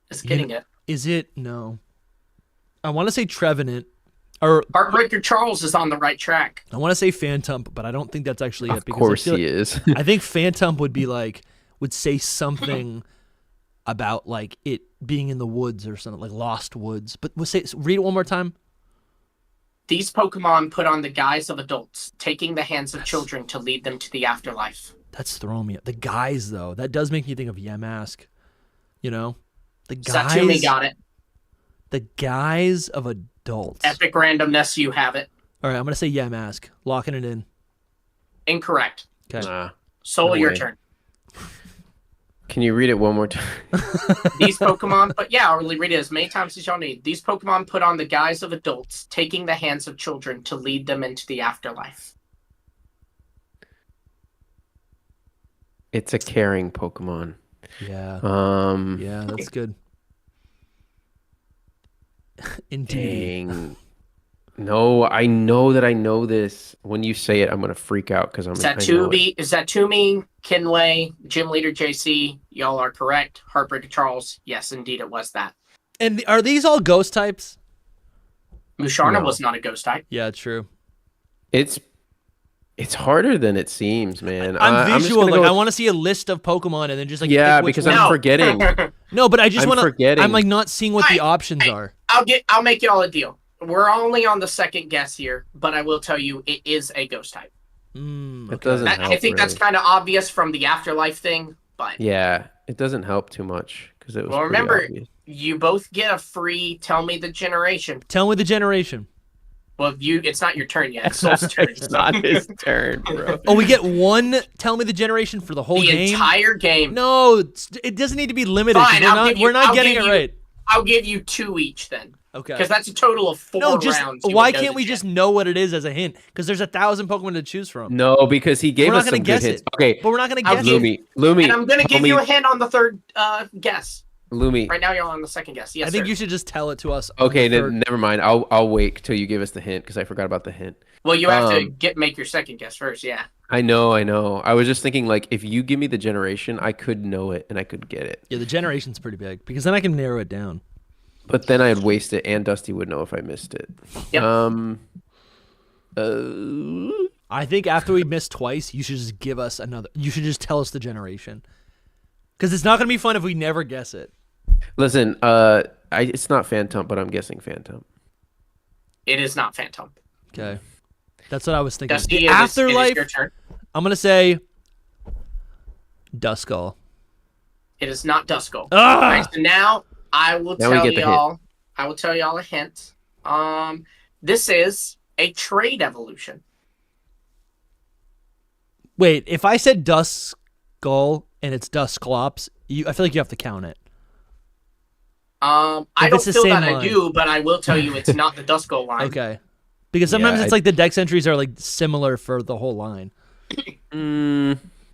B: is getting it.
A: Is it? No. I want to say Trevenant. Or
B: Heartbreaker Charles is on the right track.
A: I want to say Phantom, but I don't think that's actually it.
C: Of
A: Because
C: course
A: I feel
C: he
A: like,
C: is.
A: I think Phantom would say something about like it being in the woods or something, like Lost Woods. But read it one more time.
B: These Pokemon put on the guise of adults, taking the hands of children to lead them to the afterlife.
A: That's throwing me. The guys though, that does make me think of Yamask. You know, the guys.
B: Satsumi got it.
A: The guise of adults.
B: Epic randomness, you have it.
A: All right, I'm gonna say Yamask. Locking it in.
B: Incorrect.
A: Okay.
C: Nah.
B: Soul,
C: No
B: your
C: way.
B: turn.
C: Can you read it one more time?
B: These Pokemon, I'll read it as many times as y'all need. These Pokemon put on the guise of adults, taking the hands of children to lead them into the afterlife.
C: It's a caring Pokemon.
A: Yeah.
C: Um.
A: Yeah, that's good. Indeed.
C: Dang. No, I know that I know this. When you say it, I'm gonna freak out because I know it.
B: Zatumi, Kinway, Gym Leader JC, y'all are correct. Heartbreaker Charles, yes, indeed, it was that.
A: And are these all ghost types?
B: Musharna
C: No.
B: was not a ghost type.
A: Yeah, true.
C: It's harder than it seems, man.
A: I'm
C: just
A: visual.
C: gonna
A: Like
C: go
A: I
C: with-
A: want to see a list of Pokemon and then just like
C: Yeah,
A: pick which
C: because
A: one.
C: I'm
B: No.
C: forgetting.
A: No, but I just
C: I'm
A: want to.
C: forgetting.
A: I'm like not seeing what the options are.
B: I'll make y'all a deal. We're only on the second guess here, but I will tell you it is a ghost type.
C: It
A: Okay.
C: doesn't
B: I
C: help.
B: think that's
C: really.
B: kind of obvious from the afterlife thing, but
C: Yeah, it doesn't help too much because it was.
B: well,
C: pretty
B: remember,
C: obvious.
B: you both get a free tell me the generation.
A: Tell me the generation.
B: Well, it's not your turn yet. It's Soul's turn.
C: It's not his turn, bro.
A: Oh, we get one. Tell me the generation for the whole
B: The
A: game.
B: entire game.
A: No, it doesn't need to be limited. 'cause
B: Fine,
A: we're not
B: I'll
A: getting
B: give
A: it
B: you-
A: right.
B: I'll give you 2 each then,
A: Okay.
B: because that's a total of 4
A: No, just
B: rounds. you
A: why
B: would know
A: can't
B: the
A: we
B: gen.
A: just know what it is as a hint? Because there's 1,000 Pokemon to choose from.
C: No, because he gave
A: We're not
C: us
A: gonna
C: some good
A: guess
C: hits.
A: it.
C: Okay,
A: But we're not gonna
B: I'll
A: guess
B: give-
A: it.
C: Lumi,
B: And I'm gonna
C: tell
B: give you a hint on the third guess.
C: Lumi.
B: Right now, you're on the second guess. Yes,
A: I think
B: sir.
A: you should just tell it to us. on
C: Okay,
A: the
C: then
A: third-
C: never mind. I'll wait till you give us the hint because I forgot about the hint.
B: Well, you have
C: Um,
B: to make your second guess first. Yeah.
C: I know. I was just thinking, like, if you give me the generation, I could know it and I could get it.
A: Yeah, the generation's pretty big because then I can narrow it down.
C: But then I'd waste it, and Dusty would know if I missed it.
B: Yep.
A: I think after we miss twice, you should just give us another. You should just tell us the generation, because it's not gonna be fun if we never guess it.
C: Listen, it's not Phantom, but I'm guessing Phantom.
B: It is not Phantom.
A: Okay, that's what I was thinking.
B: Dusty,
A: The
B: it is
A: afterlife.
B: your turn.
A: I'm gonna say Duskull.
B: It is not Duskull.
A: Ah!
B: All right, so now I will
C: Now we
B: tell
C: get the
B: y'all. I will tell y'all a hint. This is a trade evolution.
A: Wait, if I said Duskull and it's Dusclops, I feel like you have to count it.
B: I
A: If
B: don't
A: it's the
B: feel
A: same
B: that I
A: line.
B: do, but I will tell you it's not the Duskull line.
A: Okay, because sometimes
C: Yeah,
A: it's like the dex entries are like similar for the whole line.
C: They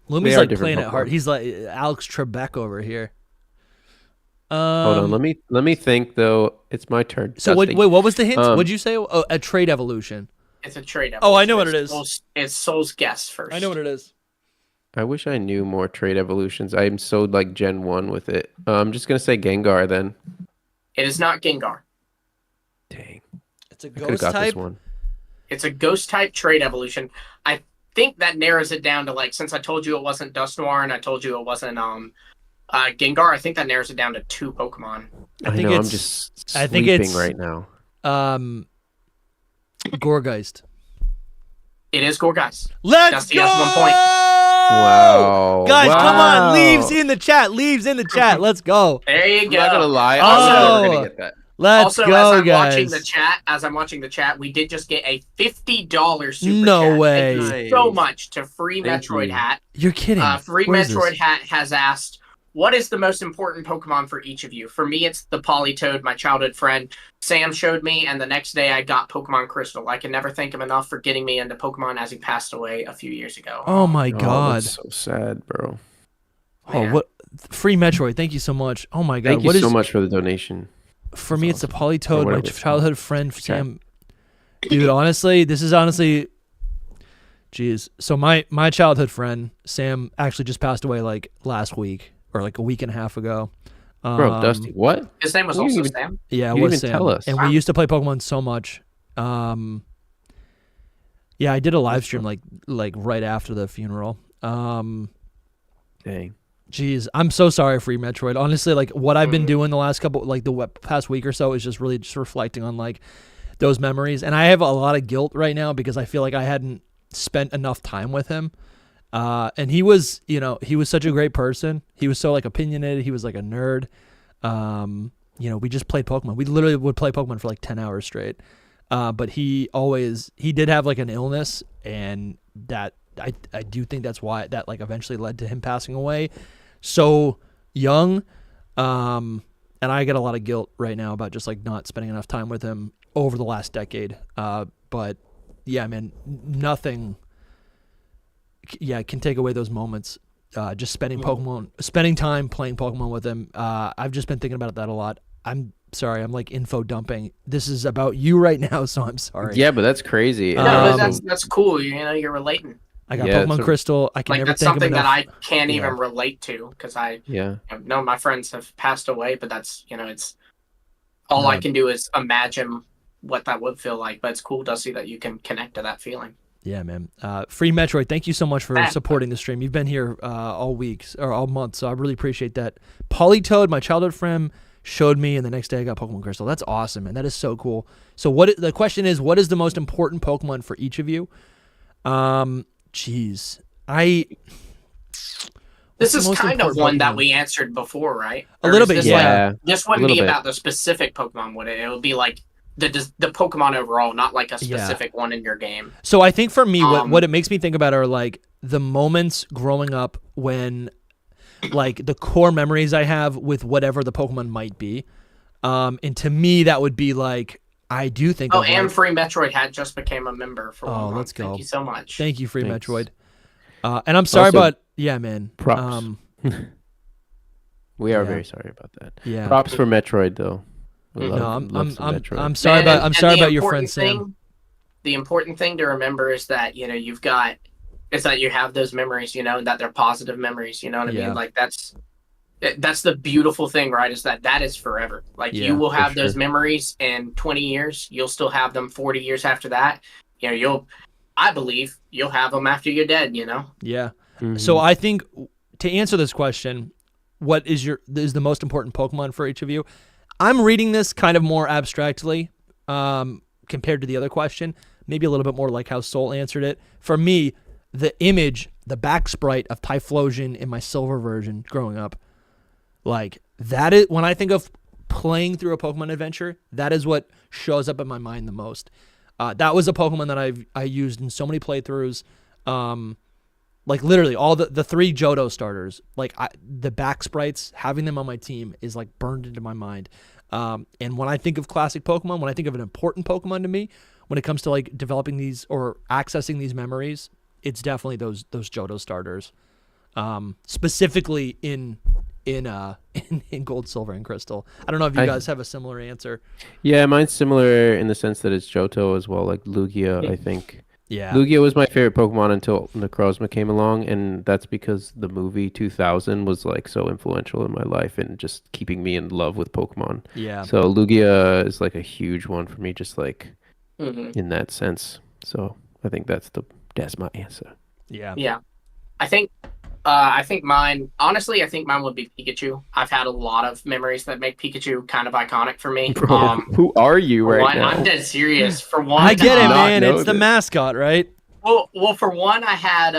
A: Lumi's
C: are
A: like
C: different
A: playing it hard.
C: Pokemon.
A: He's like Alex Trebek over here.
C: Hold on, let me think though. It's my turn.
A: So wait,
C: Dusty.
A: what was the hint?
C: Um,
A: What'd you say? Oh, a trade evolution.
B: It's a trade evolution.
A: Oh, I know what it is.
B: It's Soul's guess first.
A: I know what it is.
C: I wish I knew more trade evolutions. I'm so like Gen 1 with it. I'm just gonna say Gengar then.
B: It is not Gengar.
C: Dang,
A: It's a
C: I could have
A: ghost
C: got
A: type.
C: this one.
B: It's a ghost type trade evolution. I think that narrows it down to, like, since I told you it wasn't Dusknoir and I told you it wasn't Gengar, I think that narrows it down to 2 Pokemon.
A: I think
C: know, I'm
A: it's-
C: just
A: I think
C: sleeping
A: it's-
C: right now.
A: Gorgeist.
B: It is Gorgeist.
A: Let's
B: Dusty
A: go!
B: has 1 point.
C: Wow,
A: Guys, come on!
C: Wow.
A: Leaves in the chat. Leaves in the chat. Let's go.
B: There you
C: I'm not gonna
B: go.
C: lie.
A: Oh.
C: I was never gonna get that.
A: Let's
B: Also,
A: go,
B: as I'm watching
A: guys.
B: the chat, we did just get a $50 super
A: No
B: chat.
A: way.
B: Thank you so
C: Nice.
B: much to Free
C: Thank
B: Metroid
C: you.
B: Hat.
A: You're kidding.
B: Free
A: Where is
B: Metroid
A: this?
B: Hat has asked, what is the most important Pokemon for each of you? For me, it's the Politoed, my childhood friend. Sam showed me, and the next day I got Pokemon Crystal. I can never thank him enough for getting me into Pokemon as he passed away a few years ago.
A: Oh my
C: Oh,
A: god.
C: that's so sad, bro.
A: Oh,
B: man.
A: what? Free Metroid. Thank you so much. Oh my god.
C: Thank you
A: What is
C: so much for the donation.
A: for me? It's the
C: Or
A: Politoed, my
C: whatever it's
A: childhood friend Sam. Dude, honestly, this is honestly. Jeez. So my childhood friend Sam actually just passed away like last week or like a week and a half ago.
C: Bro, Dusty, what?
B: His name was
C: You
B: also
C: didn't
B: Sam.
A: Yeah, it
C: You
A: was
C: didn't
A: Sam.
C: even tell us.
A: And
B: Wow.
A: we used to play Pokemon so much. Yeah, I did a live stream like right after the funeral.
C: Dang.
A: Jeez, I'm so sorry, Free Metroid. Honestly, like what I've been doing the last couple, like the past week or so, is just really just reflecting on like those memories, and I have a lot of guilt right now because I feel like I hadn't spent enough time with him. And he was, he was such a great person. He was so like opinionated. He was like a nerd. We just played Pokemon. We literally would play Pokemon for like 10 hours straight. But he did have like an illness, and that I do think that's why that like eventually led to him passing away so young. And I get a lot of guilt right now about just like not spending enough time with him over the last decade. But yeah, man, nothing can take away those moments. Just spending time playing Pokemon with him. I've just been thinking about that a lot. I'm sorry, I'm like info dumping. This is about you right now, so I'm sorry.
C: Yeah, but that's crazy.
B: No,
A: Um,
B: but that's cool. You're relating.
A: I got
C: Yeah,
A: Pokemon
C: it's a-
A: Crystal. I can
B: Like,
A: never
B: that's
A: think of
B: something
A: enough.
B: that I can't
A: Yeah.
B: even relate to because I
C: Yeah.
B: know my friends have passed away, but that's, it's all I
A: No.
B: can do is imagine what that would feel like. But it's cool, Dusty, that you can connect to that feeling.
A: Yeah, man. Free Metroid, thank you so much for
B: Ah.
A: supporting the stream. You've been here all weeks or all month, so I really appreciate that. Polytoad, my childhood friend, showed me, and the next day I got Pokemon Crystal. That's awesome, man. That is so cool. So the question is, what is the most important Pokemon for each of you? Jeez.
B: This
A: the
B: is
A: most
B: kind of
A: important
B: one that
A: Pokemon?
B: we answered before, right?
A: A
B: Or
A: little
B: is
A: bit,
B: this
C: yeah.
B: Like, this
C: A
B: wouldn't
C: little
B: be
C: bit.
B: about the specific Pokemon, would it? It would be like the Pokemon overall, not like a
A: Yeah.
B: specific one in your game.
A: So I think for me,
B: Um,
A: what it makes me think about are like the moments growing up when, like, the core memories I have with whatever the Pokemon might be. And to me, that would be like, I do think
B: Oh,
A: of
B: and
A: like,
B: Free Metroid had just became a member for 1 month.
A: let's go.
B: Thank you so much.
A: thank you, Free
C: Thanks.
A: Metroid. And I'm sorry
C: Also,
A: about, yeah, man.
C: props. We are
A: Yeah.
C: very sorry about that.
A: Yeah.
C: Props for Metroid though. We
B: No,
C: love some Metroid.
A: I'm sorry
B: And-
A: about, I'm
B: and
A: sorry
B: the
A: about your
B: important
A: friend Sam.
B: thing- The important thing to remember is that, you've got, is that you have those memories, and that they're positive memories, you know what I
A: Yeah.
B: mean? Like that's the beautiful thing, right? Is that is forever. Like
A: Yeah,
B: you will
C: for
B: have those
C: sure.
B: memories in 20 years. You'll still have them 40 years after that. I believe you'll have them after you're dead,
A: Yeah.
C: Mhm.
A: So I think to answer this question, what is the most important Pokemon for each of you? I'm reading this kind of more abstractly compared to the other question. Maybe a little bit more like how Soul answered it. For me, the image, the back sprite of Typhlosion in my silver version growing up, like that is when I think of playing through a Pokemon adventure, that is what shows up in my mind the most. That was a Pokemon that I used in so many playthroughs. Like literally all the 3 Johto starters, like the back sprites, having them on my team is like burned into my mind. And when I think of classic Pokemon, when I think of an important Pokemon to me, when it comes to like developing these or accessing these memories, it's definitely those Johto starters. Specifically in Gold, Silver, and Crystal. I don't know if you guys have a similar answer.
C: Yeah, mine's similar in the sense that it's Johto as well, like Lugia, I think.
A: Yeah.
C: Lugia was my favorite Pokemon until Necrozma came along, and that's because the movie 2000 was like so influential in my life and just keeping me in love with Pokemon.
A: Yeah.
C: So Lugia is like a huge one for me, just like
B: Mhm.
C: in that sense. So I think that's my answer.
A: Yeah.
B: Yeah. I think mine, honestly, would be Pikachu. I've had a lot of memories that make Pikachu kind of iconic for me.
C: Who are you
B: For
C: right
B: one,
C: now?
B: I'm dead serious. For one,
A: I get it,
C: not
A: man.
C: know
A: It's the
C: this.
A: mascot, right?
B: Well, for one, I had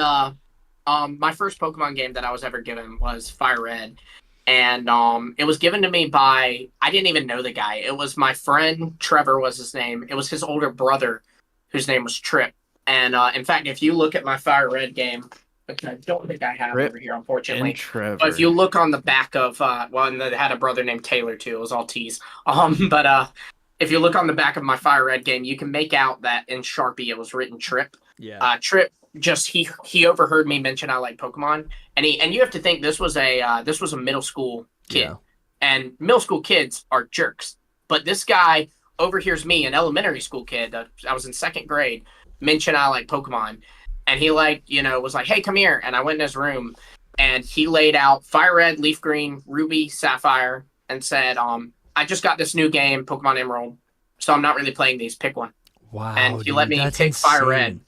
B: my first Pokemon game that I was ever given was Fire Red, and it was given to me by, I didn't even know the guy. It was my friend Trevor was his name. It was his older brother, whose name was Trip. And in fact, if you look at my Fire Red game, which I don't think I have
C: Trip
B: over here, unfortunately.
C: Trevor.
B: But if you look on the back of and they had a brother named Taylor too. It was all T's. But if you look on the back of my Fire Red game, you can make out that in Sharpie it was written Trip.
A: Yeah.
B: Trip just he overheard me mention I like Pokemon, and you have to think this was a middle school kid,
A: Yeah.
B: and middle school kids are jerks. But this guy overhears me, an elementary school kid, I was in 2nd grade, mention I like Pokemon. And he was like, hey, come here. And I went in his room and he laid out Fire Red, Leaf Green, Ruby, Sapphire, and said, I just got this new game, Pokemon Emerald. So I'm not really playing these. Pick one.
A: Wow.
B: And he let me
A: that's
B: pick Fire
A: insane.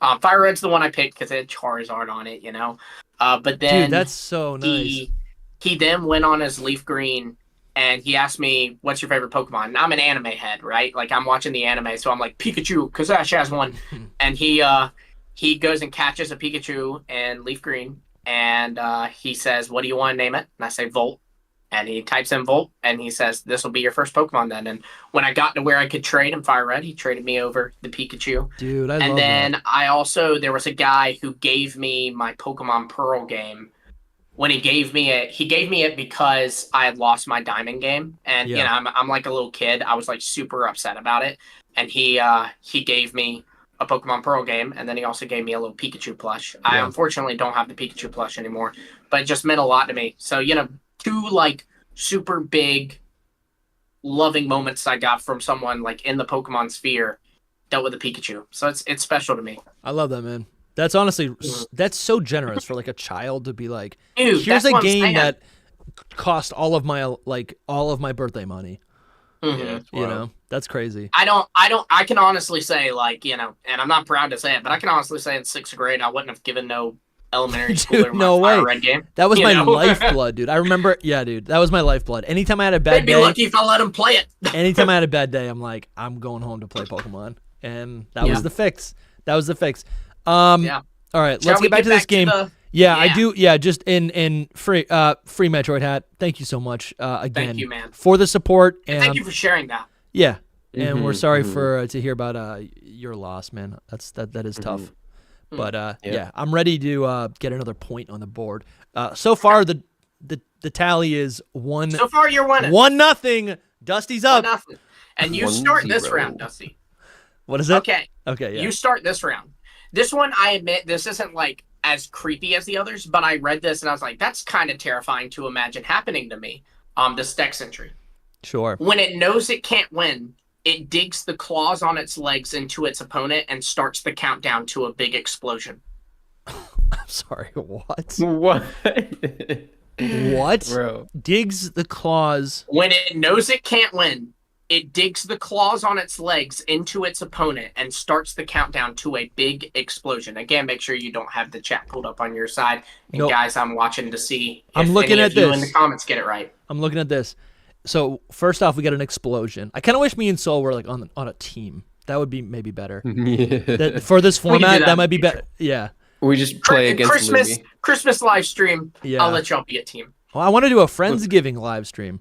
B: Red. Fire Red's the one I picked because it had Charizard on it, But then
A: Dude, that's so nice.
B: he then went on his Leaf Green and he asked me, what's your favorite Pokemon? And I'm an anime head, right? Like I'm watching the anime. So I'm like, Pikachu, because Ash has one. And he goes and catches a Pikachu in Leaf Green, and he says, what do you want to name it? And I say Volt. And he types in Volt, and he says, this will be your first Pokemon then. And when I got to where I could trade him Fire Red, he traded me over the Pikachu.
A: Dude, I
B: And
A: love
B: then
A: that.
B: there was a guy who gave me my Pokemon Pearl game. When he gave me it because I had lost my Diamond game. And,
A: Yeah.
B: I'm like a little kid. I was like super upset about it. And he gave me a Pokemon Pearl game, and then he also gave me a little Pikachu plush. I
A: Yeah.
B: unfortunately don't have the Pikachu plush anymore, but it just meant a lot to me. So, 2 like super big loving moments I got from someone like in the Pokemon sphere dealt with a Pikachu. So it's special to me.
A: I love that, man. That's honestly, that's so generous for like a child to be like,
B: Dude,
A: here's
B: that's
A: a
B: what I'm
A: game
B: saying.
A: that cost all of my birthday money.
B: Mhm.
C: it's
A: You
C: wild.
A: know, that's crazy.
B: I can honestly say, like, and I'm not proud to say it, but I can honestly say in 6th grade, I wouldn't have given no elementary schooler
A: Dude, no
B: my Fire
A: way.
B: Red game.
A: That was
B: you
A: my
B: know?
A: lifeblood, dude. I remember, yeah, dude, that was my lifeblood. Anytime I had a bad
B: They'd be
A: day,
B: lucky if I let him play it.
A: anytime I had a bad day, I'm like, I'm going home to play Pokemon, and that was
B: Yeah.
A: the fix. That was the fix.
B: Yeah.
A: All right,
B: Shall
A: let's
B: we
A: get back to this game. Yeah, I
B: Yeah.
A: do. Yeah, just in free Metroid hat. Thank you so much again.
B: Thank you, man.
A: for the support. And
B: Thank you for sharing that.
A: yeah, and we're
C: Mhm,
A: sorry
C: mhm.
A: for to hear about your loss, man. That is tough.
B: Mhm.
A: But
C: Yeah.
A: yeah, I'm ready to get another point on the board. So far, the tally is one
B: So far, you're winning.
A: 1-0. Dusty's up.
B: 1-0. And you
C: 1-0.
B: start this round, Dusty.
A: What is it?
B: Okay.
A: Okay. Yeah.
B: You start this round. This one, I admit, this isn't like as creepy as the others, but I read this and I was like, that's kind of terrifying to imagine happening to me. This Dex entry.
A: Sure.
B: When it knows it can't win, it digs the claws on its legs into its opponent and starts the countdown to a big explosion.
A: I'm sorry. What?
C: What?
A: What?
C: Bro.
A: Digs the claws.
B: When it knows it can't win, it digs the claws on its legs into its opponent and starts the countdown to a big explosion. Again, make sure you don't have the chat pulled up on your side. And
A: Nope.
B: guys, I'm watching to see if
A: I'm looking
B: any
A: at
B: of you
A: this.
B: in the comments get it right.
A: I'm looking at this. So first off, we got an explosion. I kind of wish me and Soul were like on a team. That would be maybe better.
C: Yeah.
A: That, for this
B: We can do
A: format,
B: that
A: that
B: in
A: might
B: the
A: be better. Yeah.
C: We just play against
B: Christmas
C: Lumi.
B: Christmas live stream.
A: Yeah.
B: I'll let y'all be a team.
A: Well, I want to do a Friendsgiving live stream.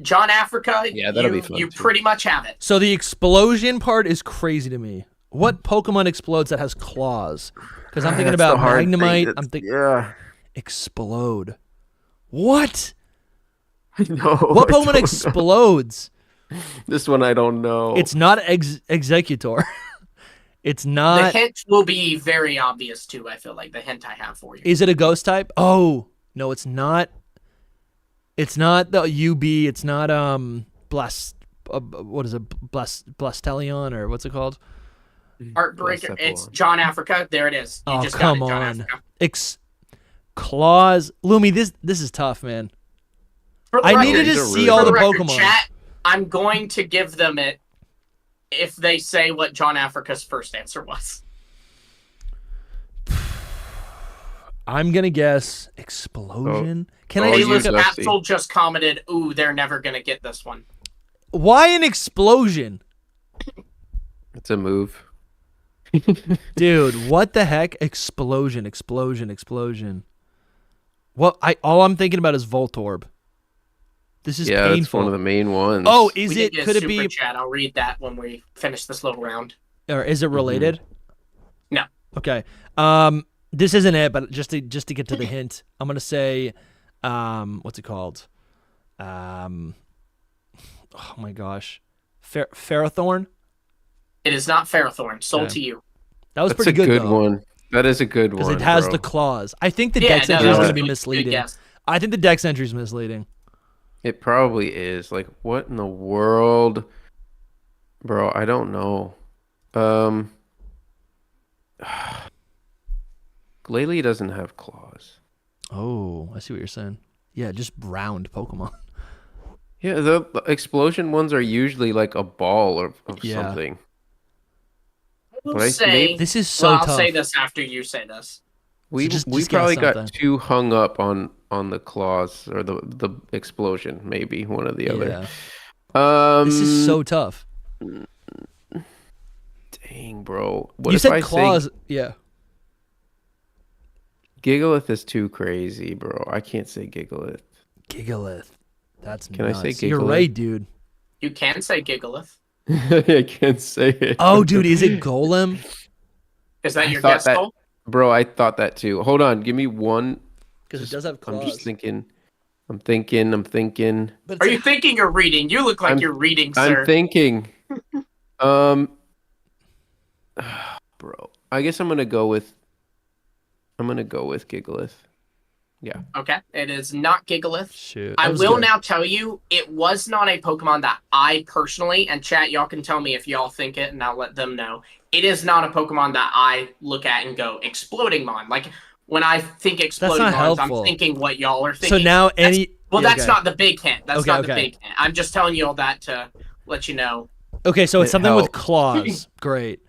B: John Africa,
C: Yeah, that'll
B: you,
C: be fun,
B: you
C: too.
B: pretty much have it.
A: So the explosion part is crazy to me. What Pokemon explodes that has claws? Because I'm thinking about Magnemite. I'm thinking
C: Yeah.
A: explode. What?
C: No.
A: What Pokemon explodes?
C: This one I don't know.
A: It's not Executor. It's
B: The
A: not.
B: hint will be very obvious too, I feel like, the hint I have for you.
A: Is it a ghost type? Oh no, it's not. It's not the UB. It's not Blast. What is it? Blastelion or what's it called?
B: Heartbreaker. It's
C: Blacephalon.
B: John Africa. There it is. You
A: Oh
B: just
A: come
B: got it, John
A: on.
B: Africa.
A: Claws. Lumi, this is tough, man.
B: For the
A: I
B: record-
A: needed to
C: these are
A: see
C: really
A: all
B: for
A: the
B: record,
A: Pokemon.
B: Chat, I'm going to give them it if they say what John Africa's first answer was.
A: I'm gonna guess explosion. Can
C: Oh,
A: I
C: you
A: look
B: Taylor's
A: up?
C: Dusty.
B: Absol just commented, "Ooh, they're never gonna get this one."
A: Why an explosion,
C: It's a move.
A: dude? What the heck? Explosion! Explosion! Explosion! What? All I'm thinking about is Voltorb. This is
C: Yeah,
A: painful.
C: it's one of the main ones.
A: Oh, is
B: We did
A: it?
B: get a
A: Could it
B: super
A: be?
B: Chat. I'll read that when we finish this little round.
A: Or is it related?
B: No.
A: Okay. This isn't it, but just to get to the hint, I'm gonna say, what's it called? Oh my gosh, Ferrothorn.
B: It is not Ferrothorn. Sold
A: Okay.
B: to you.
A: That was
C: that's
A: pretty
C: a good
A: though,
C: one. That is a good one.
A: because it has
C: bro.
A: the claws. I think the
B: Yeah,
A: Dex
B: no,
A: entry is
B: that was
A: gonna be
B: a good
A: misleading.
B: guess.
A: I think the Dex entry is misleading.
C: It probably is. Like, what in the world, bro? I don't know. Glalie doesn't have claws.
A: Oh, I see what you're saying. Yeah, just round Pokemon.
C: Yeah, the explosion ones are usually like a ball of
A: Yeah.
C: something.
B: I will
C: But I-
B: say,
C: maybe-
A: This is so
B: well, I'll
A: tough.
B: say this after you say this.
C: We
A: just
C: we
A: guess
C: probably got
A: something.
C: too hung up on the claws or the explosion. Maybe one or the other.
A: Yeah. This is so tough.
C: Dang, bro. What
A: You
C: if
A: said
C: I
A: claws.
C: say
A: Yeah.
C: Gigalith is too crazy, bro? I can't say Gigalith.
A: Gigalith. That's
C: Can I
A: nuts.
C: say
A: You're
C: Gigalith?
A: right, dude.
B: You can say Gigalith.
C: I can't say it.
A: Oh, dude, is it Golem?
B: Is that
C: I
B: your
C: thought
B: guess,
C: that-
B: Cole?
C: Bro, I thought that too. Hold on, give me one.
A: Because it does have
C: I'm
A: claws.
C: just thinking. I'm thinking.
A: But
B: Are
A: it's
B: you thinking or reading? You look like
C: I'm-
B: you're reading, sir.
C: I'm thinking. Bro, I guess I'm gonna go with Gigalith. Yeah.
B: Okay, it is not Gigalith.
A: Shoot.
B: I
A: that was
B: will
A: good.
B: now tell you, it was not a Pokemon that I personally, and chat, y'all can tell me if y'all think it, and I'll let them know. It is not a Pokemon that I look at and go, Exploding Mon. Like, when I think Exploding
A: not
B: Mons, I'm
A: helpful.
B: thinking what y'all are
A: So
B: thinking.
A: now
B: That's- Well,
A: Yeah,
B: that's
A: okay.
B: not the big hint. That's
A: Okay,
B: not the
A: okay.
B: big hint. I'm just telling you all that to let you know.
A: Okay, so it's
C: It
A: something with
C: helps.
A: claws. Great.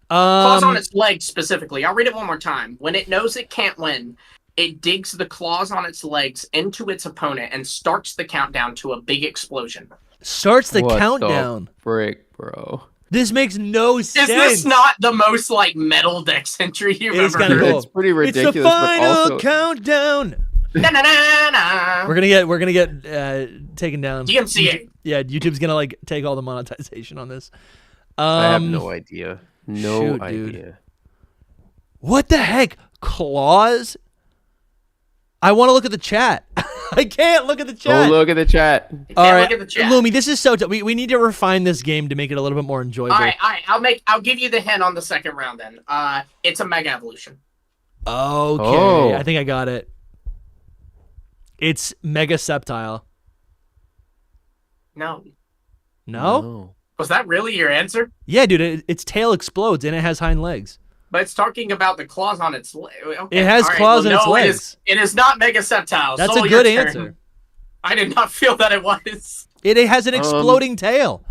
B: Claws on its legs specifically. I'll read it one more time. When it knows it can't win, it digs the claws on its legs into its opponent and starts the countdown to a big explosion.
A: Starts the
C: What
A: countdown.
C: The frick, bro.
A: This makes no sense.
B: Is this not the most like metal dex entry you've
A: It is
B: ever
A: kinda
B: heard?
A: cool.
C: It's pretty
A: It's
C: ridiculous,
A: the final
C: but also
A: countdown.
B: Na-na-na-na.
A: We're gonna get taken down.
B: DMCA.
A: Yeah, YouTube's gonna like take all the monetization on this.
C: I have no idea. No
A: shoot,
C: idea.
A: dude. What the heck? Claws? I want to look at the chat. I can't look at the chat.
C: Go look at the chat.
A: All
B: Yeah,
A: right,
B: look at the chat.
A: Lumi, this is so tough. We need to refine this game to make it a little bit more enjoyable.
B: All right. I'll give you the hint on the second round then. It's a mega evolution.
A: Okay,
C: Oh.
A: I think I got it. It's Mega Septile.
B: No.
A: No?
B: Was that really your answer?
A: Yeah, dude, its tail explodes and it has hind legs.
B: But it's talking about the claws on its legs. Okay.
A: It has
B: all right,
A: claws on its
B: no,
A: legs.
B: It is not Mega Septile.
A: That's
B: Soul,
A: a good
B: your turn.
A: answer.
B: I did not feel that it was.
A: It has an exploding tail.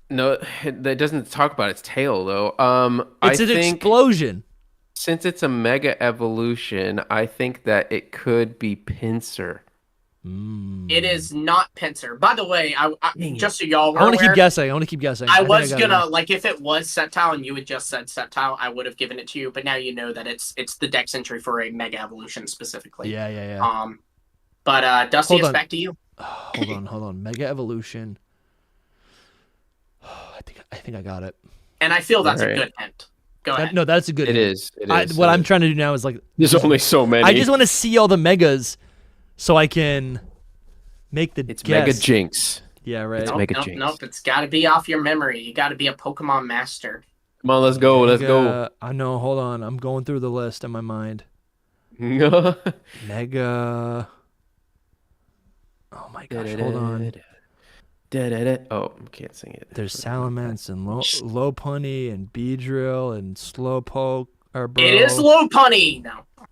C: No, that doesn't talk about its tail though.
A: It's
C: I
A: an
C: think
A: explosion.
C: since it's a mega evolution, I think that it could be Pinsir.
B: It is not Pinsir. By the way, just so y'all were
A: I want to keep
B: aware,
A: guessing. I want to keep guessing.
B: I
A: think
B: was
A: got
B: gonna
A: it.
B: like if it was Septile and you had just said Septile, I would have given it to you. But now you know that it's the dex entry for a mega evolution specifically.
A: Yeah.
B: But Dusty,
A: Hold
B: it's
A: on.
B: back to you.
A: Hold on. Mega evolution. I think I got it.
B: And I feel that's a
C: Alright.
B: good hint. Go ahead.
A: No, that's a good.
C: It
A: hint.
C: is. It is.
A: What I'm trying to do now is like
C: There's only so many.
A: I just want to see all the megas so I can make the
C: It's
A: guess.
C: Mega Jinx.
A: Yeah, right.
C: It's
B: Nope,
C: Mega
B: nope,
C: Jinx.
B: nope. It's got to be off your memory. You got to be a Pokemon master.
C: Come on, let's go. Let's go.
A: Mega- I know. Hold on. I'm going through the list in my mind. Mega. Oh my gosh. Hold on.
C: Oh, I can't sing it.
A: There's Salamence and Lopunny and Beedrill and Slowpoke. Or bro.
B: It is Lopunny.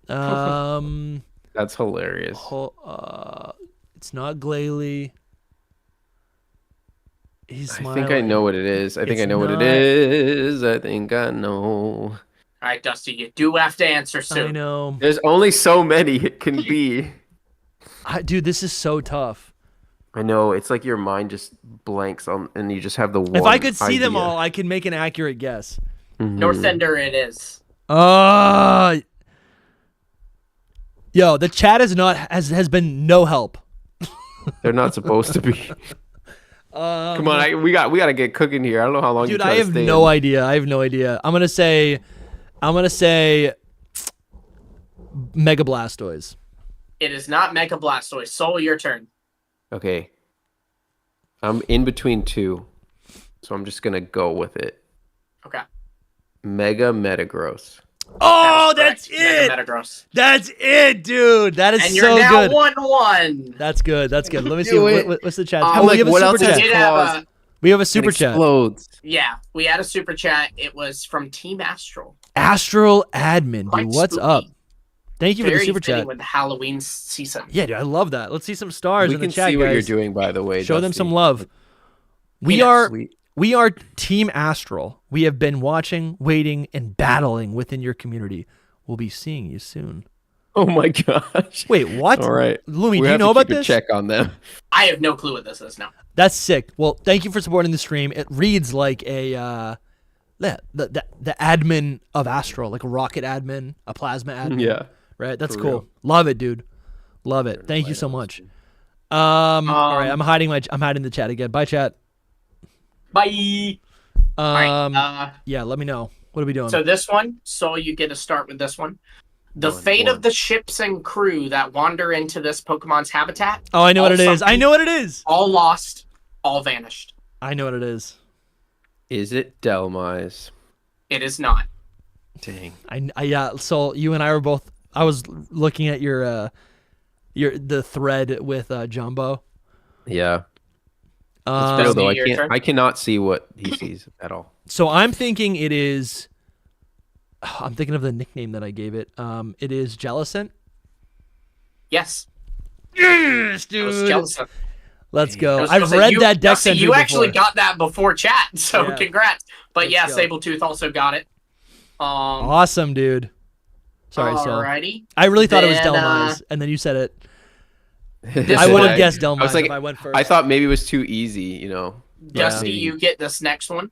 B: No.
C: That's hilarious.
A: It's not Glalie. He's
C: I
A: smiling.
C: think I know what it is. I think I
A: It's
C: know what it
A: not-
C: is. I think I know.
B: All right, Dusty, you do have to answer soon.
A: I know.
C: There's only so many it can be.
A: Dude, this is so tough.
C: I know. It's like your mind just blanks on, and you just have the one.
A: If I could see them
C: idea.
A: all, I could make an accurate guess.
C: Mhm.
B: Northander it is.
A: Yo, the chat has been no help.
C: They're not supposed to be. Come on, we got to get cooking here. I don't know how long.
A: Dude, I have no idea. I have no idea. I'm gonna say Mega Blastoise.
B: It is not Mega Blastoise. Soul, your turn.
C: Okay. I'm in between two, so I'm just gonna go with it.
B: Okay.
C: Mega Metagross.
A: Oh,
B: That
A: that's
B: is correct.
A: it.
B: Mega Metagross.
A: That's it, dude. That is
B: And
A: so
B: you're now
A: good.
B: 1-1.
A: That's good. That's good. Let me see
C: Do it.
A: what's the chat.
B: I'm
A: we
C: like,
A: have a
C: what
A: super
C: else is
A: chat.
B: We did have
A: We have a
C: It
A: super chat.
C: explodes.
B: we had a super chat. It was from Team Astral.
A: Astral Admin,
B: Quite
A: dude. What's
B: spooky.
A: up? Thank you for
B: Very
A: the super
B: fitting
A: chat.
B: with the Halloween season.
A: Yeah, dude, I love that. Let's see some stars
C: We
A: in the
C: can
A: chat,
C: see what you're
A: guys.
C: doing, by the way.
A: Show them
C: Dusty.
A: some love. We
B: Peanuts.
A: are
C: Sweet.
A: we are Team Astral. We have been watching, waiting, and battling within your community. We'll be seeing you soon.
C: Oh my gosh.
A: Wait, what?
C: All right.
A: Lumi,
C: We
A: do you
C: have
A: know
C: to
A: about
C: keep a
A: this?
C: check on them.
B: I have no clue what this is now.
A: That's sick. Well, thank you for supporting the stream. It reads like a the admin of Astral, like a rocket admin, a plasma admin.
C: Yeah.
A: Right? That's
C: For
A: cool.
C: real.
A: Love it, dude. Love it. Thank you so much. All right, I'm hiding the chat again. Bye, chat.
B: Bye. All right.
A: Yeah, let me know. What are we doing?
B: So this one, so you get to start with this one. The fate of the ships and crew that wander into this Pokemon's habitat.
A: Oh, I know what
B: all
A: it is. I
B: sunken,
A: know what it is.
B: All lost, all vanished.
A: I know what it is.
C: Is it Delmise?
B: It is not.
C: Dang.
A: Yeah. So you and I were both. I was looking at your the thread with Jumbo.
C: Yeah.
A: Um,
C: Still, though,
B: your turn?
C: I cannot see what he sees at all.
A: So I'm thinking it is. I'm thinking of the nickname that I gave it. It is Jellicent.
B: Yes.
A: Yes,
B: I was
A: dude.
B: jealous of-
A: Let's
B: I
A: go.
B: was
A: I've
B: gonna say,
A: read that deck
B: Dusty,
A: entry
B: you actually
A: before.
B: got that before chat, so
A: Yeah.
B: congrats. But
A: Let's
B: yeah,
A: go.
B: Sabletooth also got it.
A: Awesome, dude. Sorry, Sol.
B: Alrighty.
A: I really thought it was
B: Then,
A: Delmise, and then you said it.
B: This
A: I would
B: one-
A: have guessed
C: I was
A: Delmise
C: like,
A: if I went first.
C: I thought maybe it was too easy, you know.
B: Dusty,
C: Maybe.
B: you get this next one.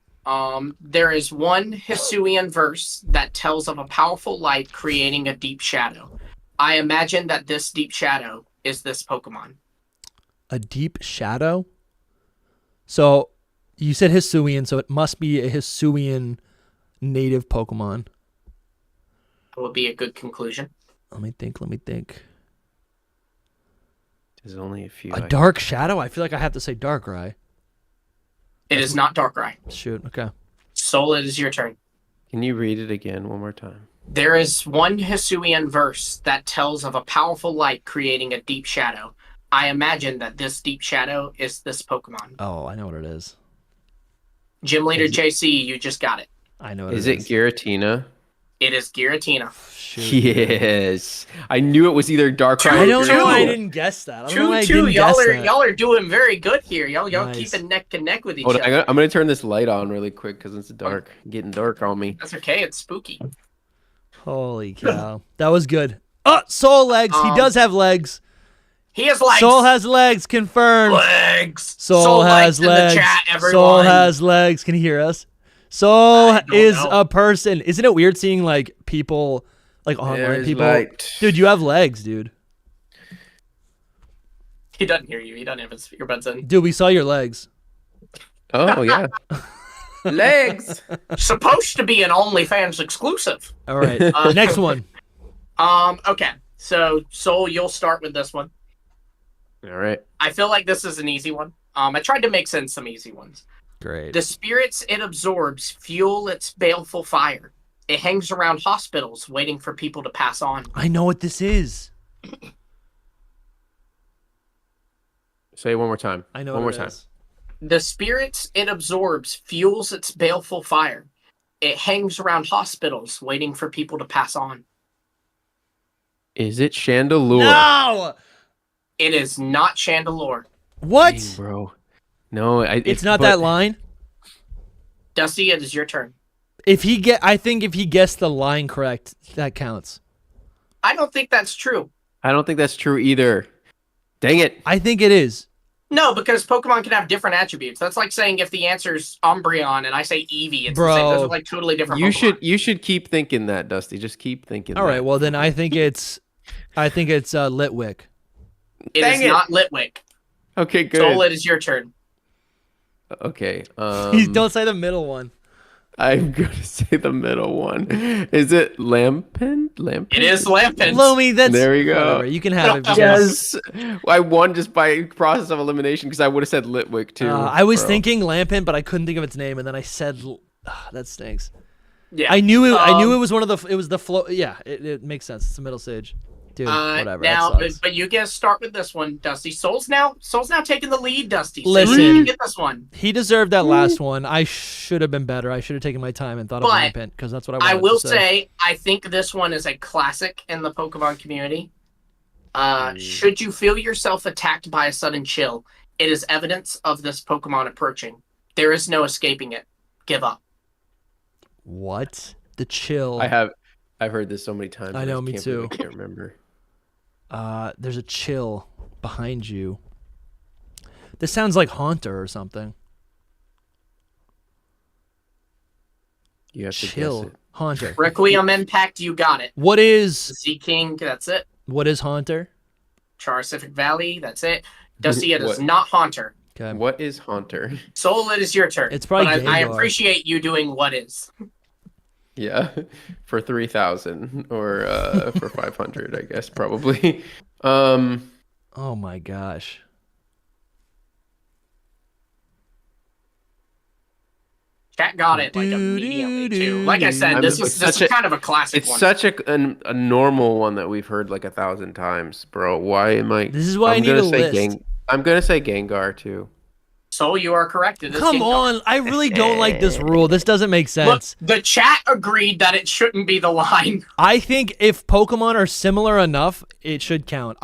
B: There is one Hisuian verse that tells of a powerful light creating a deep shadow. I imagine that this deep shadow is this Pokemon.
A: A deep shadow? So, you said Hisuian, so it must be a Hisuian native Pokemon.
B: That would be a good conclusion.
A: Let me think.
C: There's only a few.
A: A dark shadow? I feel like I have to say Darkrai.
B: It is not Darkrai.
A: Shoot, okay.
B: Soul, it is your turn.
C: Can you read it again one more time?
B: There is one Hisuian verse that tells of a powerful light creating a deep shadow. I imagine that this deep shadow is this Pokemon.
A: Oh, I know what it is.
B: Gym Leader JC, you just got it.
A: I know what
C: Is
A: it
C: it
A: is.
C: Giratina?
B: It is Giratina.
A: Shoot.
C: Yes. I knew it was either Darkrai
A: I
C: or
A: don't know why I
C: Giratina.
A: didn't guess that. I don't know why I
B: 2-2.
A: didn't guess that.
B: Y'all are doing very good here. Y'all
A: Nice.
B: keeping neck and neck with each
C: Hold on,
B: other.
C: I'm gonna turn this light on really quick because it's dark. Getting dark on me.
B: That's okay. It's spooky.
A: Holy cow. That was good. Oh, Soul legs. He
B: Um,
A: does have legs.
B: He has legs.
A: Soul has legs. Confirmed.
B: legs.
A: Soul has
B: in
A: legs.
B: the chat, everyone.
A: Soul has legs. Can you hear us? Soul
B: I don't
A: is
B: know.
A: a person. Isn't it weird seeing like people, like online
C: There's
A: people?
C: light.
A: Dude, you have legs, dude.
B: He doesn't hear you. He doesn't have his earbuds in.
A: Dude, we saw your legs.
C: Oh yeah. Legs.
B: Supposed to be an OnlyFans exclusive.
A: All right. Next one.
B: Okay. So, Soul, you'll start with this one.
C: All right.
B: I feel like this is an easy one. I tried to mix in some easy ones.
A: Great.
B: The spirits it absorbs fuel its baleful fire. It hangs around hospitals waiting for people to pass on.
A: I know what this is.
C: Say it one more time.
A: I know
C: one
A: what
C: more
A: it
C: time.
A: is.
B: The spirits it absorbs fuels its baleful fire. It hangs around hospitals waiting for people to pass on.
C: Is it Chandelure?
A: No!
B: It is not Chandelure.
A: What?
C: Dang, bro. No,
A: It's not that line.
B: Dusty, it is your turn.
A: I think if he gets the line correct, that counts.
B: I don't think that's true.
C: I don't think that's true either. Dang it.
A: I think it is.
B: No, because Pokemon can have different attributes. That's like saying if the answer's Umbreon and I say Eevee, it's the same. Those
A: Bro.
B: are like totally different
C: You
B: Pokemon.
C: should keep thinking that, Dusty. Just keep thinking.
A: All
C: that.
A: right. Well, then I think it's Litwick.
B: It
C: Dang
B: is
C: it.
B: not Litwick.
C: Okay, good.
B: Soul, it is your turn.
C: Okay.
A: Don't say the middle one.
C: I'm gonna say the middle one. Is it Lampent?
B: It is Lampent.
A: Lumi, that's
C: There we go.
A: whatever. You can have it. because-
C: Yes. I won just by process of elimination because I would have said Litwick too.
A: I was
C: bro.
A: thinking Lampent, but I couldn't think of its name, and then I said, that stinks.
B: Yeah.
A: I knew it was one of the. It was the flow. Yeah, it makes sense. It's a middle stage. Dude, whatever.
B: Now,
A: that sucks.
B: but you get to start with this one, Dusty. Soul's now taking the lead, Dusty. So
A: Listen.
B: you need to get this one.
A: He deserved that last one. I should have been better. I should have taken my time and thought of
B: But
A: Lampent because that's what I wanted
B: I will
A: to
B: say, I think this one is a classic in the Pokemon community. Should you feel yourself attacked by a sudden chill, it is evidence of this Pokemon approaching. There is no escaping it. Give up.
A: What? The chill.
C: I've heard this so many times.
A: I know, me
C: just can't believe
A: too.
C: I can't remember.
A: There's a chill behind you. This sounds like Haunter or something.
C: You have to
A: Chill.
C: guess it.
A: Haunter.
B: Requiem Impact, you got it.
A: What is
B: Z-King, that's it.
A: Haunter?
B: Charcific Valley, that's it. Dusty, it is
C: What?
B: not Haunter.
A: Okay.
C: What is Haunter?
B: Soul, it is your turn.
A: It's probably
B: but I
A: Gengar.
B: appreciate you doing what is.
C: Yeah, for 3,000 or for 500, I guess probably.
A: Oh my gosh.
B: Chat got it like immediately too. Like I said, this is kind of a classic
C: It's
B: one.
C: such a normal one that we've heard like 1,000 times, bro. Why am I?
A: This is why I
C: I'm
A: need
C: gonna
A: a
C: say
A: list.
C: I'm gonna say Gengar too.
B: So you are correct. It is
A: Come
B: Gengar.
A: on. I really don't like this rule. This doesn't make
B: Look,
A: sense.
B: the chat agreed that it shouldn't be the line.
A: I think if Pokemon are similar enough, it should count.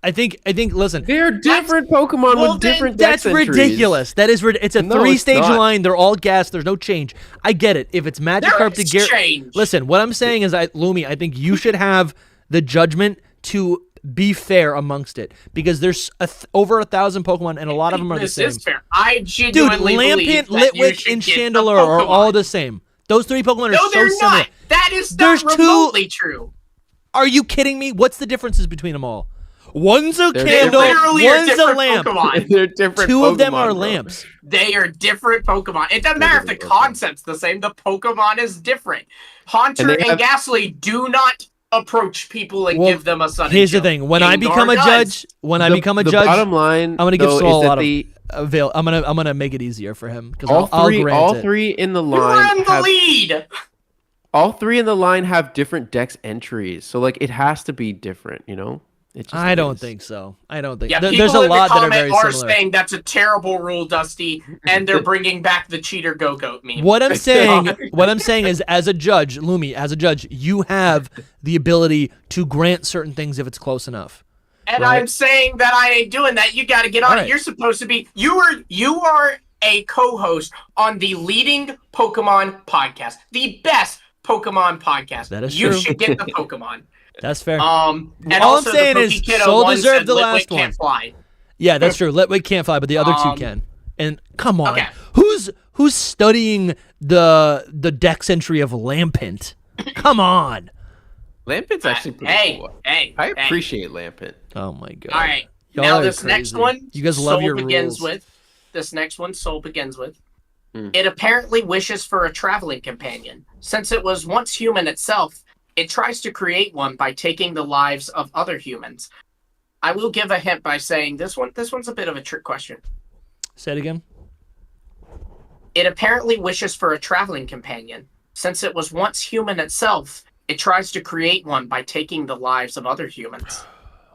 A: I think. Listen,
C: They're different Pokemon with different dex
A: that's
C: entries.
A: ridiculous. That is it's a
C: No,
A: 3-stage
C: it's not.
A: line. They're all gas. There's no change. I get it. If it's Magikarp to
B: There is change.
A: listen, what I'm saying is, Lumi, I think you should have the judgment to be fair amongst it, because there's over 1,000 Pokemon and a lot of them are the
B: This
A: same.
B: is fair. I
A: Dude,
B: genuinely believe
A: Lampent,
B: that you
A: Litwick,
B: should
A: and
B: get the
A: Chandelure are
B: Pokemon.
A: all the same. Those 3 Pokemon are
B: No,
A: so
B: they're
A: similar.
B: not. That is
A: There's
B: not
A: two-
B: remotely true.
A: Are you kidding me? What's the differences between them all? One's a
C: They're
A: candle,
B: literally are
A: one's a
B: different
A: lamp.
B: Pokemon.
C: They're different.
A: 2 of them
C: Pokemon,
A: are
C: bro.
A: lamps.
B: They are different Pokemon. It doesn't matter if the
C: different Pokemon.
B: concept's the same. The Pokemon is different. Haunter
C: And
B: and,
C: they have-
B: Ghastly do not approach people and
A: Well,
B: give them a sudden
A: Here's the
B: chill.
A: thing: when I
B: Gengar
A: become a
B: does.
A: judge,
C: The bottom line,
A: I'm gonna give
C: though,
A: Saul
C: is
A: a
C: that
A: lot
C: the,
A: of avail. I'm gonna make it easier for him because
C: all
A: I'll
C: three,
A: grant
C: all
A: it.
C: 3 in the
B: You're
C: line
B: in the
C: have
B: lead.
C: all 3 in the line have different dex entries. So like it has to be different, you know. It just
A: I don't
C: is.
A: think so. I don't think
B: Yeah,
A: there's
B: people
A: a
B: in
A: lot
B: the
A: that are
B: comment
A: very
B: are
A: similar.
B: saying that's a terrible rule, Dusty, and they're bringing back the cheater Go-Goat meme.
A: What I'm saying is, as a judge, Lumi, as a judge, you have the ability to grant certain things if it's close enough.
B: And
A: Right.
B: I'm saying that I ain't doing that. You got to get on
A: All
B: it.
A: right.
B: You're supposed to be. You are a co-host on the leading Pokemon podcast, the best Pokemon podcast.
A: That is
B: you
A: true.
B: should get the Pokemon.
A: That's fair.
B: And
A: All I'm
B: also
A: saying
B: the
A: is
B: Pokekiddo
A: Soul
B: one
A: deserved
B: said
A: the
B: Litwick
A: last
B: can't
A: one.
B: fly.
A: Yeah, that's true. Litwick can't fly, but the other 2 can. And come on,
B: Okay.
A: who's studying the dex entry of Lampent? Come on.
C: Lampent's actually pretty
B: Hey,
C: cool.
B: hey,
C: I
B: hey.
C: appreciate Lampent.
A: Oh my god.
B: All right.
A: Y'all
B: Now
A: are
B: this next
A: crazy.
B: one,
A: You guys love
B: Soul
A: your
B: begins
A: rules.
B: with. This next one, Soul begins with.
C: Hmm.
B: It apparently wishes for a traveling companion. Since it was once human itself, it tries to create one by taking the lives of other humans. I will give a hint by saying this one's a bit of a trick question.
A: Say it again.
B: It apparently wishes for a traveling companion. Since it was once human itself, it tries to create one by taking the lives of other humans.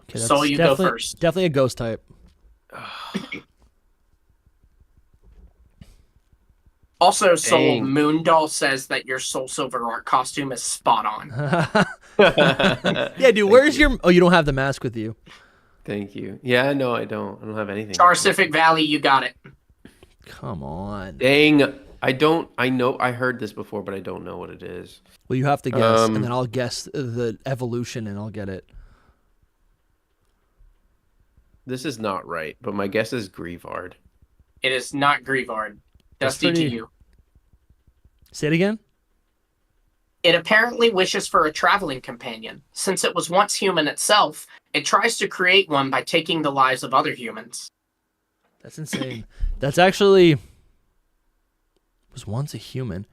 A: Okay,
B: Soul, you go
A: definitely-
B: first.
A: Definitely a ghost type.
B: Also, Soul
C: Dang.
B: Moondoll says that your SoulSilverArt costume is spot on.
A: Yeah, dude. Where's your? Oh, you don't have the mask with you.
C: Thank you. Yeah, no, I don't. I don't have anything.
B: Pacific Valley, you got it.
A: Come on.
C: Dang. I don't. I know. I heard this before, but I don't know what it is.
A: Well, you have to guess, and then I'll guess the evolution, and I'll get it.
C: This is not right, but my guess is Grievard.
B: It is not Grievard.
A: That's
B: Dusty
A: pretty-
B: to you.
A: Say it again.
B: It apparently wishes for a traveling companion. Since it was once human itself, it tries to create one by taking the lives of other humans.
A: That's insane. That's actually was once a human.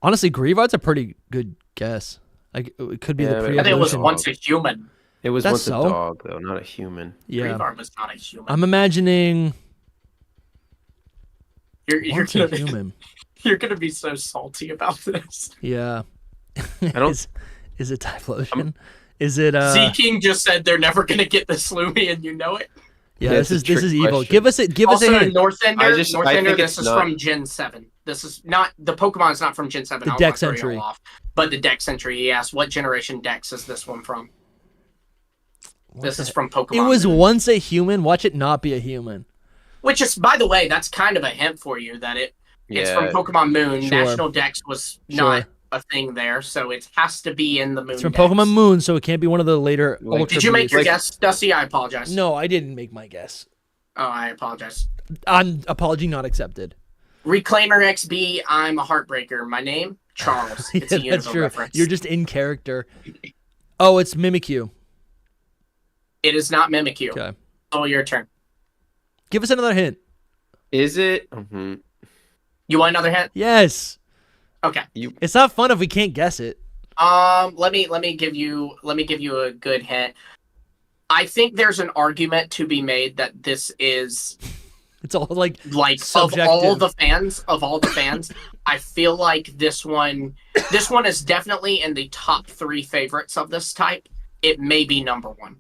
A: Honestly, Grievard's a pretty good guess. Like it could be
C: Yeah,
A: the
C: but
B: I think it was
A: pre-evolution.
B: once a human.
C: It was
A: That's
C: once
A: so?
C: a dog, though, not a human.
A: Yeah,
B: Grievard was not a human.
A: I'm imagining
B: You're
A: once a
B: gonna
A: human.
B: you're gonna be so salty about this.
A: Yeah.
C: I don't-
A: Is it Typhlosion? Is it
B: Z King just said they're never gonna get this Lumi, and you know it.
A: Yeah,
C: Yeah,
A: this
C: it's a
A: is
C: trick
A: evil.
C: question.
A: Give us
B: Also,
A: a hint.
B: Northander.
C: I think
B: This
C: it's
B: is
C: not.
B: from Gen 7. This is not the Pokemon is not from Gen 7.
A: The
B: I don't wanna
A: Dex
B: throw you
A: entry.
B: all off. But the Dex entry. He asked, "What generation Dex is this one from?" This is from Pokemon.
A: It was
B: Moon.
A: once a human. Watch it not be a human.
B: Which is, by the way, that's kind of a hint for you that it's from
C: Yeah.
B: Pokemon Moon.
A: Sure.
B: National Dex was not a thing there, so it has to be in the Moon.
A: It's from
B: Dex.
A: Pokemon Moon, so it can't be one of the later
C: Like-
A: Ultra
B: Did you make
A: Beasts.
B: your guess, Dusty? I apologize.
A: No, I didn't make my guess.
B: Oh, I apologize.
A: Apology not accepted.
B: Reclaimer XB, I'm a heartbreaker. My name, Charles. It's a
A: Yeah, that's
B: Unova
A: true.
B: reference.
A: You're just in character. Oh, it's Mimikyu.
B: It is not Mimikyu.
A: Okay.
B: Oh, your turn.
A: Give us another hint.
C: Is it? Mm-hmm.
B: You want another hint?
A: Yes.
B: Okay.
A: It's not fun if we can't guess it.
B: Let me give you a good hint. I think there's an argument to be made that this is
A: It's all like
B: like
A: subjective.
B: of all the fans, I feel like this one is definitely in the top 3 favorites of this type. It may be number 1.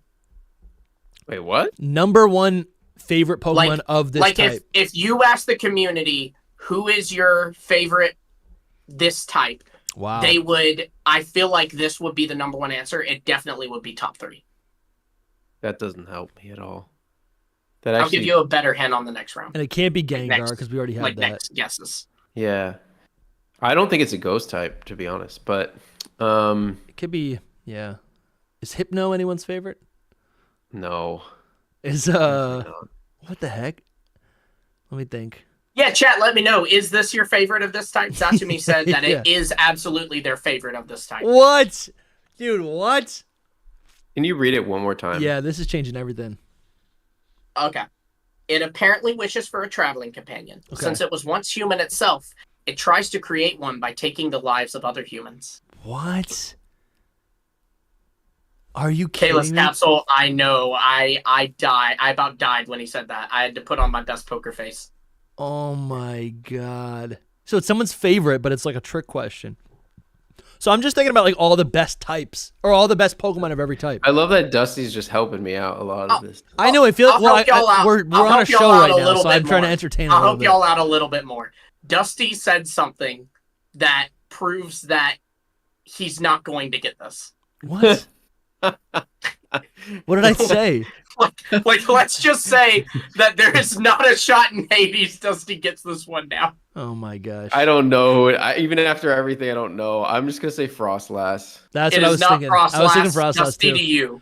C: Wait, what?
A: number 1 favorite Pokemon
B: Like-
A: of this
B: Like
A: type.
B: if you ask the community who is your favorite this type,
A: Wow.
B: I feel like this would be the number 1 answer. It definitely would be top 3.
C: That doesn't help me at all. That
B: I'll
C: actually,
B: give you a better hint on the next round.
A: And it can't be Gengar
B: next-
A: because we already had
B: Like
A: that.
B: next guesses.
C: yeah. I don't think it's a ghost type, to be honest. But
A: It could be, yeah. Is Hypno anyone's favorite?
C: no.
A: Is
C: Definitely not.
A: what the heck? Let me think.
B: Yeah, chat, let me know. Is this your favorite of this type? Zatsumi said that
A: Yeah.
B: it is absolutely their favorite of this type.
A: What, dude? What?
C: Can you read it one more time?
A: Yeah, this is changing everything.
B: Okay. It apparently wishes for a traveling companion.
A: Okay.
B: Since it was once human itself, it tries to create one by taking the lives of other humans.
A: What? Are you
B: Kalis
A: kidding me?
B: Capsule, I know. I died. I about died when he said that. I had to put on my best poker face.
A: Oh my god. So it's someone's favorite, but it's like a trick question. So I'm just thinking about like all the best types or all the best Pokemon of every type.
C: I love that Dusty's just helping me out a lot of this.
A: I know. I feel like
B: I'll help y'all out.
A: we're
B: I'll
A: on a
B: help y'all
A: show
B: out
A: right
B: a
A: now,
B: little
A: so I'm
B: bit
A: trying to
B: more.
A: entertain a
B: I'll
A: little
B: help
A: bit.
B: y'all out a little bit more. Dusty said something that proves that he's not going to get this.
A: What? What did I say?
B: Like, let's just say that there is not a shot in Hades Dusty gets this one now.
A: Oh my gosh.
C: I don't know. Even after everything, I don't know. I'm just gonna say Frostlass.
A: That's
B: It
A: what I
B: is
A: was
B: not
A: thinking. I was thinking
B: Frostlass.
A: Frostlass
B: Dusty
A: too.
B: to you.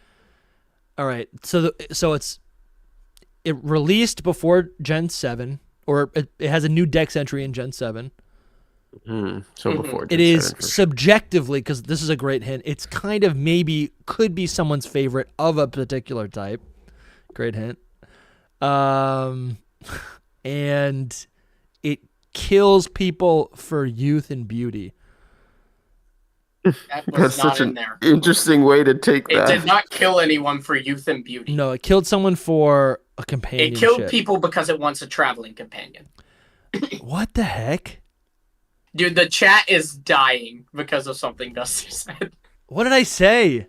A: All right. So it released before Gen 7, or it has a new Dex entry in Gen 7.
C: So
B: Mhm.
C: before
A: It is subjectively, because this is a great hint, it's kind of maybe could be someone's favorite of a particular type. Great hint. And it kills people for youth and beauty.
B: That was not in there.
C: interesting way to take
B: It did not kill anyone for youth and beauty.
A: No, it killed someone for a
B: It
A: companionship.
B: killed people because it wants a traveling companion.
A: What the heck?
B: Dude, the chat is dying because of something Dusty said.
A: What did I say?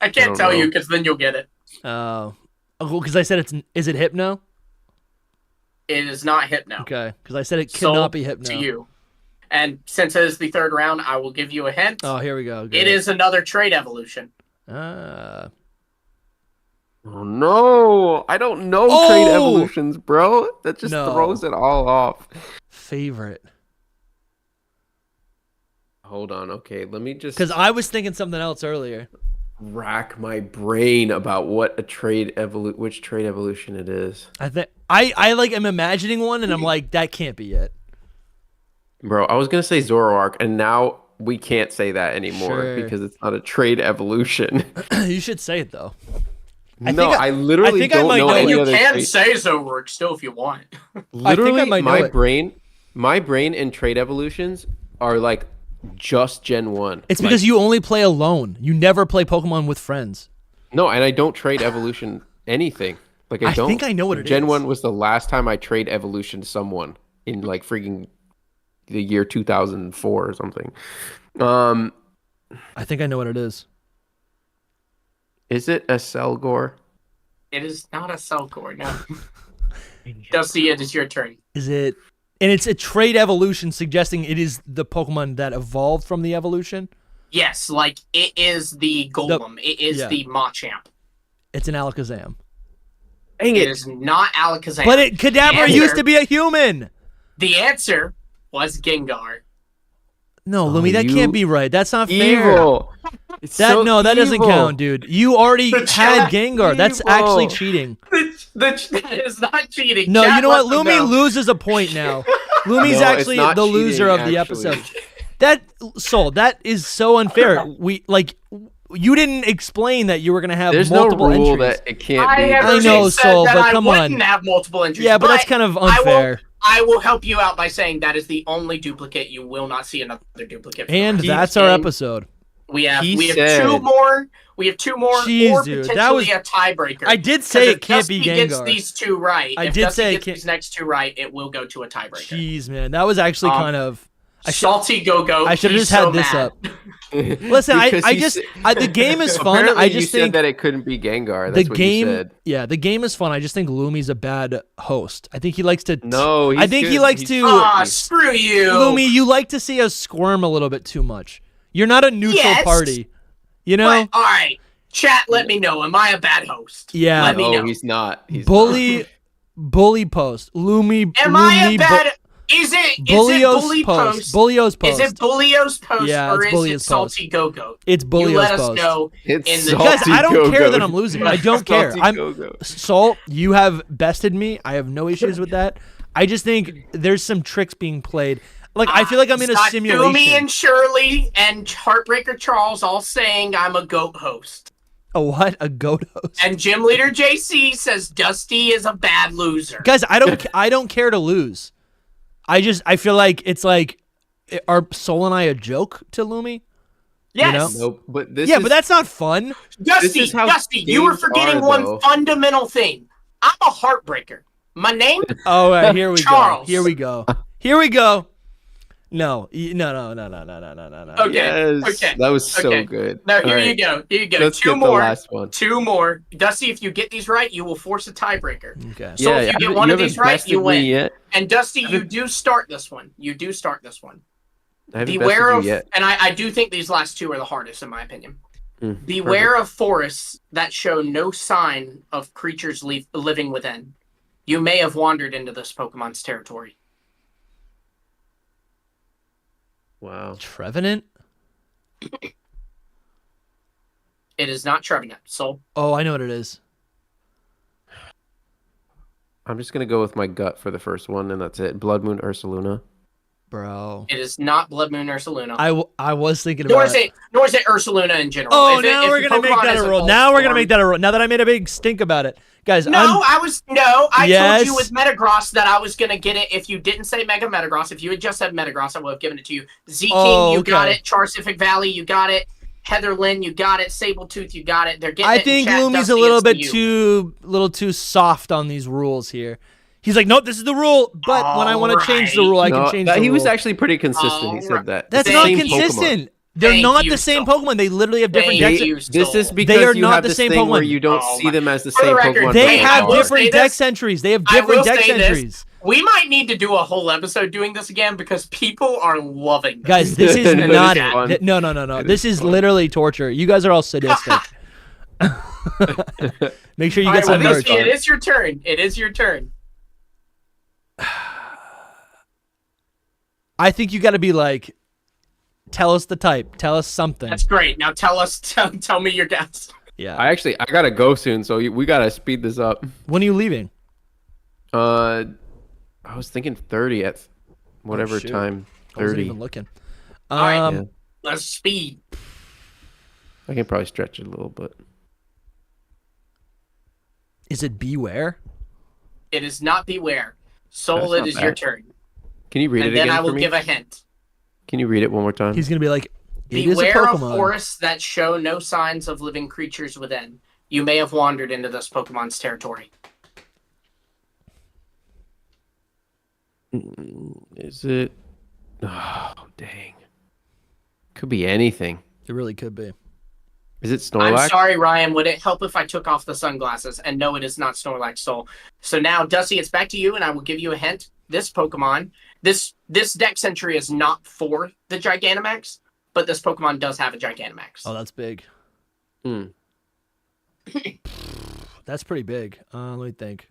B: I can't
C: don't
B: tell
C: know.
B: you because then you'll get it.
A: Oh, because I said is it Hypno?
B: It is not Hypno.
A: Okay, because I said it could
B: Sold
A: not be Hypno.
B: to you. And since it is the third round, I will give you a hint.
A: Oh, here we go. Good.
B: It is another trait evolution.
A: Ah.
C: Oh no! I don't know
A: Oh!
C: trade evolutions, bro. That just
A: No.
C: throws it all off.
A: Favorite.
C: Hold on. Okay, let me just
A: Because I was thinking something else earlier.
C: rack my brain about what a which trade evolution it is.
A: I think I like am imagining one, and I'm like, that can't be it.
C: Bro, I was gonna say Zoroark, and now we can't say that anymore
A: Sure.
C: because it's not a trade evolution.
A: You should say it though.
C: I literally
A: think I
C: don't
A: might
C: know
A: know
C: any
B: You
C: other
B: can
C: trait.
B: say Zoroark still if you want.
C: Literally,
A: might know it.
C: my brain and trade evolutions are like just Gen 1.
A: It's
C: Like,
A: because you only play alone. You never play Pokemon with friends.
C: no, and I don't trade evolution anything. Like I
A: I
C: don't.
A: think I know what it
C: Gen
A: is.
C: 1 was the last time I trade evolution to someone in like freaking the year 2004 or something.
A: I think I know what it is.
C: Is it a Selgor?
B: It is not a Selkor, no. Dusty, it is your turn.
A: Is it? And it's a trait evolution, suggesting it is the Pokemon that evolved from the evolution.
B: Yes, like it is the Golem. It is
A: yeah.
B: the Machamp.
A: It's an Alakazam.
C: Dang
B: It
C: it!
B: is not Alakazam.
A: But Kadabra
B: Answer.
A: used to be a human.
B: The answer was Gengar.
A: No, Lumi, that
C: you
A: can't be right. That's not fair.
C: Evil. It's so
A: That doesn't
C: evil.
A: count, dude. You already
B: The
A: had
B: chat
A: Gengar. That's
C: evil.
A: actually cheating.
B: That is not cheating.
A: No,
B: Chat,
A: you know
B: let
A: what?
B: them
A: Lumi
B: know.
A: loses a point now. Lumi's
C: No,
A: actually
C: it's not
A: the loser
C: cheating,
A: of the
C: actually.
A: episode. That is so unfair. You didn't explain that you were gonna have
C: There's no
A: multiple
C: rule
A: entries.
C: that it can't
B: I
C: be.
B: never
A: I know,
B: said
A: Soul,
B: that
A: but
B: I
A: come
B: wouldn't
A: on.
B: have multiple entries.
A: Yeah, but that's kind of unfair.
B: I will help you out by saying that is the only duplicate. You will not see another duplicate. for the
A: And
B: rest of
A: that's
B: this
A: our
B: game.
A: episode.
B: We have
C: He
B: two
C: said-
B: more. We have two more,
A: Jeez,
B: or
A: dude,
B: potentially
A: that was-
B: a tiebreaker.
A: I did say
B: 'Cause
A: it
B: if
A: can't be
B: Dusty gets
A: Gengar.
B: these two right.
A: I
B: if
A: did
B: Dusty
A: say it
B: gets
A: can't-
B: these next two right, it will go to a tiebreaker.
A: Jeez, man, that was actually kind of.
B: Salty Go-Go.
A: I should have
B: he's
A: just had
B: so
A: this
B: mad.
A: up. Listen,
C: Because
A: I
C: he
A: just
C: said-
A: the game is fun.
C: Apparently
A: I just
C: you
A: think
C: said that it couldn't be Gengar.
A: the
C: That's what
A: game,
C: you said.
A: yeah, the game is fun. I just think Lumi's a bad host. I think he likes to.
C: No,
A: I think he
C: good.
A: likes
C: He's
A: to.
B: Ah, screw you,
A: Lumi, you like to see us squirm a little bit too much. You're not a neutral
B: Yes.
A: party. You know,
B: But, all right. Chat, let me know. Am I a bad host?
A: Yeah.
B: Let me
C: No,
B: know.
C: he's not. He's
A: Bully post.
B: Am I a bad? Is it Bully Post?
A: Bullio's post.
B: Is it Bullio's Post
A: Yeah,
B: or
A: it's
B: is
A: Bullio's
B: it Salty Go-Goat?
A: It's
B: You
A: Bullio's
B: let us
A: post.
B: know
C: It's
B: in the
A: Guys,
C: Salty
A: I don't care that
C: Go-Goat.
A: I'm losing. I don't care.
C: Salty
A: I'm
C: Go-Goat.
A: Soul. You have bested me. I have no issues with that. I just think there's some tricks being played. Like I feel like I'm in a
B: Sakumi
A: simulation.
B: and Shirley and Heartbreaker Charles all saying I'm a goat host.
A: A what? A goat host?
B: And Gym Leader JC says Dusty is a bad loser.
A: Guys, I don't care to lose. I feel like it's like, are Soul and I a joke to Lumi?
B: Yes.
A: You know?
C: Nope. But this
A: Yeah,
C: is,
A: but that's not fun.
B: Dusty,
C: is how
B: Dusty, you were
C: games
B: forgetting
C: are,
B: one
C: though.
B: fundamental thing. I'm a heartbreaker. My name?
A: Oh, right, here we go.
B: Charles.
A: Here we go. Here we go. No. No.
B: Okay.
C: Yes,
B: Okay.
C: that was so
B: Okay.
C: good.
B: Now, here
C: All
B: you
C: right,
B: go. Here you go.
C: Let's
B: Two
C: get
B: more.
C: the last one.
B: Two more. Dusty, if you get these right, you will force a tiebreaker.
A: Okay.
B: So if you get one of
C: haven't
B: these right,
C: bested
B: you
C: me
B: win.
C: Yet.
B: And Dusty, you do start this one. You do start this one.
C: I haven't
B: Beware
C: bested
B: of,
C: you yet.
B: and I do think these last two are the hardest in my opinion.
C: Mm,
B: Beware of forests that show no sign of creatures living within. You may have wandered into this Pokemon's territory.
C: Wow.
A: Trevenant?
B: It is not Trevenant. Soul.
A: Oh, I know what it is.
C: I'm just gonna go with my gut for the first one, and that's it. Blood Moon Ursaluna.
A: Bro.
B: It is not Blood Moon Ursaluna.
A: I was thinking
B: Nor
A: about
B: is it Ursaluna in general.
A: Oh,
B: If
A: now we're
B: the
A: gonna make
B: Pokemon
A: that
B: is
A: a rule.
B: gold
A: Now we're gonna
B: form-
A: make that a rule. Now that I made a big stink about it, guys.
B: No, I
A: Yes.
B: told you with Metagross that I was gonna get it if you didn't say Mega Metagross. If you had just said Metagross, I would have given it to you. Z King,
A: Oh,
B: you got
A: okay.
B: it. Charcific Valley, you got it. Heatherlyn, you got it. Sabletooth, you got it. They're getting
A: I
B: it in
A: think
B: chat.
A: Lumi's
B: Dusty,
A: a little
B: it's
A: bit too soft on these rules here. He's like, nope, this is the rule. But when I want to change the rule, I can change the rule.
C: He was actually pretty consistent. He said that.
A: That's
C: The
A: not
C: same
A: consistent.
C: Pokemon.
A: They're
B: Thank
A: not
B: you,
A: the same
B: Soul.
A: Pokemon. They literally have different
B: Thank
A: decks.
B: you,
C: This is
B: Soul.
C: because
A: They are
C: you
A: not
C: have
A: the
C: this
A: same
C: thing where
A: Pokemon.
C: you don't
B: Oh
C: see
B: my-
C: them as the
B: For the
C: same
B: record,
C: Pokemon.
A: They
B: I
A: have
B: will
A: different
B: say
A: deck
B: this.
A: entries. They have
B: I will
A: different deck
B: say this.
A: entries.
B: We might need to do a whole episode doing this again because people are loving this.
A: Guys, this is
C: It is
A: not
C: fun.
A: it. No.
C: It
A: This
C: is
A: is
C: fun.
A: literally torture. You guys are all sadistic. Make sure you
B: All
A: get
B: right,
A: some
B: well,
A: merch.
B: it is your turn. It is your turn.
A: I think you got to be like, tell us the type. Tell us something.
B: That's great. Now tell me your guess.
A: Yeah.
C: I gotta go soon, so we gotta speed this up.
A: When are you leaving?
C: I was thinking 30 at whatever
A: shoot.
C: time.
A: I wasn't
C: 30.
A: even looking.
B: All right.
C: Yeah.
B: Let's speed.
C: I can probably stretch it a little bit.
A: Is it Beware?
B: It is not Beware. Soul,
C: That's
B: it
C: not
B: is your
C: bad.
B: turn.
C: Can you read
B: And
C: it
B: then
C: again
B: I will
C: for me?
B: give a hint.
C: Can you read it one more time?
A: He's gonna be like, it is a
B: Beware of
A: Pokemon.
B: forests that show no signs of living creatures within. You may have wandered into this Pokemon's territory.
C: Is it? Oh, dang. Could be anything.
A: It really could be.
C: Is it Snorlax?
B: I'm sorry, Ryan. Would it help if I took off the sunglasses? And no, it is not Snorlax Soul. So now, Dusty, it's back to you, and I will give you a hint. This Pokemon, this deck entry is not for the Gigantamax, but this Pokemon does have a Gigantamax.
A: Oh, that's big.
C: Hmm.
A: That's pretty big. Let me think.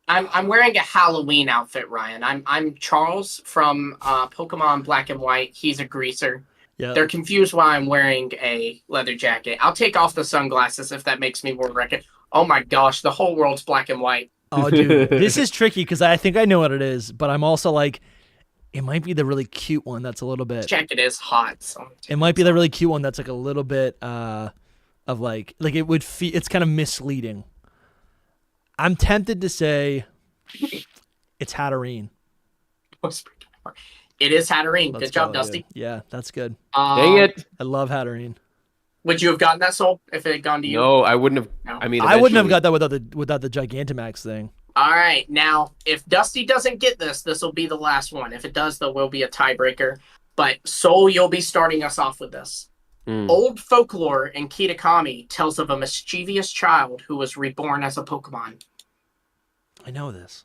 B: I'm wearing a Halloween outfit, Ryan. I'm Charles from Pokemon Black and White. He's a greaser.
A: Yeah.
B: They're confused why I'm wearing a leather jacket. I'll take off the sunglasses if that makes me more record. Oh my gosh, the whole world's black and white.
A: Oh, dude, this is tricky because I think I know what it is, but I'm also like, it might be the really cute one that's a little bit.
B: Jacket is hot. So
A: It might be the really cute one that's like a little bit of like it would feel. It's kind of misleading. I'm tempted to say it's Hatterene.
B: it is Hatterene.
A: Let's
B: Good job,
A: go,
B: Dusty.
A: dude. Yeah, that's good.
C: Dang it.
A: I love Hatterene.
B: Would you have gotten that, Soul, if it had gone to you?
C: No, I wouldn't have.
B: No.
C: I mean,
A: I wouldn't have
C: eventually.
A: got that without the Gigantamax thing.
B: All right, now, if Dusty doesn't get this, this will be the last one. If it does, there will be a tiebreaker. But Soul, you'll be starting us off with this.
C: Mm.
B: Old folklore in Kitakami tells of a mischievous child who was reborn as a Pokemon.
A: I know this.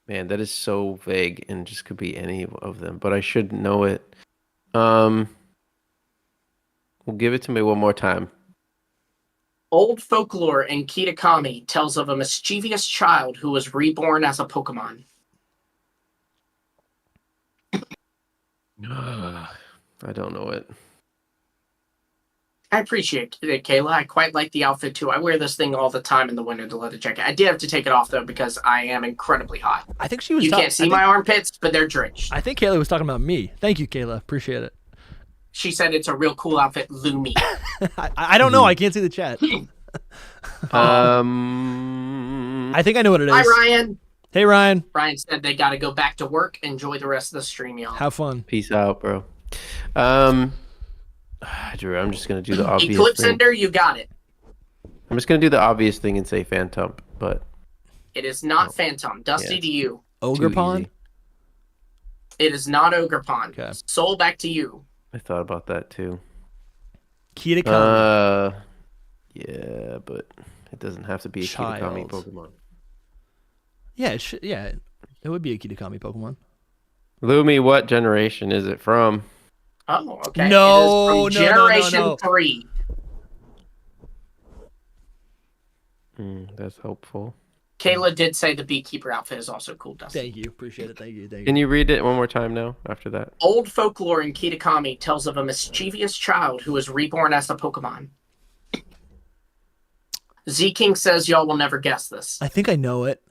C: Man, that is so vague and just could be any of them, but I should know it. Well, give it to me one more time.
B: Old folklore in Kitakami tells of a mischievous child who was reborn as a Pokemon.
C: I don't know it.
B: I appreciate it, Kayla. I quite like the outfit too. I wear this thing all the time in the winter, the leather jacket. I did have to take it off though because I am incredibly hot.
A: I think she was.
B: You can't see my armpits, but they're drenched.
A: I think Kayla was talking about me. Thank you, Kayla. Appreciate it.
B: She said it's a real cool outfit, Lumi.
A: I don't know. I can't see the chat. I think I know what it is.
B: Hi, Ryan.
A: Hey, Ryan.
B: Ryan said they got to go back to work. Enjoy the rest of the stream, y'all.
A: Have fun.
C: Peace out, bro. Drew, I'm just gonna do the obvious
B: Eclipse
C: thing.
B: Ender, you got it.
C: I'm just gonna do the obvious thing and say Phantom, but
B: It is not Phantom. Dusty to you.
A: Ogre
C: Too
A: Pond?
C: easy.
B: It is not Ogre Pond.
A: Okay.
B: Soul, back to you.
C: I thought about that too.
A: Kitakami.
C: Yeah, but it doesn't have to be a
A: Child.
C: Kitakami Pokemon.
A: Yeah, it would be a Kitakami Pokemon.
C: Lumi, what generation is it from?
B: Oh, okay.
A: No,
B: it is
A: no,
B: from Generation
A: no.
B: 3.
C: That's helpful.
B: Kayla did say the Beekeeper outfit is also cool, Dusty.
A: Thank you. Appreciate it. Thank you.
C: Can you read it one more time now after that?
B: Old folklore in Kitakami tells of a mischievous child who was reborn as a Pokemon. Z King says y'all will never guess this.
A: I think I know it.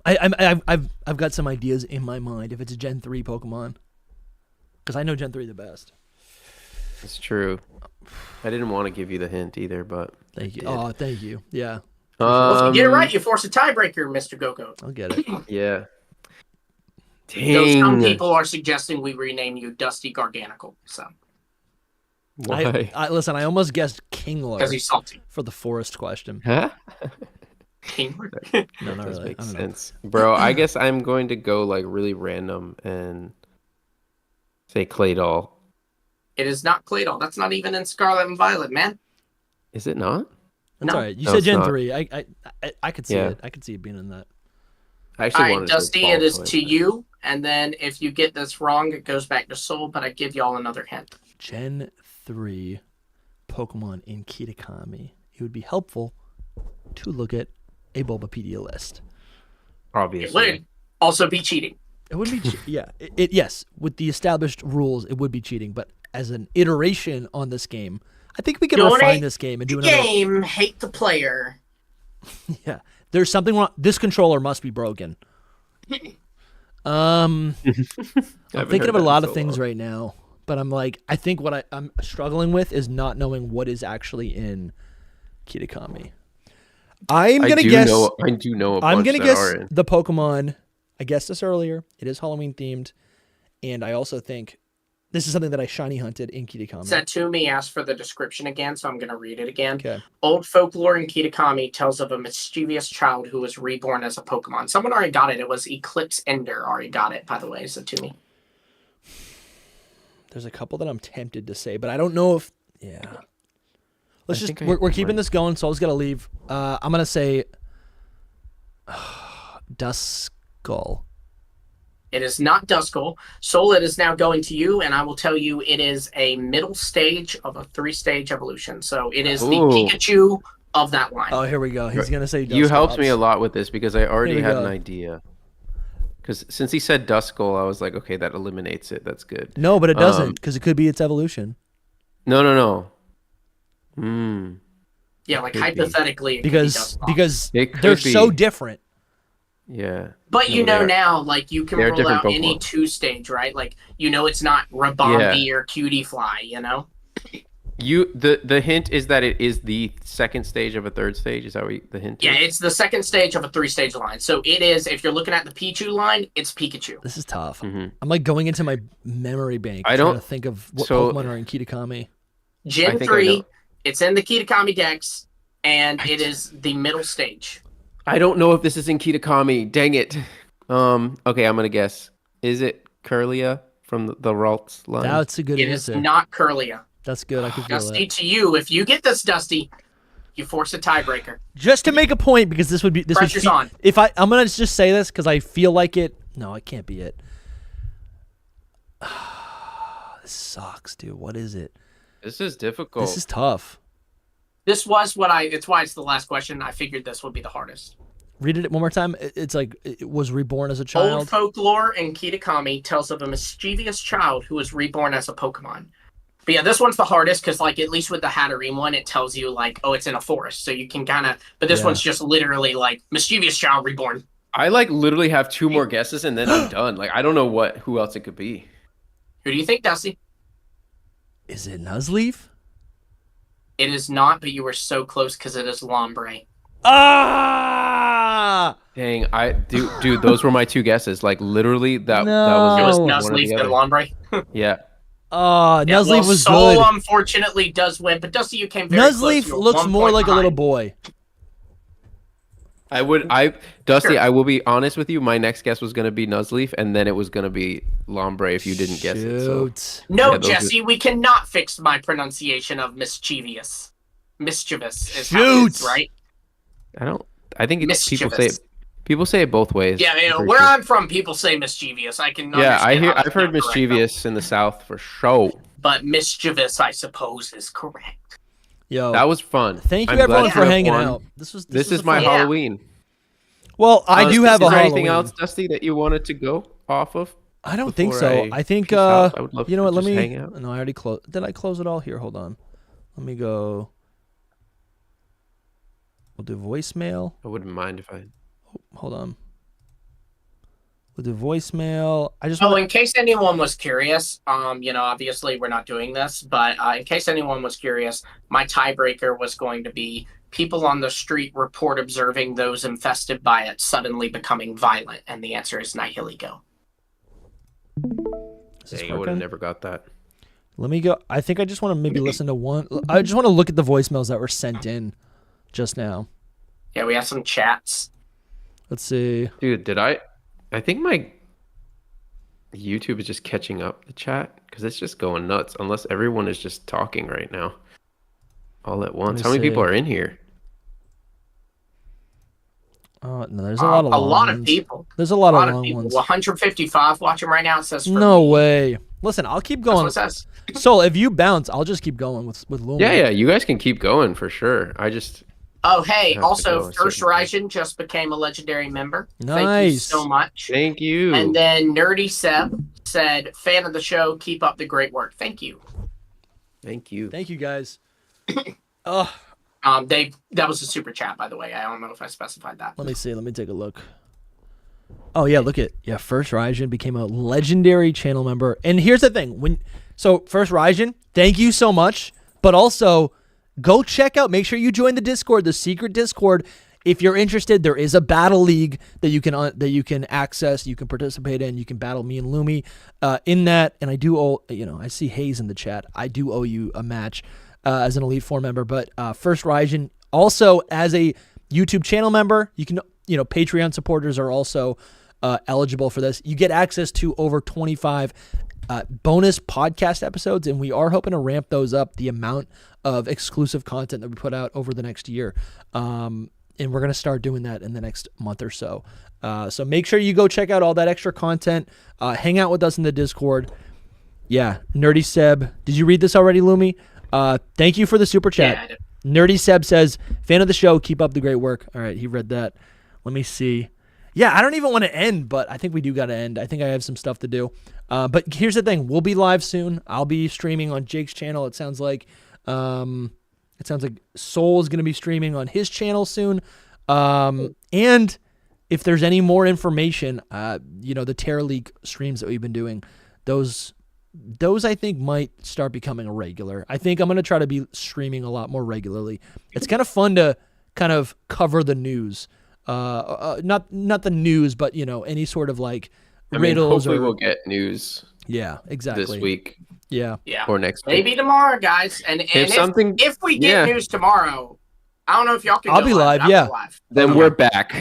A: I've got some ideas in my mind if it's a Gen 3 Pokemon. Because I know Gen 3 the best.
C: It's true. I didn't want to give you the hint either, but
A: Thank you.
C: did.
A: Oh, thank you. Yeah,
B: Well, if you get it right, you force a tiebreaker, Mr. Gogoat.
A: I'll get it.
C: Yeah.
B: Though some
C: Dang.
B: people are suggesting we rename you Dusty Garganical. So
C: Why?
A: Listen, I almost guessed
B: because
A: Kingler
B: he's salty.
A: for the forest question.
C: Huh?
B: King.
A: No, not
C: Does
A: really.
C: make
A: I don't know.
C: sense, bro. I guess I'm going to go like really random and say Claydol.
B: It is not Claydol. That's not even in Scarlet and Violet, man.
C: Is it not?
A: That's
B: No.
A: all right. You
C: No,
A: said
C: it's
A: Gen
C: not.
A: 3. I could see
C: Yeah.
A: it. I could see it being in that.
C: I
B: All
C: actually
B: right,
C: wanted to say
B: Dusty, it is
C: Baltoy,
B: to
C: but-
B: you. And then if you get this wrong, it goes back to Soul. But I give y'all another hint.
A: Gen 3 Pokemon in Kitakami. It would be helpful to look at a Bulbapedia list.
B: It
C: Obviously.
B: would also be cheating.
A: It would be, yeah. Yes, with the established rules, it would be cheating. But as an iteration on this game, I think we can
B: Donate
A: refine this game and do another.
B: Game, hate the player.
A: Yeah, there's something wrong. This controller must be broken. I'm thinking of a lot of things right now, but I'm like, I think what I'm struggling with is not knowing what is actually in Kitakami. I'm gonna guess.
C: I do know.
A: I'm gonna guess
C: Are in.
A: the Pokemon. I guessed this earlier. It is Halloween themed, and I also think this is something that I shiny hunted in Kitakami.
B: Satumi asked for the description again, so I'm going to read it again.
A: Okay.
B: Old folklore in Kitakami tells of a mischievous child who was reborn as a Pokemon. Someone already got it. It was Eclipse Ender already got it, by the way, Satumi.
A: There's a couple that I'm tempted to say, but I don't know if. Yeah. Let's
C: I
A: just.
C: think
A: We're keeping this going, so I was gonna leave. I'm gonna say. Duskull.
B: It is not Duskull. Soul, it is now going to you, and I will tell you it is a middle stage of a 3-stage evolution. So it is the
C: Ooh.
B: Pikachu of that line.
A: Oh, here we go. He's gonna say.
C: You helped me a
A: Duskull.
C: lot with this because I already
A: Here we
C: had
A: go.
C: an idea. Because since he said Duskull, I was like, okay, that eliminates it. That's good.
A: No, but it doesn't, because it could be its evolution.
C: No.
B: Yeah, like
C: Could be.
B: hypothetically, it
A: Because
B: could be Duskull.
A: because
C: It could
A: they're
C: be.
A: so different.
C: Yeah.
B: But you
C: No,
B: know
C: they are-
B: now, like, you can
C: they are
B: roll
C: different
B: out any
C: Pokemon.
B: 2-stage, right? Like, you know it's not Rabombi or Cutie Fly, you know?
C: The hint is that it is the second stage of a third stage. Is that what the hint
B: Yeah,
C: is?
B: it's the second stage of a 3-stage line. So it is, if you're looking at the Pichu line, it's Pikachu.
A: This is tough.
C: Mhm.
A: I'm like going into my memory bank
C: I
A: trying
C: don't-
A: to think of what
C: so-
A: Pokemon are in Kitakami.
B: Gen
C: I think I
B: 3,
C: know.
B: it's in the Kitakami Dex, and it is the middle stage.
C: I don't know if this is in Kitakami. Dang it. Okay, I'm gonna guess. Is it Curlia from the Ralts line?
A: That's a good
B: It is
A: answer.
B: not Curlia.
A: That's good. I could feel
B: Dusty,
A: that.
B: to you, if you get this, Dusty, you force a tiebreaker.
A: Just to make a point, because this would be this
B: Pressure's
A: would
B: on.
A: If I'm gonna just say this because I feel like it. No, it can't be it. this sucks, dude. What is it?
C: This is difficult.
A: This is tough.
B: This was it's why it's the last question. I figured this would be the hardest.
A: Read it one more time. It's like it was reborn as a
B: Old
A: child.
B: folklore in Kitakami tells of a mischievous child who was reborn as a Pokemon. But yeah, this one's the hardest because, like, at least with the Hatterene one, it tells you, like, oh, it's in a forest. So you can kind of... But this one's just literally, like, mischievous child reborn.
C: I, like, literally have 2 more guesses, and then I'm done. Like, I don't know who else it could be.
B: Who do you think, Dusty?
A: Is it Nuzleaf?
B: It is not, but you were so close because it is Lombre.
A: Ah!
C: Dang, dude, those were my 2 guesses. Like, literally, that
B: It
C: was
B: was
C: one or
B: Nuzleaf
C: the
B: and
C: other.
B: Lombre.
C: Yeah.
A: Nuzleaf was
B: Soul,
A: good.
B: unfortunately, does win, but Dusty, you came very close.
A: Nuzleaf
B: You were
A: looks
B: 1
A: more
B: point
A: like a little
B: behind.
A: boy.
C: Dusty,
B: Sure.
C: I will be honest with you. My next guess was going to be Nuzleaf, and then it was going to be Lombre if you didn't guess it. So.
A: Shoot.
B: No,
C: Yeah, those
B: Jesse, we cannot fix my pronunciation of mischievous. Mischievous is how it is,
A: Shoot.
B: right?
C: I think it's,
B: Mischievous.
C: people say it both ways.
B: Yeah,
C: I'm pretty
B: where
C: sure.
B: I'm from, people say mischievous. I can
C: Yeah,
B: understand how
C: I've
B: that's
C: heard
B: not correct,
C: mischievous in the South for sure.
B: though. But mischievous, I suppose, is correct.
A: Yo,
C: That was fun.
A: thank you
C: I'm glad
A: everyone
C: you
A: for
C: had
A: hanging
C: fun.
A: out. This
C: This
A: was
C: is
A: a
C: my
A: fun-
B: Yeah.
C: Halloween.
A: Well, I do have a
C: Is there
A: Halloween.
C: anything else, Dusty, that you wanted to go off of?
A: I don't think
C: before
A: so. I think
C: peace out? I would love
A: you know
C: to
A: what? Let
C: just
A: me.
C: hang out.
A: No, I already closed. Did I close it all? Here, hold on. Let me go. We'll do voicemail.
C: I wouldn't mind if I.
A: Hold on. We'll do voicemail. I just
B: Oh,
A: want.
B: in case anyone was curious, obviously we're not doing this, but in case anyone was curious, my tiebreaker was going to be people on the street report observing those infested by it suddenly becoming violent, and the answer is Nihiligo.
A: Is this
C: Dang, I would have
A: working?
C: never got that.
A: Let me go. I think I just want to maybe listen to one. I just want to look at the voicemails that were sent in just now.
B: Yeah, we have some chats.
A: Let's see.
C: Dude, I think my YouTube is just catching up the chat because it's just going nuts. Unless everyone is just talking right now, all at once.
A: me
C: How many people
A: see.
C: are in here?
A: Oh no, there's a lot of
B: a
A: long
B: lot of
A: ones.
B: people.
A: There's a lot
B: A
A: of
B: lot of
A: long
B: people.
A: ones.
B: 155 watching right now. It says for
A: No
B: me.
A: way. Listen, I'll keep
B: That's what
A: going.
B: it says.
A: Soul, if you bounce, I'll just keep going with Luma.
C: Yeah, you guys can keep going for sure. I just
B: Oh, hey,
C: have to
B: also,
C: go a
B: First
C: certain
B: Horizon just became a legendary member. Thank you
A: Nice.
B: so much.
C: thank you.
B: And then Nerdy Seb said, fan of the show, keep up the great work. Thank you.
C: Thank you.
A: Thank you guys. Oh,
B: That was a super chat, by the way. I don't know if I specified that.
A: let me see. Let me take a look. Oh yeah, look at First Raijin became a legendary channel member. And here's the thing: First Raijin, thank you so much. But also, go check out. Make sure you join the Discord, the secret Discord. If you're interested, there is a battle league that you can access. You can participate in. You can battle me and Lumi in that. And I do owe. I see Hayes in the chat. I do owe you a match as an Elite Four member. But First Raijin also as a YouTube channel member, you can. Patreon supporters are also eligible for this. You get access to over 25 bonus podcast episodes, and we are hoping to ramp those up, the amount of exclusive content that we put out over the next year. And we're going to start doing that in the next month or so. So make sure you go check out all that extra content. Hang out with us in the Discord. Yeah, Nerdy Seb. Did you read this already, Lumi? Thank you for the super chat.
B: Yeah, I did.
A: Nerdy Seb says, fan of the show, keep up the great work. All right, he read that. Let me see. Yeah, I don't even want to end, but I think we do got to end. I think I have some stuff to do. But here's the thing. We'll be live soon. I'll be streaming on Jake's channel. It sounds like Soul is going to be streaming on his channel soon. And if there's any more information, the Terra League streams that we've been doing, those I think might start becoming a regular. I think I'm going to try to be streaming a lot more regularly. It's kind of fun to kind of cover the news. Not the news, but any sort of like riddles.
C: Hopefully we'll get news
A: Yeah, exactly.
C: this week
A: Yeah.
B: Yeah.
C: or next week.
B: Maybe tomorrow, guys. And if we get news tomorrow, I don't know if y'all can
A: I'll
B: go
A: be
B: live.
A: live,
B: but I'll
A: yeah.
B: go live.
C: Then
A: Okay.
C: we're back.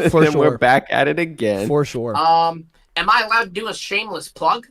A: For
C: then
A: sure.
C: we're back at it again.
A: For sure.
B: Am I allowed to do a shameless plug?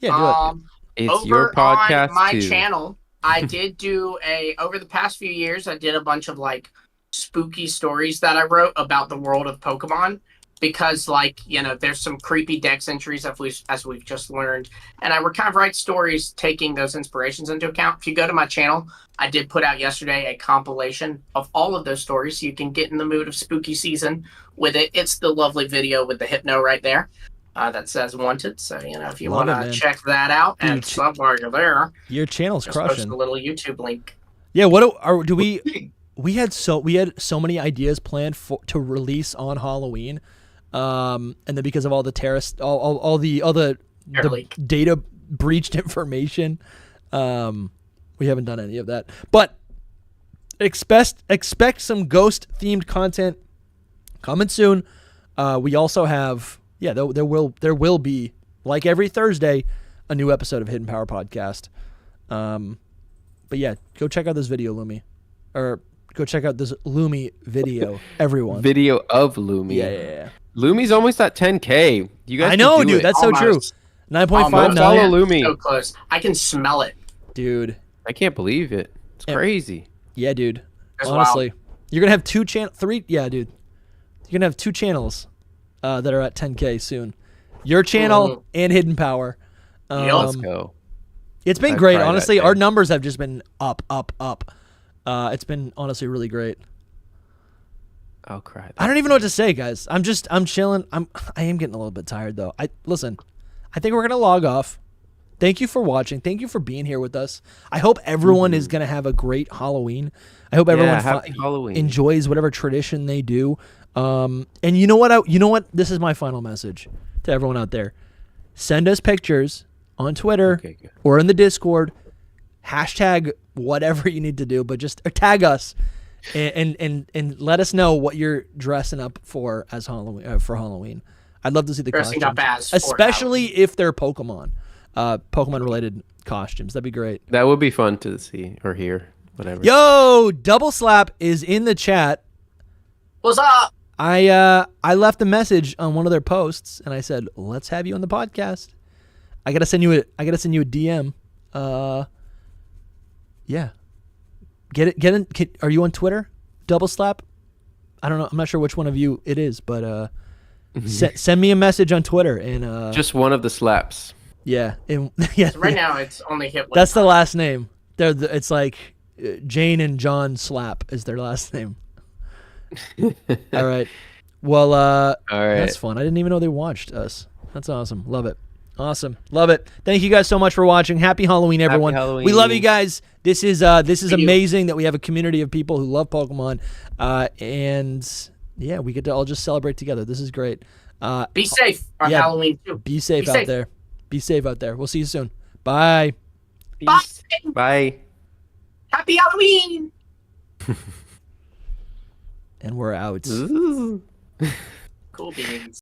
A: Yeah, do it.
C: It's
B: Over
C: your podcast
B: on my
C: too.
B: channel, I did do over the past few years, I did a bunch of like spooky stories that I wrote about the world of Pokemon. because there's some creepy Dex entries as we've just learned, and I would kind of write stories taking those inspirations into account. If you go to my channel, I did put out yesterday a compilation of all of those stories, so you can get in the mood of spooky season with it. It's the lovely video with the hypno right there that says wanted. So if you want to check that out,
A: Dude,
B: and sub while you're there,
A: your channel's
B: just post
A: crushing.
B: a little YouTube link.
A: Yeah, we had so many ideas planned to release on Halloween, and then because of all the terrorist, all the data breached information, we haven't done any of that. But expect some ghost themed content coming soon. We also have there will be, like every Thursday, a new episode of Hidden Power Podcast. But yeah, go check out this video, Lumi, or go check out this Lumi video, everyone.
C: Video of Lumi.
A: Yeah.
C: Lumi's almost at 10K. You guys,
A: I know,
C: can do
A: dude.
C: it.
A: That's so true. 9.5
C: Follow
A: million,
C: Lumi.
B: So close. I can smell it.
A: dude.
C: I can't believe it. It's crazy.
A: Yeah, dude.
B: That's
A: Honestly, you're gonna have three. Yeah, dude. You're gonna have two channels that are at 10K soon. Your channel and Hidden Power.
C: Let's go.
A: It's been
C: I
A: great.
C: cried
A: Honestly,
C: that day.
A: our numbers have just been up. It's been honestly really great.
C: I'll cry.
A: I don't even know what to say, guys. I'm chilling. I am getting a little bit tired though. I think we're gonna log off. Thank you for watching. Thank you for being here with us. I hope everyone is gonna have a great Halloween. I hope everyone
C: happy Halloween.
A: enjoys whatever tradition they do. And you know what? This is my final message to everyone out there. Send us pictures on Twitter or in the Discord. Hashtag whatever you need to do, but just tag us and let us know what you're dressing up for as Halloween. I'd love to see the
B: Dressing
A: costumes,
B: up as for
A: especially if they're Pokemon related costumes. That'd be great.
C: That would be fun to see or hear. Whatever.
A: Yo, Double Slap is in the chat.
B: What's up?
A: I left a message on one of their posts and I said, "Let's have you on the podcast." I gotta send you a DM. Yeah. Get in. Are you on Twitter? Double Slap? I don't know. I'm not sure which one of you it is, but send me a message on Twitter and
C: just one of the slaps.
A: Yeah, yeah.
B: So right now, it's only hit.
A: That's the last name. It's like Jane and John Slap is their last name. All right. Well,
C: all right.
A: That's fun. I didn't even know they watched us. That's awesome. Love it. Awesome. Love it. Thank you guys so much for watching. Happy Halloween, everyone.
C: Happy Halloween.
A: We love you guys. This is amazing that we have a community of people who love Pokemon. And yeah, we get to all just celebrate together. This is great.
B: Be safe on Halloween too.
A: Be safe out there. Be safe out there. We'll see you soon. Bye.
C: Peace. Bye.
B: Happy Halloween.
A: And we're out.
C: Ooh.
B: Cool beans.